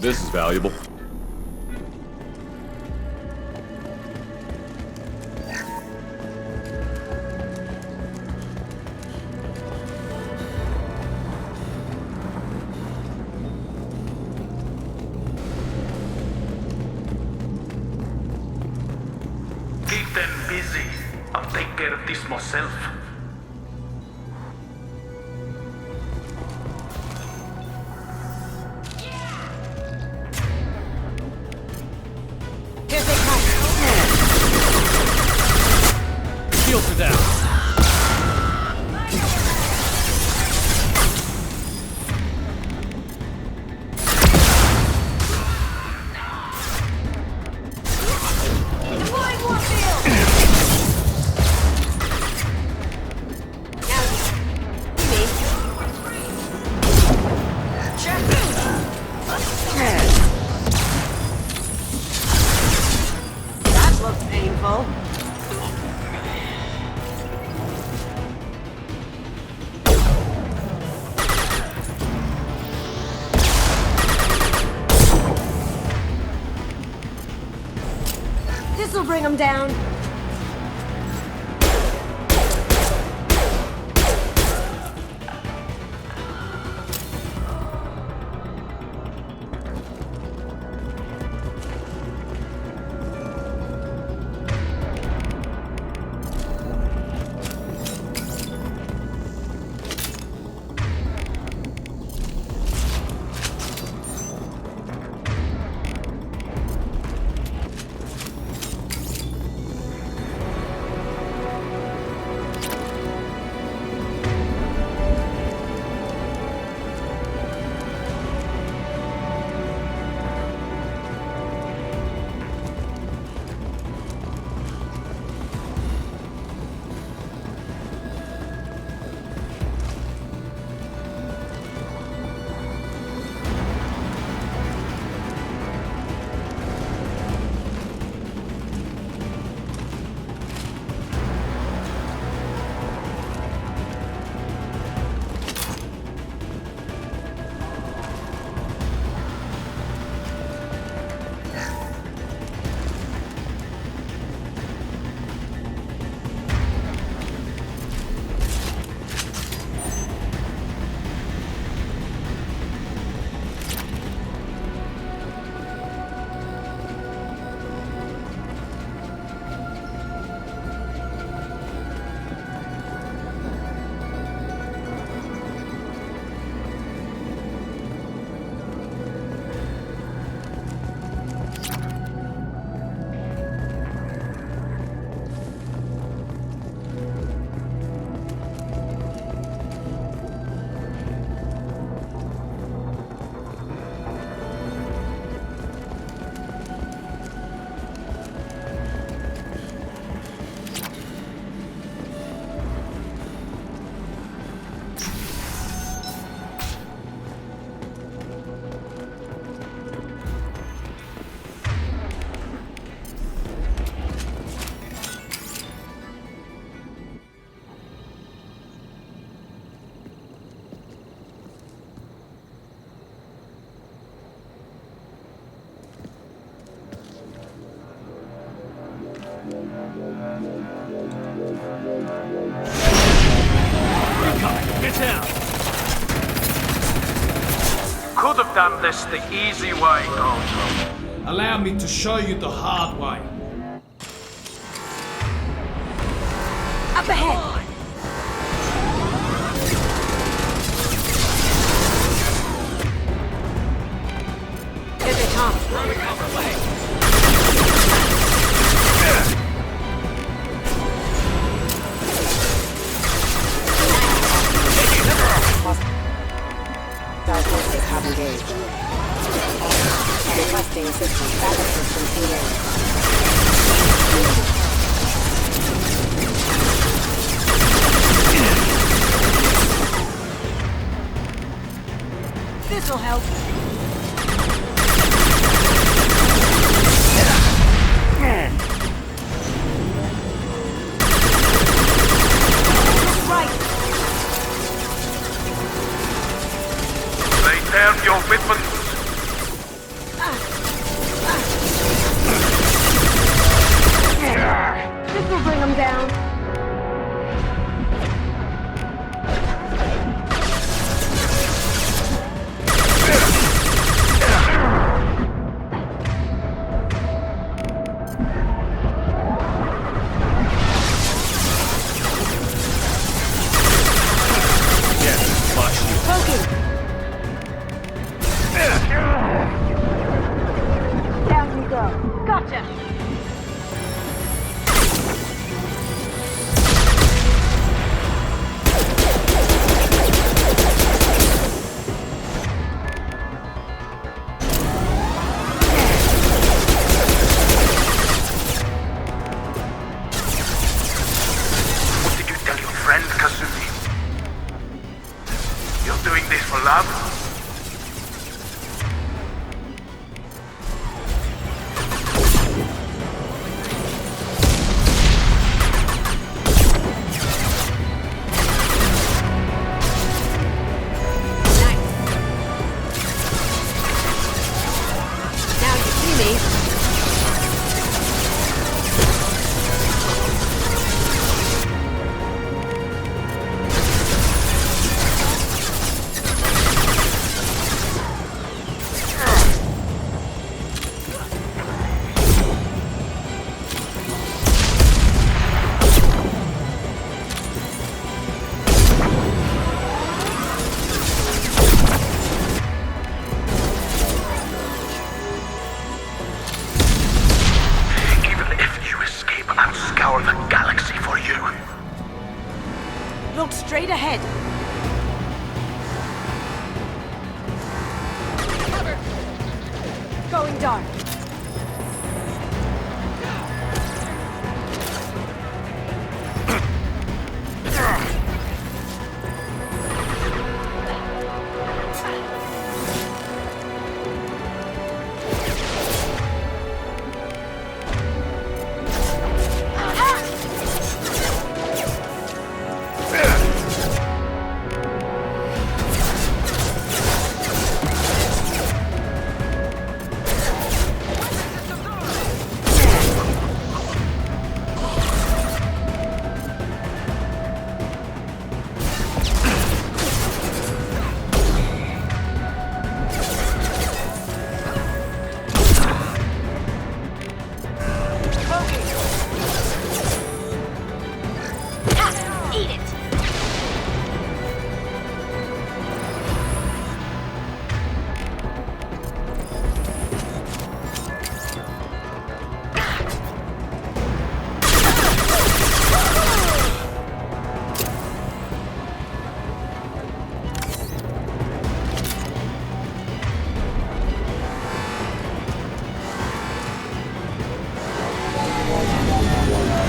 This is valuable. Keep them busy. I'll take care of this myself. Here they come. Shields are down. Deploying Warfield! Now, me. Check. That looks painful. This'll bring them down. Get down! Could have done this the easy way, Kojo. Allow me to show you the hard way. Up ahead! Here they come. Our forces have engaged. Requesting assistance. Backup systems engaged. This'll help. Lay down your weapons. this for love? Now you see me. Even if you escape, I'll scour the galaxy for you. Look straight ahead. Cover. Going dark. Eat it!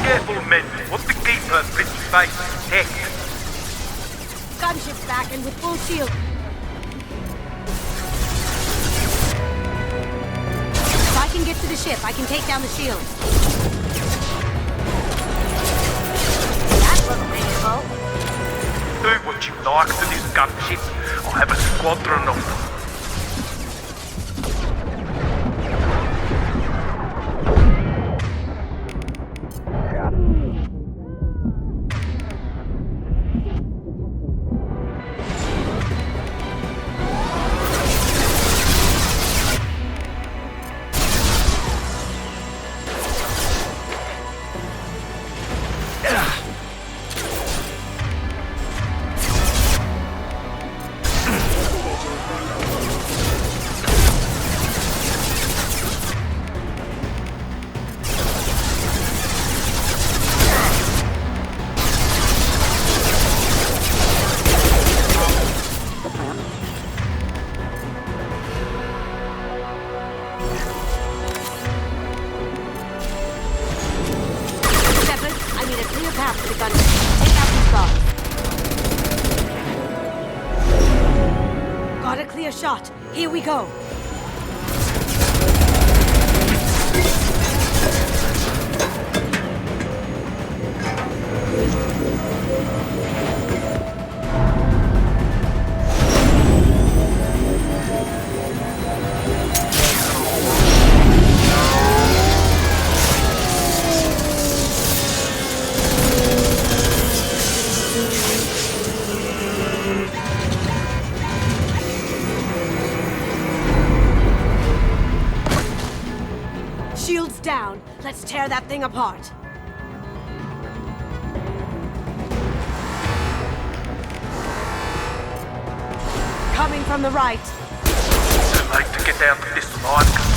Careful, men. What the keeper pretty face tech? Gunship's back and with full shield. If I can get to the ship, I can take down the shield. That looks reasonable. Do what you like to this gunship. I'll have a squadron of them. path to the gunship. Take out these guards. Got a clear shot. Here we go. Shields down. Let's tear that thing apart. Coming from the right. I'd like to get out of this line.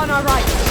On our right.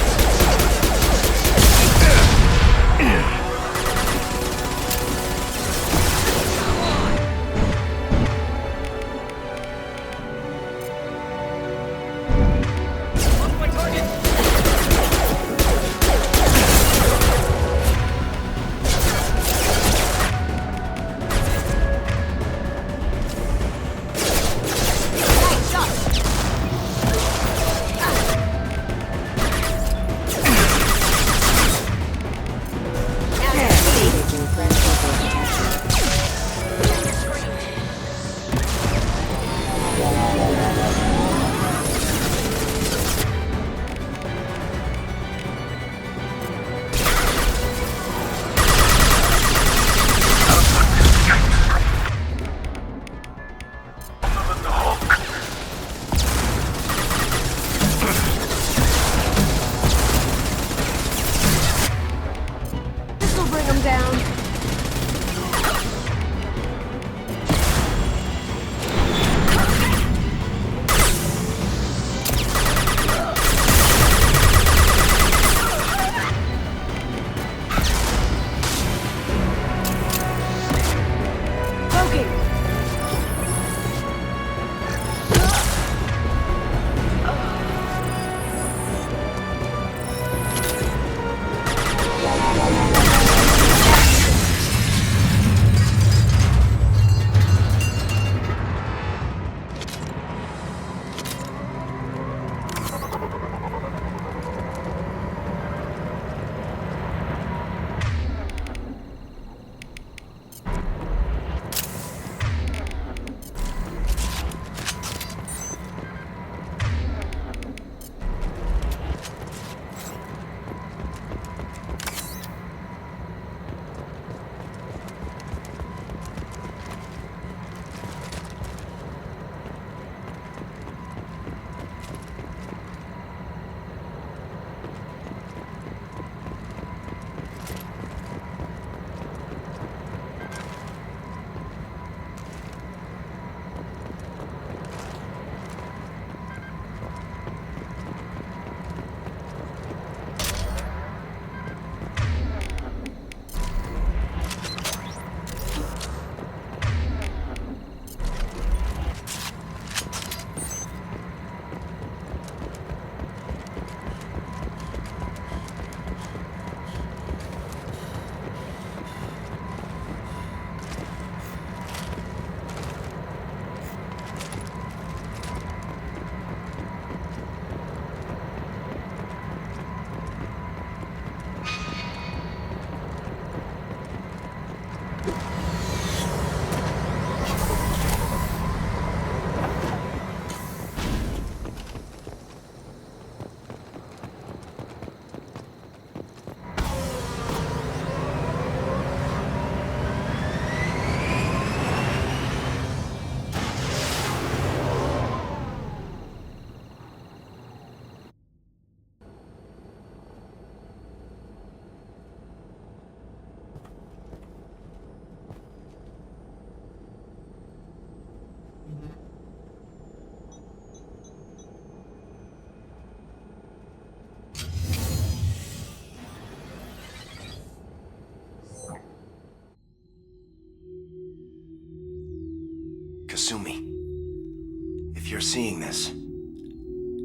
Kasumi, if you're seeing this,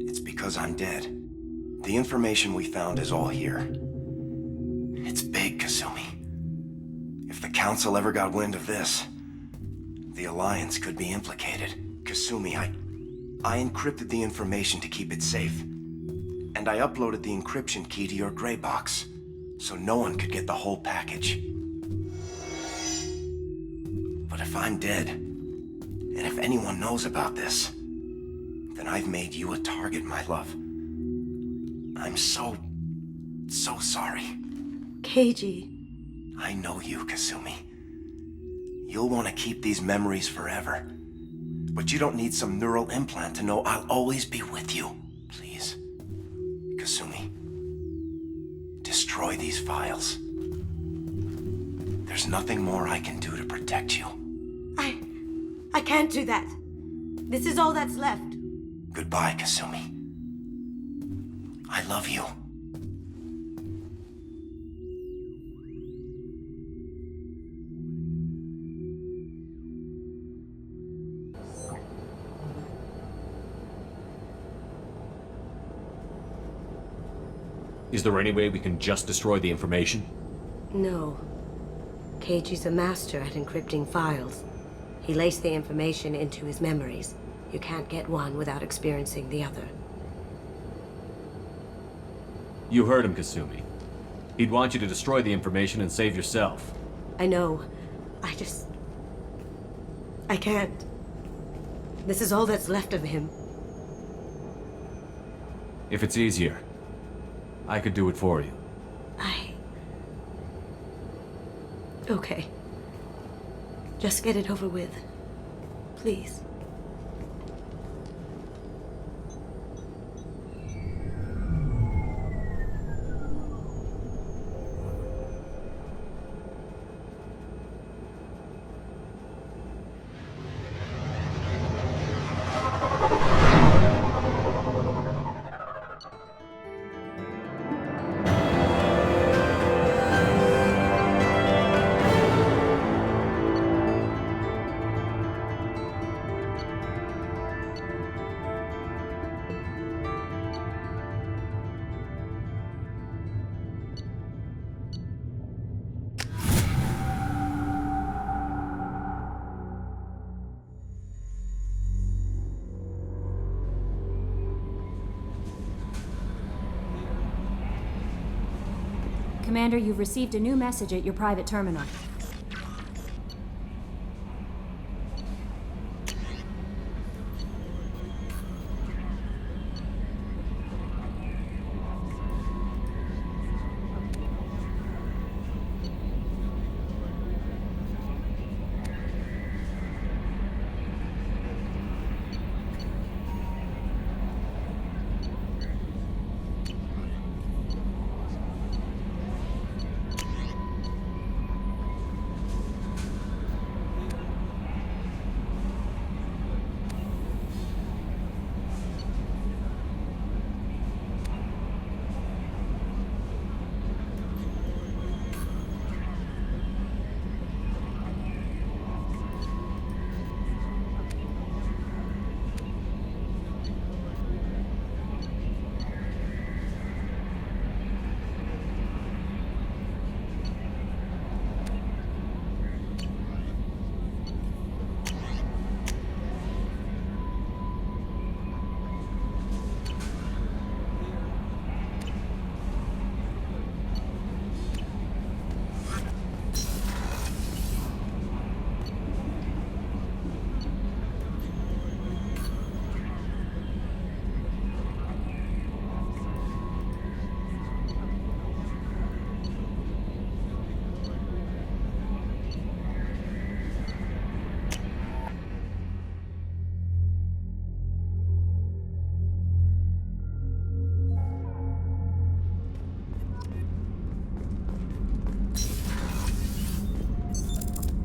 it's because I'm dead. The information we found is all here. It's big, Kasumi. If the Council ever got wind of this, the Alliance could be implicated. Kasumi, I encrypted the information to keep it safe. And I uploaded the encryption key to your gray box, so no one could get the whole package. But if I'm dead, and if anyone knows about this, then I've made you a target, my love. I'm so sorry. Keiji. I know you, Kasumi. You'll want to keep these memories forever. But you don't need some neural implant to know I'll always be with you. Please. Kasumi. Destroy these files. There's nothing more I can do to protect you. I can't do that. This is all that's left. Goodbye, Kasumi. I love you. Is there any way we can just destroy the information? No. Keiji's a master at encrypting files. He laced the information into his memories. You can't get one without experiencing the other. You heard him, Kasumi. He'd want you to destroy the information and save yourself. I know. I can't. This is all that's left of him. If it's easier, I could do it for you. Okay. Just get it over with. Please. Commander, you've received a new message at your private terminal.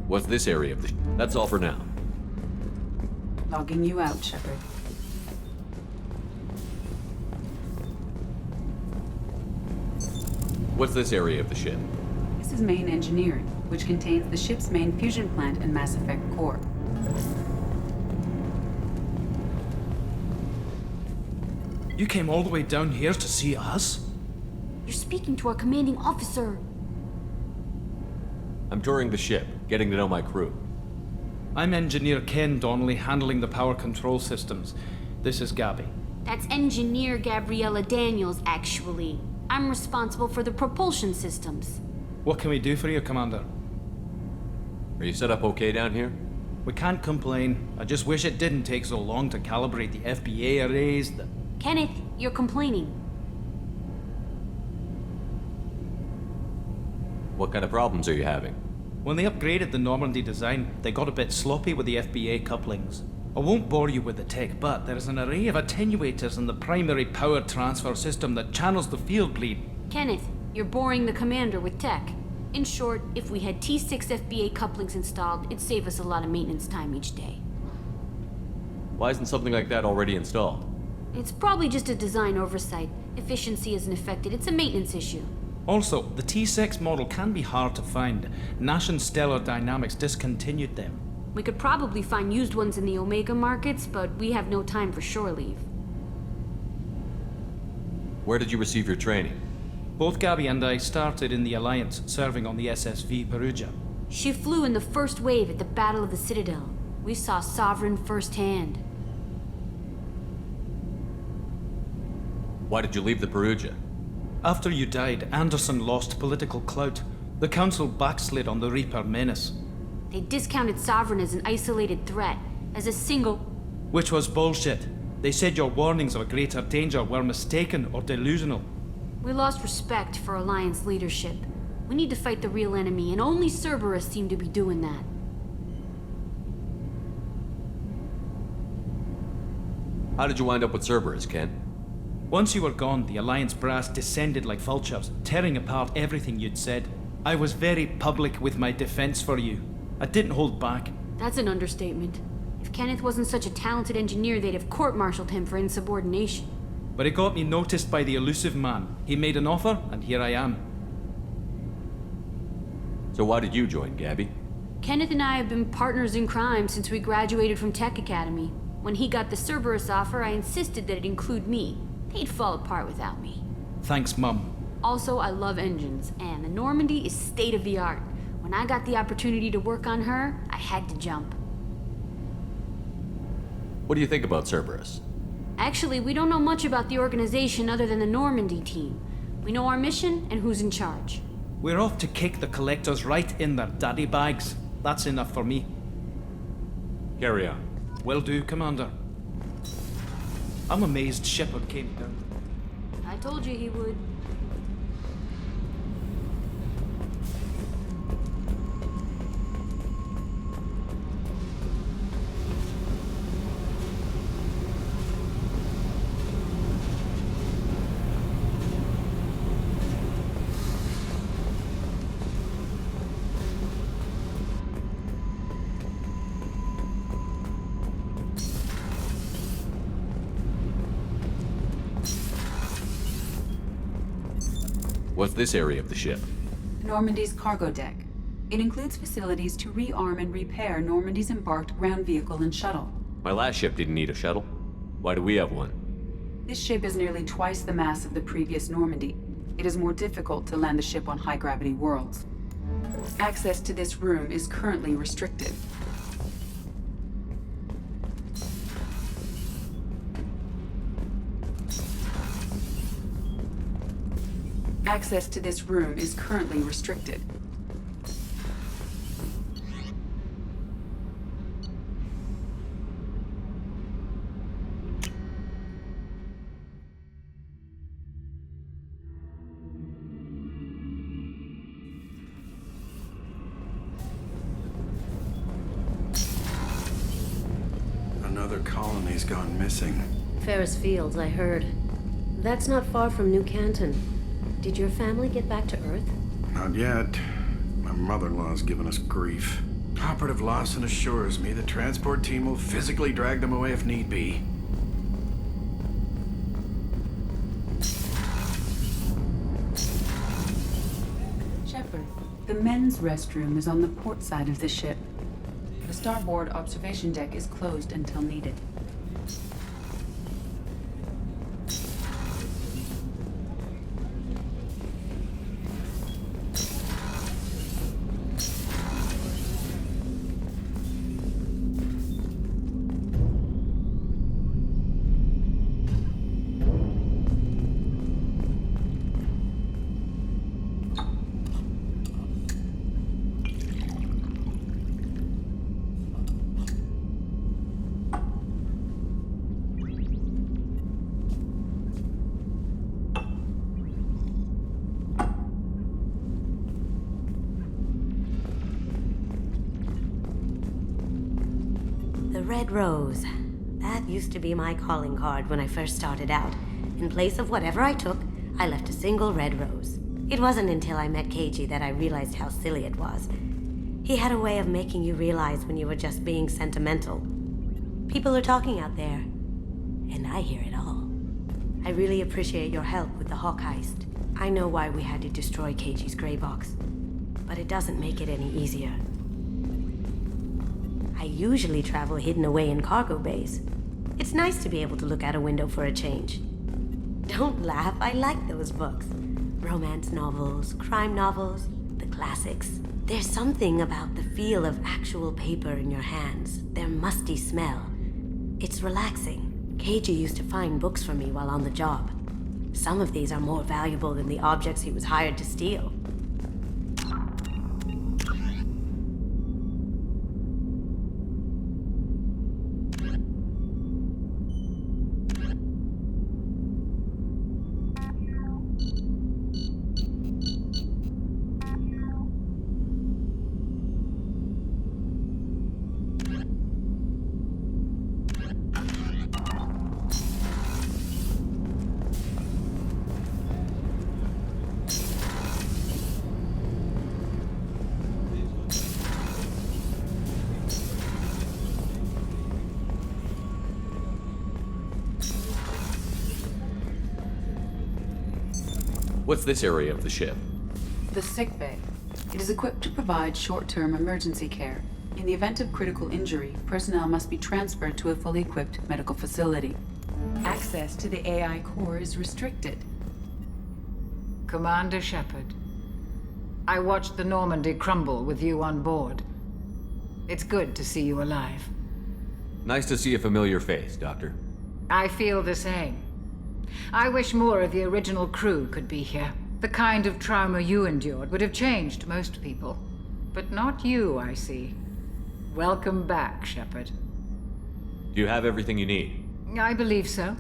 What's this area of the... That's all for now. Logging you out, Shepard. What's this area of the ship? This is main engineering, which contains the ship's main fusion plant and Mass Effect core. You came all the way down here to see us? You're speaking to our commanding officer. I'm touring the ship, getting to know my crew. I'm Engineer Ken Donnelly, handling the power control systems. This is Gabby. That's Engineer Gabriella Daniels, actually. I'm responsible for the propulsion systems. What can we do for you, Commander? Are you set up okay down here? We can't complain. I just wish it didn't take so long to calibrate the FBA arrays. Kenneth, you're complaining. What kind of problems are you having? When they upgraded the Normandy design, they got a bit sloppy with the FBA couplings. I won't bore you with the tech, but there is an array of attenuators in the primary power transfer system that channels the field bleed. Kenneth, you're boring the commander with tech. In short, if we had T6 FBA couplings installed, it'd save us a lot of maintenance time each day. Why isn't something like that already installed? It's probably just a design oversight. Efficiency isn't affected. It's a maintenance issue. Also, the T6 model can be hard to find. Nash and Stellar Dynamics discontinued them. We could probably find used ones in the Omega markets, but we have no time for shore leave. Where did you receive your training? Both Gabby and I started in the Alliance, serving on the SSV Perugia. She flew in the first wave at the Battle of the Citadel. We saw Sovereign firsthand. Why did you leave the Perugia? After you died, Anderson lost political clout. The Council backslid on the Reaper menace. They discounted Sovereign as an isolated threat, as a single... Which was bullshit. They said your warnings of a greater danger were mistaken or delusional. We lost respect for Alliance leadership. We need to fight the real enemy, and only Cerberus seemed to be doing that. How did you wind up with Cerberus, Ken? Once you were gone, the Alliance brass descended like vultures, tearing apart everything you'd said. I was very public with my defense for you. I didn't hold back. That's an understatement. If Kenneth wasn't such a talented engineer, they'd have court-martialed him for insubordination. But it got me noticed by the elusive man. He made an offer, and here I am. So why did you join, Gabby? Kenneth and I have been partners in crime since we graduated from Tech Academy. When he got the Cerberus offer, I insisted that it include me. He'd fall apart without me. Thanks, Mum. Also, I love engines, and the Normandy is state-of-the-art. When I got the opportunity to work on her, I had to jump. What do you think about Cerberus? Actually, we don't know much about the organization other than the Normandy team. We know our mission and who's in charge. We're off to kick the Collectors right in their daddy bags. That's enough for me. Carry on. Will do, Commander. I'm amazed Shepard came down. I told you he would. What's this area of the ship? Normandy's cargo deck. It includes facilities to rearm and repair Normandy's embarked ground vehicle and shuttle. My last ship didn't need a shuttle. Why do we have one? This ship is nearly twice the mass of the previous Normandy. It is more difficult to land the ship on high-gravity worlds. Access to this room is currently restricted. Access to this room is currently restricted. Another colony's gone missing. Ferris Fields, I heard. That's not far from New Canton. Did your family get back to Earth? Not yet. My mother-in-law's given us grief. Operative Lawson assures me the transport team will physically drag them away if need be. Shepard, the men's restroom is on the port side of the ship. The starboard observation deck is closed until needed. Red Rose. That used to be my calling card when I first started out. In place of whatever I took, I left a single red rose. It wasn't until I met Keiji that I realized how silly it was. He had a way of making you realize when you were just being sentimental. People are talking out there, and I hear it all. I really appreciate your help with the Hawk heist. I know why we had to destroy Keiji's gray box, but it doesn't make it any easier. I usually travel hidden away in cargo bays. It's nice to be able to look out a window for a change. Don't laugh, I like those books. Romance novels, crime novels, the classics. There's something about the feel of actual paper in your hands, their musty smell. It's relaxing. Keiji used to find books for me while on the job. Some of these are more valuable than the objects he was hired to steal. What's this area of the ship? The sick bay. It is equipped to provide short-term emergency care. In the event of critical injury, personnel must be transferred to a fully equipped medical facility. Access to the AI core is restricted. Commander Shepard, I watched the Normandy crumble with you on board. It's good to see you alive. Nice to see a familiar face, Doctor. I feel the same. I wish more of the original crew could be here. The kind of trauma you endured would have changed most people. But not you, I see. Welcome back, Shepard. Do you have everything you need? I believe so.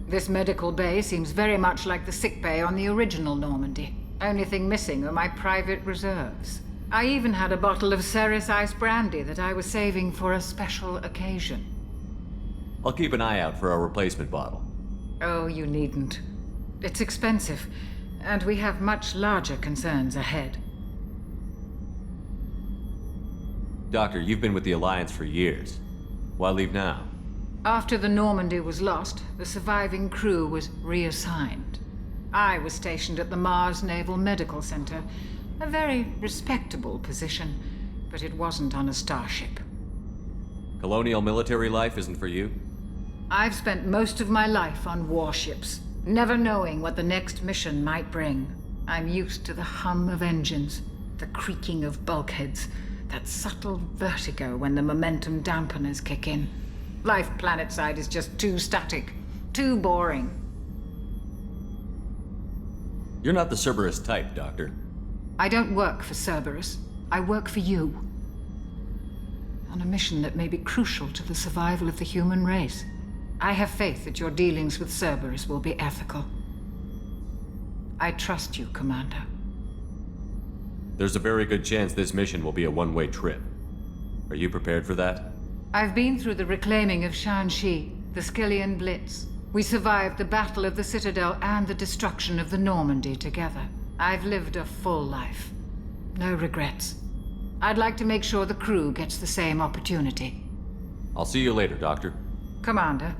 This medical bay seems very much like the sick bay on the original Normandy. Only thing missing are my private reserves. I even had a bottle of Ceres Ice brandy that I was saving for a special occasion. I'll keep an eye out for a replacement bottle. Oh, you needn't. It's expensive, and we have much larger concerns ahead. Doctor, you've been with the Alliance for years. Why leave now? After the Normandy was lost, the surviving crew was reassigned. I was stationed at the Mars Naval Medical Center, a very respectable position, but it wasn't on a starship. Colonial military life isn't for you? I've spent most of my life on warships, never knowing what the next mission might bring. I'm used to the hum of engines, the creaking of bulkheads, that subtle vertigo when the momentum dampeners kick in. Life planetside is just too static, too boring. You're not the Cerberus type, Doctor. I don't work for Cerberus. I work for you. On a mission that may be crucial to the survival of the human race. I have faith that your dealings with Cerberus will be ethical. I trust you, Commander. There's a very good chance this mission will be a one-way trip. Are you prepared for that? I've been through the reclaiming of Shanxi, the Skyllian Blitz. We survived the Battle of the Citadel and the destruction of the Normandy together. I've lived a full life. No regrets. I'd like to make sure the crew gets the same opportunity. I'll see you later, Doctor. Commander.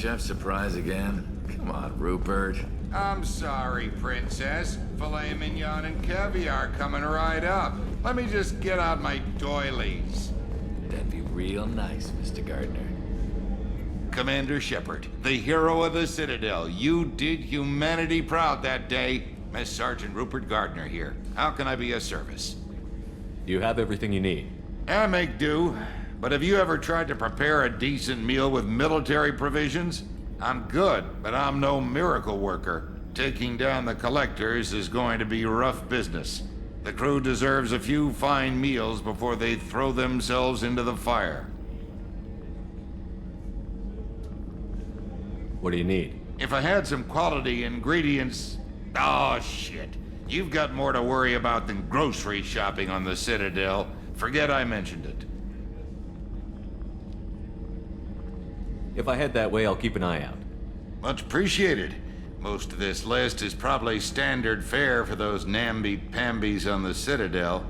Chef surprise again? Come on, Rupert. I'm sorry, Princess. Filet mignon and caviar coming right up. Let me just get out my doilies. That'd be real nice, Mr. Gardner. Commander Shepard, the hero of the Citadel. You did humanity proud that day. Miss Sergeant Rupert Gardner here. How can I be of service? Do you have everything you need? I make do. But have you ever tried to prepare a decent meal with military provisions? I'm good, but I'm no miracle worker. Taking down the collectors is going to be rough business. The crew deserves a few fine meals before they throw themselves into the fire. What do you need? If I had some quality ingredients... Oh, shit. You've got more to worry about than grocery shopping on the Citadel. Forget I mentioned it. If I head that way, I'll keep an eye out. Much appreciated. Most of this list is probably standard fare for those namby-pambies on the Citadel.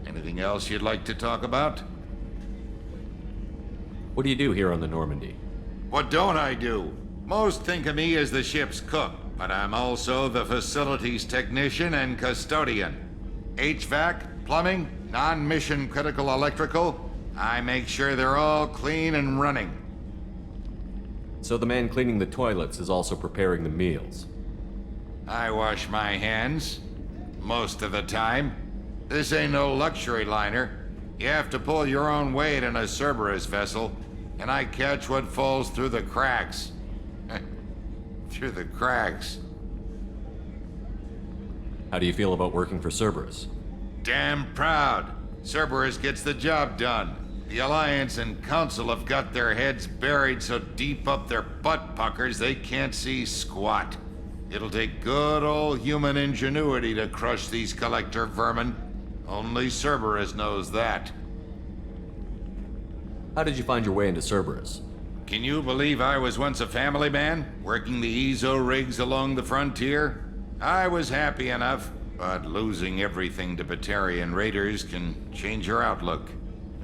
Anything else you'd like to talk about? What do you do here on the Normandy? What don't I do? Most think of me as the ship's cook, but I'm also the facilities technician and custodian. HVAC, plumbing, non-mission critical electrical. I make sure they're all clean and running. So the man cleaning the toilets is also preparing the meals. I wash my hands. Most of the time. This ain't no luxury liner. You have to pull your own weight in a Cerberus vessel, and I catch what falls through the cracks. Through the cracks. How do you feel about working for Cerberus? Damn proud. Cerberus gets the job done. The Alliance and Council have got their heads buried so deep up their butt puckers they can't see squat. It'll take good old human ingenuity to crush these collector vermin. Only Cerberus knows that. How did you find your way into Cerberus? Can you believe I was once a family man, working the Ezo rigs along the frontier? I was happy enough, but losing everything to Batarian raiders can change your outlook.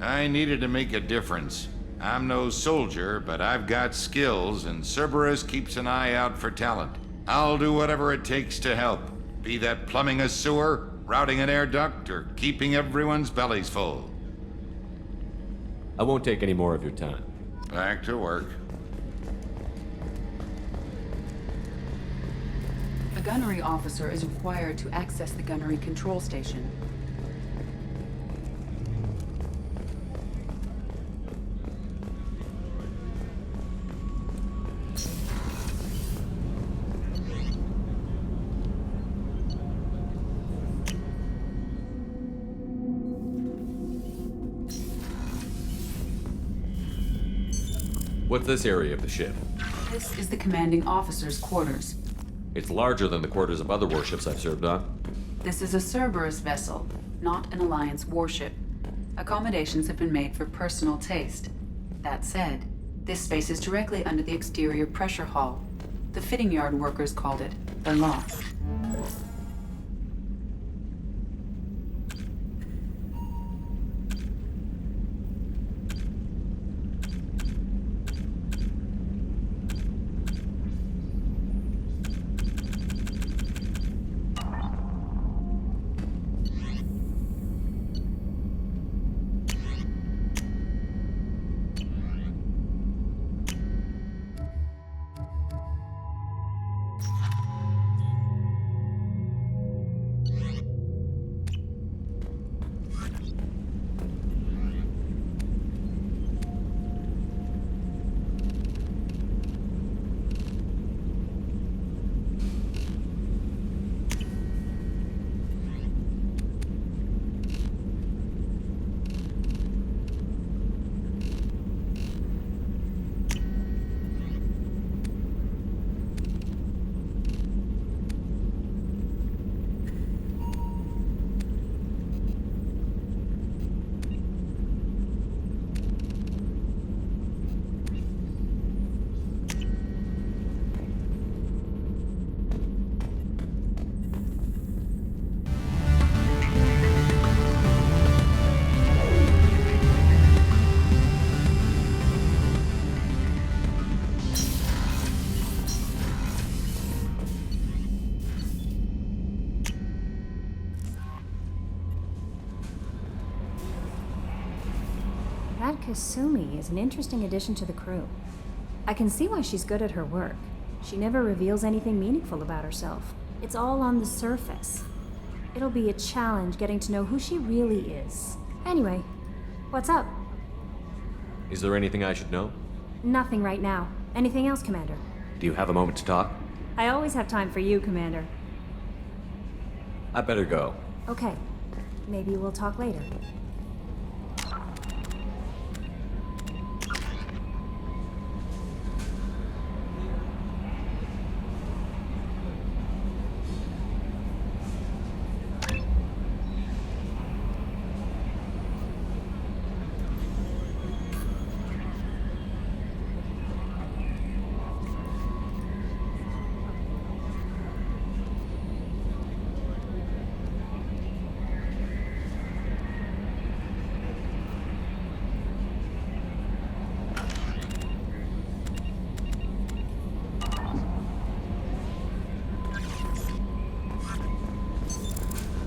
I needed to make a difference. I'm no soldier, but I've got skills, and Cerberus keeps an eye out for talent. I'll do whatever it takes to help, be that plumbing a sewer, routing an air duct, or keeping everyone's bellies full. I won't take any more of your time. Back to work. A gunnery officer is required to access the gunnery control station. What's this area of the ship? This is the commanding officer's quarters. It's larger than the quarters of other warships I've served on. This is a Cerberus vessel, not an Alliance warship. Accommodations have been made for personal taste. That said, this space is directly under the exterior pressure hull. The fitting yard workers called it the loft. That Kasumi is an interesting addition to the crew. I can see why she's good at her work. She never reveals anything meaningful about herself. It's all on the surface. It'll be a challenge getting to know who she really is. Anyway, what's up? Is there anything I should know? Nothing right now. Anything else, Commander? Do you have a moment to talk? I always have time for you, Commander. I better go. Okay. Maybe we'll talk later.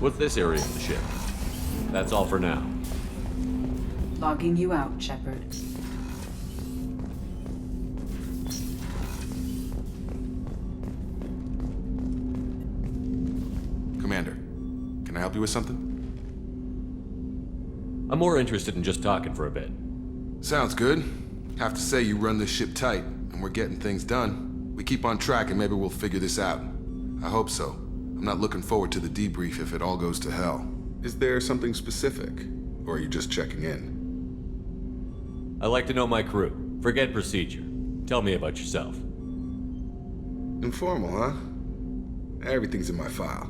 What's this area of the ship? That's all for now. Logging you out, Shepard. Commander, can I help you with something? I'm more interested in just talking for a bit. Sounds good. Have to say you run this ship tight, and we're getting things done. We keep on track and maybe we'll figure this out. I hope so. I'm not looking forward to the debrief if it all goes to hell. Is there something specific? Or are you just checking in? I like to know my crew. Forget procedure. Tell me about yourself. Informal, huh? Everything's in my file.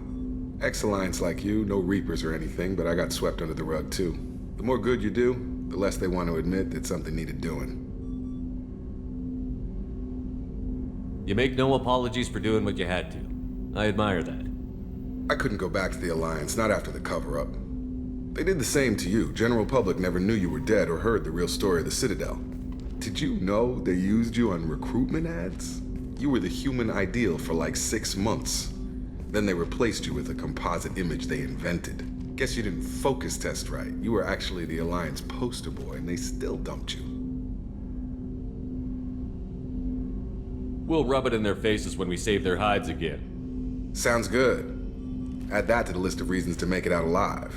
Ex-Alliance like you, no Reapers or anything, but I got swept under the rug too. The more good you do, the less they want to admit that something needed doing. You make no apologies for doing what you had to. I admire that. I couldn't go back to the Alliance, not after the cover-up. They did the same to you. General public never knew you were dead or heard the real story of the Citadel. Did you know they used you on recruitment ads? You were the human ideal for like 6 months. Then they replaced you with a composite image they invented. Guess you didn't focus test right. You were actually the Alliance poster boy, and they still dumped you. We'll rub it in their faces when we save their hides again. Sounds good. Add that to the list of reasons to make it out alive.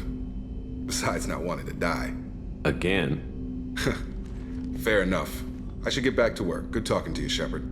Besides not wanting to die. Again? Fair enough. I should get back to work. Good talking to you, Shepard.